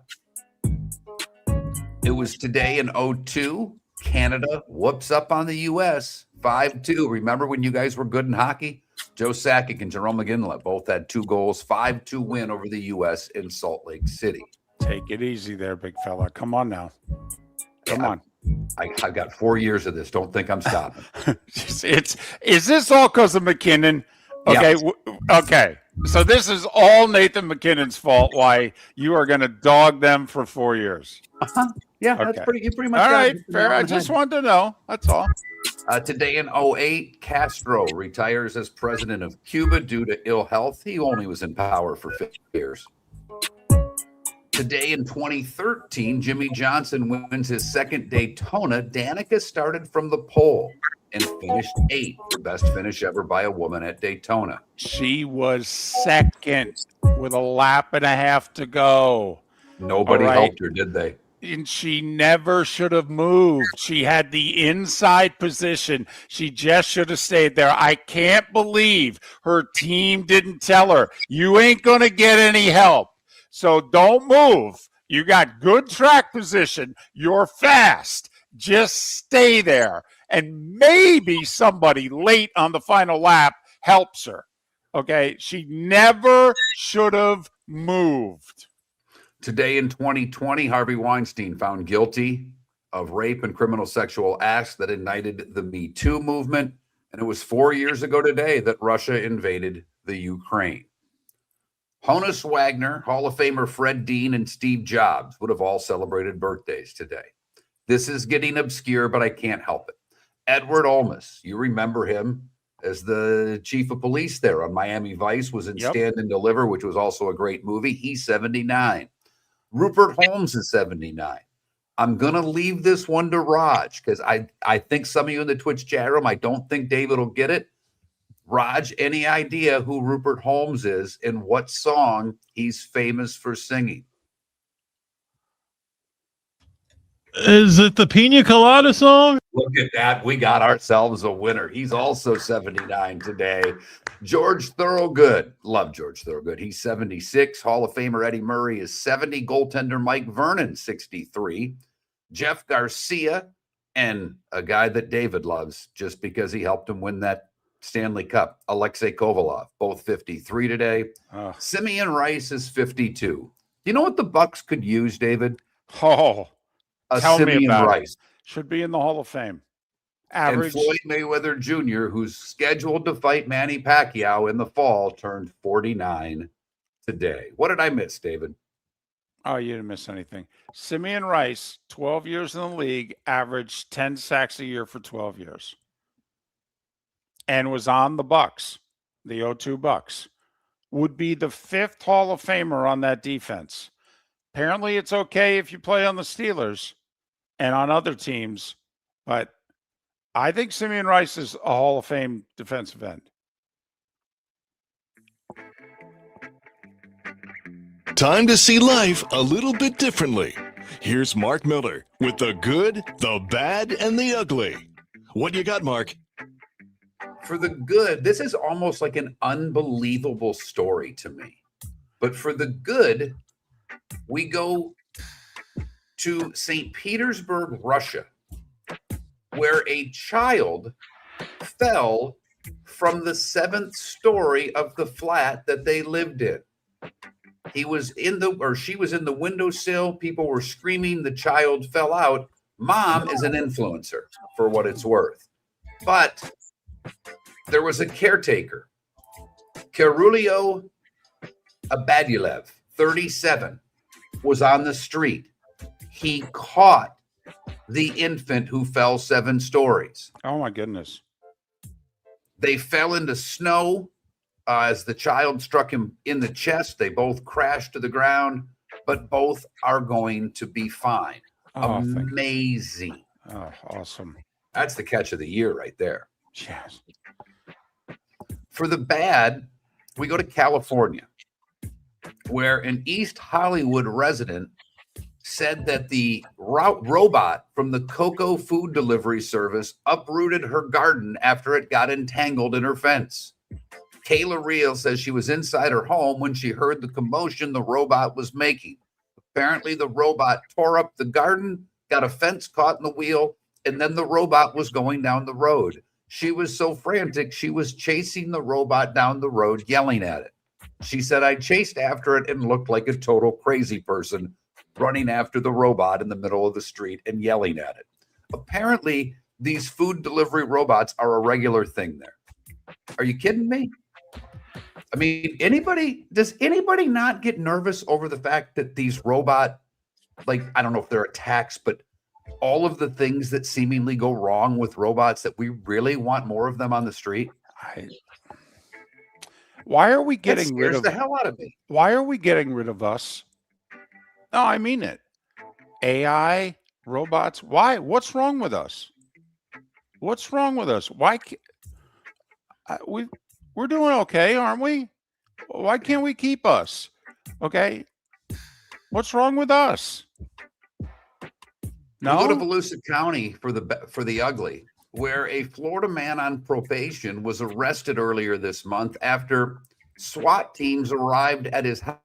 It was today in 02, Canada whoops up on the U.S. 5-2. Remember when you guys were good in hockey? Joe Sakic and Jerome McGinley both had 2 goals, 5-2 win over the U.S. in Salt Lake City. Take it easy there, big fella. Come on now. Come on. I've got 4 years of this. Don't think I'm stopping. Is this all because of McKinnon? Okay. Yeah. Okay. So this is all Nathan McKinnon's fault. Why you are going to dog them for 4 years? Yeah, Okay. that's you pretty much. All got right. it. Fair. I just wanted to know. That's all. Today in 08, Castro retires as president of Cuba due to ill health. He only was in power for 50 years. Today in 2013, Jimmy Johnson wins his second Daytona. Danica started from the pole and finished 8th, the best finish ever by a woman at Daytona. She was second with a lap and a half to go. Nobody All right. helped her, did they? And she never should have moved. She had the inside position. She just should have stayed there. I can't believe her team didn't tell her, you ain't going to get any help. So don't move. You got good track position. You're fast. Just stay there. And maybe somebody late on the final lap helps her. Okay? She never should have moved. Today in 2020, Harvey Weinstein found guilty of rape and criminal sexual acts that ignited the Me Too movement. And it was 4 years ago today that Russia invaded the Ukraine. Honus Wagner, Hall of Famer Fred Dean, and Steve Jobs would have all celebrated birthdays today. This is getting obscure, but I can't help it. Edward Olmos, you remember him as the chief of police there on Miami Vice, was in Stand and Deliver, which was also a great movie. He's 79. Rupert Holmes is 79. I'm going to leave this one to Raj because I think some of you in the Twitch chat room, I don't think David will get it. Raj, any idea who Rupert Holmes is and what song he's famous for singing? Is it the Pina Colada song? Look at that. We got ourselves a winner. He's also 79 today. George Thorogood. Love George Thorogood. He's 76. Hall of Famer Eddie Murray is 70. Goaltender Mike Vernon, 63. Jeff Garcia, and a guy that David loves just because he helped him win that Stanley Cup, Alexei Kovalov, both 53 today. Simeon Rice is 52. You know what the Bucks could use, David? Oh, tell Simeon me about Rice. it. Should be in the Hall of Fame. Average. And Floyd Mayweather Jr., who's scheduled to fight Manny Pacquiao in the fall, turned 49 today. What did I miss, David? Oh, you didn't miss anything. Simeon Rice, 12 years in the league, averaged 10 sacks a year for 12 years. And was on the Bucks, the 02 Bucks. Would be the 5th Hall of Famer on that defense. Apparently it's okay if you play on the Steelers and on other teams, but I think Simeon Rice is a Hall of Fame defensive end. Time to see life a little bit differently. Here's Mark Miller with the good, the bad, and the ugly. What you got, Mark? For the good, this is almost like an unbelievable story to me. But for the good, we go to St. Petersburg, Russia, where a child fell from the 7th story of the flat that they lived in. She was in the windowsill. People were screaming. The child fell out. Mom is an influencer, for what it's worth. But there was a caretaker, Kirulio Abadulev, 37, was on the street. He caught the infant who fell 7 stories. Oh, my goodness. They fell into snow as the child struck him in the chest. They both crashed to the ground, but both are going to be fine. Oh, amazing. Oh, awesome. That's the catch of the year right there. Yes. For the bad, we go to California, where an East Hollywood resident said that the robot from the Coco food delivery service uprooted her garden after it got entangled in her fence. Kayla Reel says she was inside her home when she heard the commotion the robot was making. Apparently, the robot tore up the garden, got a fence caught in the wheel, and then the robot was going down the road. She was so frantic, she was chasing the robot down the road, yelling at it. She said, I chased after it and looked like a total crazy person running after the robot in the middle of the street and yelling at it. Apparently, these food delivery robots are a regular thing there. Are you kidding me? I mean, does anybody not get nervous over the fact that these robot, like, I don't know if they're attacks, but all of the things that seemingly go wrong with robots, that we really want more of them on the street? Why are we getting rid of the hell out of me? Why are we getting rid of us? No, I mean it. AI, robots. Why? What's wrong with us? What's wrong with us? Why? We're doing okay, aren't we? Why can't we keep us? Okay. What's wrong with us? No. We go to Volusia County for the ugly, where a Florida man on probation was arrested earlier this month after SWAT teams arrived at his house,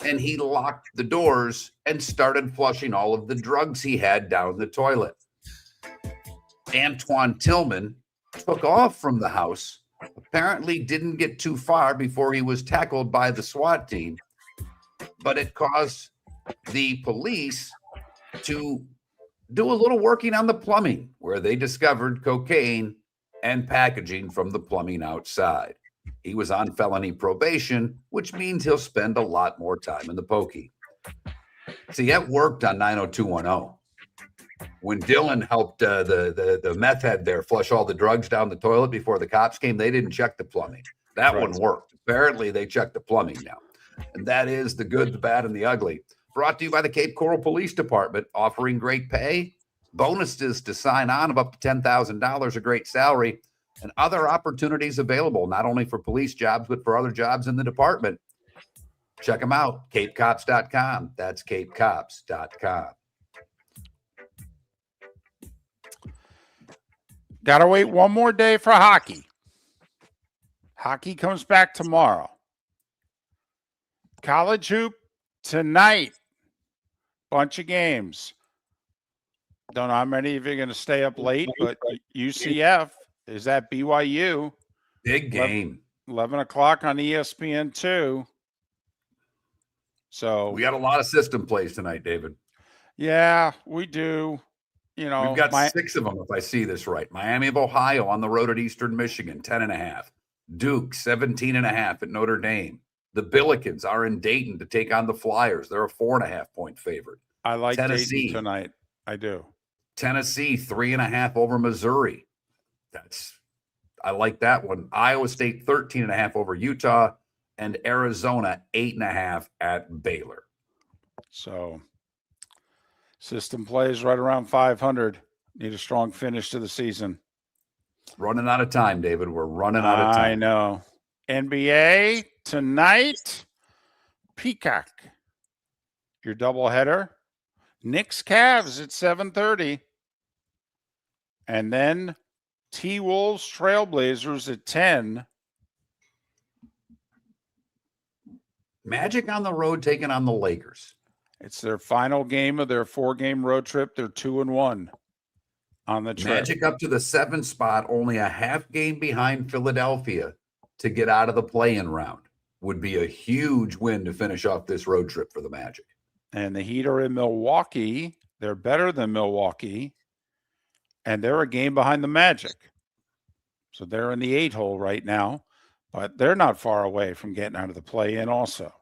and he locked the doors and started flushing all of the drugs he had down the toilet. Antoine Tillman took off from the house, apparently didn't get too far before he was tackled by the SWAT team, but it caused the police to do a little working on the plumbing, where they discovered cocaine and packaging from the plumbing outside. He was on felony probation, which means he'll spend a lot more time in the pokey. See, that worked on 90210. When Dylan helped the meth head there flush all the drugs down the toilet before the cops came, they didn't check the plumbing. That one worked. Apparently, they checked the plumbing now. And that is the good, the bad, and the ugly. Brought to you by the Cape Coral Police Department, offering great pay, bonuses to sign on of up to $10,000, a great salary, and other opportunities available, not only for police jobs, but for other jobs in the department. Check them out, capecops.com. That's capecops.com. Got to wait one more day for hockey. Hockey comes back tomorrow. College hoop tonight. Bunch of games. Don't know how many of you are going to stay up late, but UCF is at BYU. Big game. 11 o'clock on ESPN2. So we got a lot of system plays tonight, David. Yeah, we do. You know, we've got 6 of them, if I see this right. Miami of Ohio on the road at Eastern Michigan, 10.5. Duke, 17.5 at Notre Dame. The Billikens are in Dayton to take on the Flyers. They're a 4.5-point favorite. I like Tennessee Dayton tonight. I do. Tennessee, 3.5 over Missouri. I like that one. Iowa State, 13.5 over Utah, and Arizona, 8.5 at Baylor. So system plays right around 500. Need a strong finish to the season. Running out of time, David. We're running out of time. I know. NBA tonight, Peacock. Your doubleheader. Knicks Cavs at 7:30. And then T-Wolves Trailblazers at 10. Magic on the road taking on the Lakers. It's their final game of their 4-game road trip. They're 2-1 on the trip. Magic up to the 7th spot, only a half game behind Philadelphia to get out of the play-in round. Would be a huge win to finish off this road trip for the Magic. And the Heat are in Milwaukee. They're better than Milwaukee. And they're a game behind the Magic. So they're in the 8 hole right now. But they're not far away from getting out of the play-in also.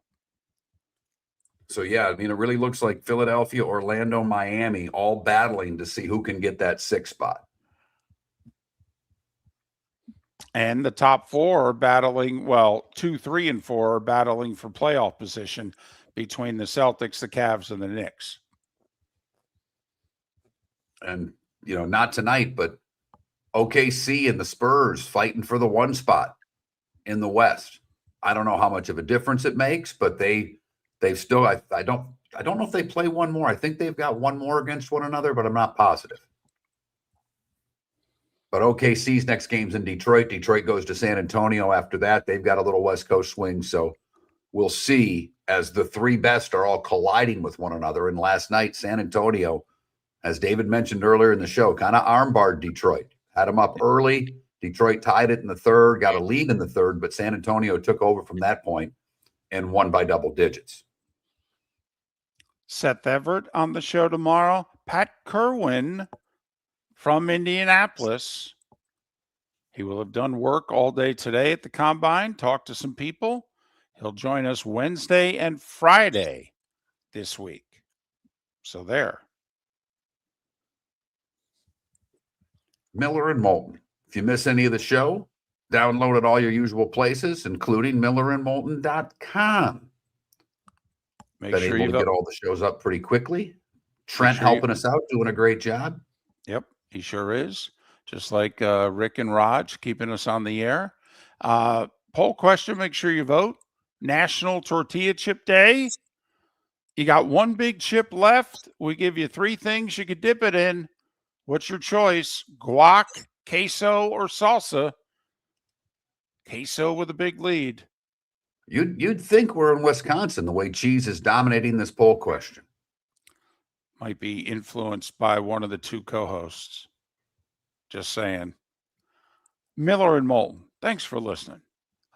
So, yeah, I mean, it really looks like Philadelphia, Orlando, Miami all battling to see who can get that 6th spot. And the top 4 are battling, 2, 3, and 4 are battling for playoff position between the Celtics, the Cavs, and the Knicks. And, not tonight, but OKC and the Spurs fighting for the 1 spot. in the West. I don't know how much of a difference it makes, but they've still. I don't know if they play one more. I think they've got one more against one another, but I'm not positive. But OKC's next game's in Detroit. Detroit goes to San Antonio after that. They've got a little West Coast swing, so we'll see as the three best are all colliding with one another. And last night, San Antonio, as David mentioned earlier in the show, kind of armbarred Detroit. Had them up early. Detroit tied it in the third, got a lead in the third, but San Antonio took over from that point and won by double digits. Seth Everett on the show tomorrow. Pat Kerwin from Indianapolis. He will have done work all day today at the Combine, talked to some people. He'll join us Wednesday and Friday this week. So there. Miller and Moulton. If you miss any of the show, download it all your usual places, including millerandmoulton.com. Make Been sure able you to get all the shows up pretty quickly. Trent helping us out, doing a great job. Yep, he sure is. Just like Rick and Raj keeping us on the air. Poll question, make sure you vote. National Tortilla Chip Day. You got one big chip left. We give you three things you could dip it in. What's your choice? Guac, queso, or salsa? Queso with a big lead. You'd think we're in Wisconsin the way cheese is dominating this poll question. Might be influenced by one of the two co-hosts. Just saying. Miller and Moulton, thanks for listening.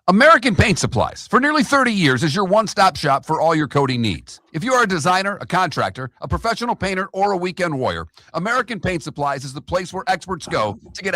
American Paint Supplies, for nearly 30 years, is your one-stop shop for all your coating needs. If you are a designer, a contractor, a professional painter, or a weekend warrior, American Paint Supplies is the place where experts go to get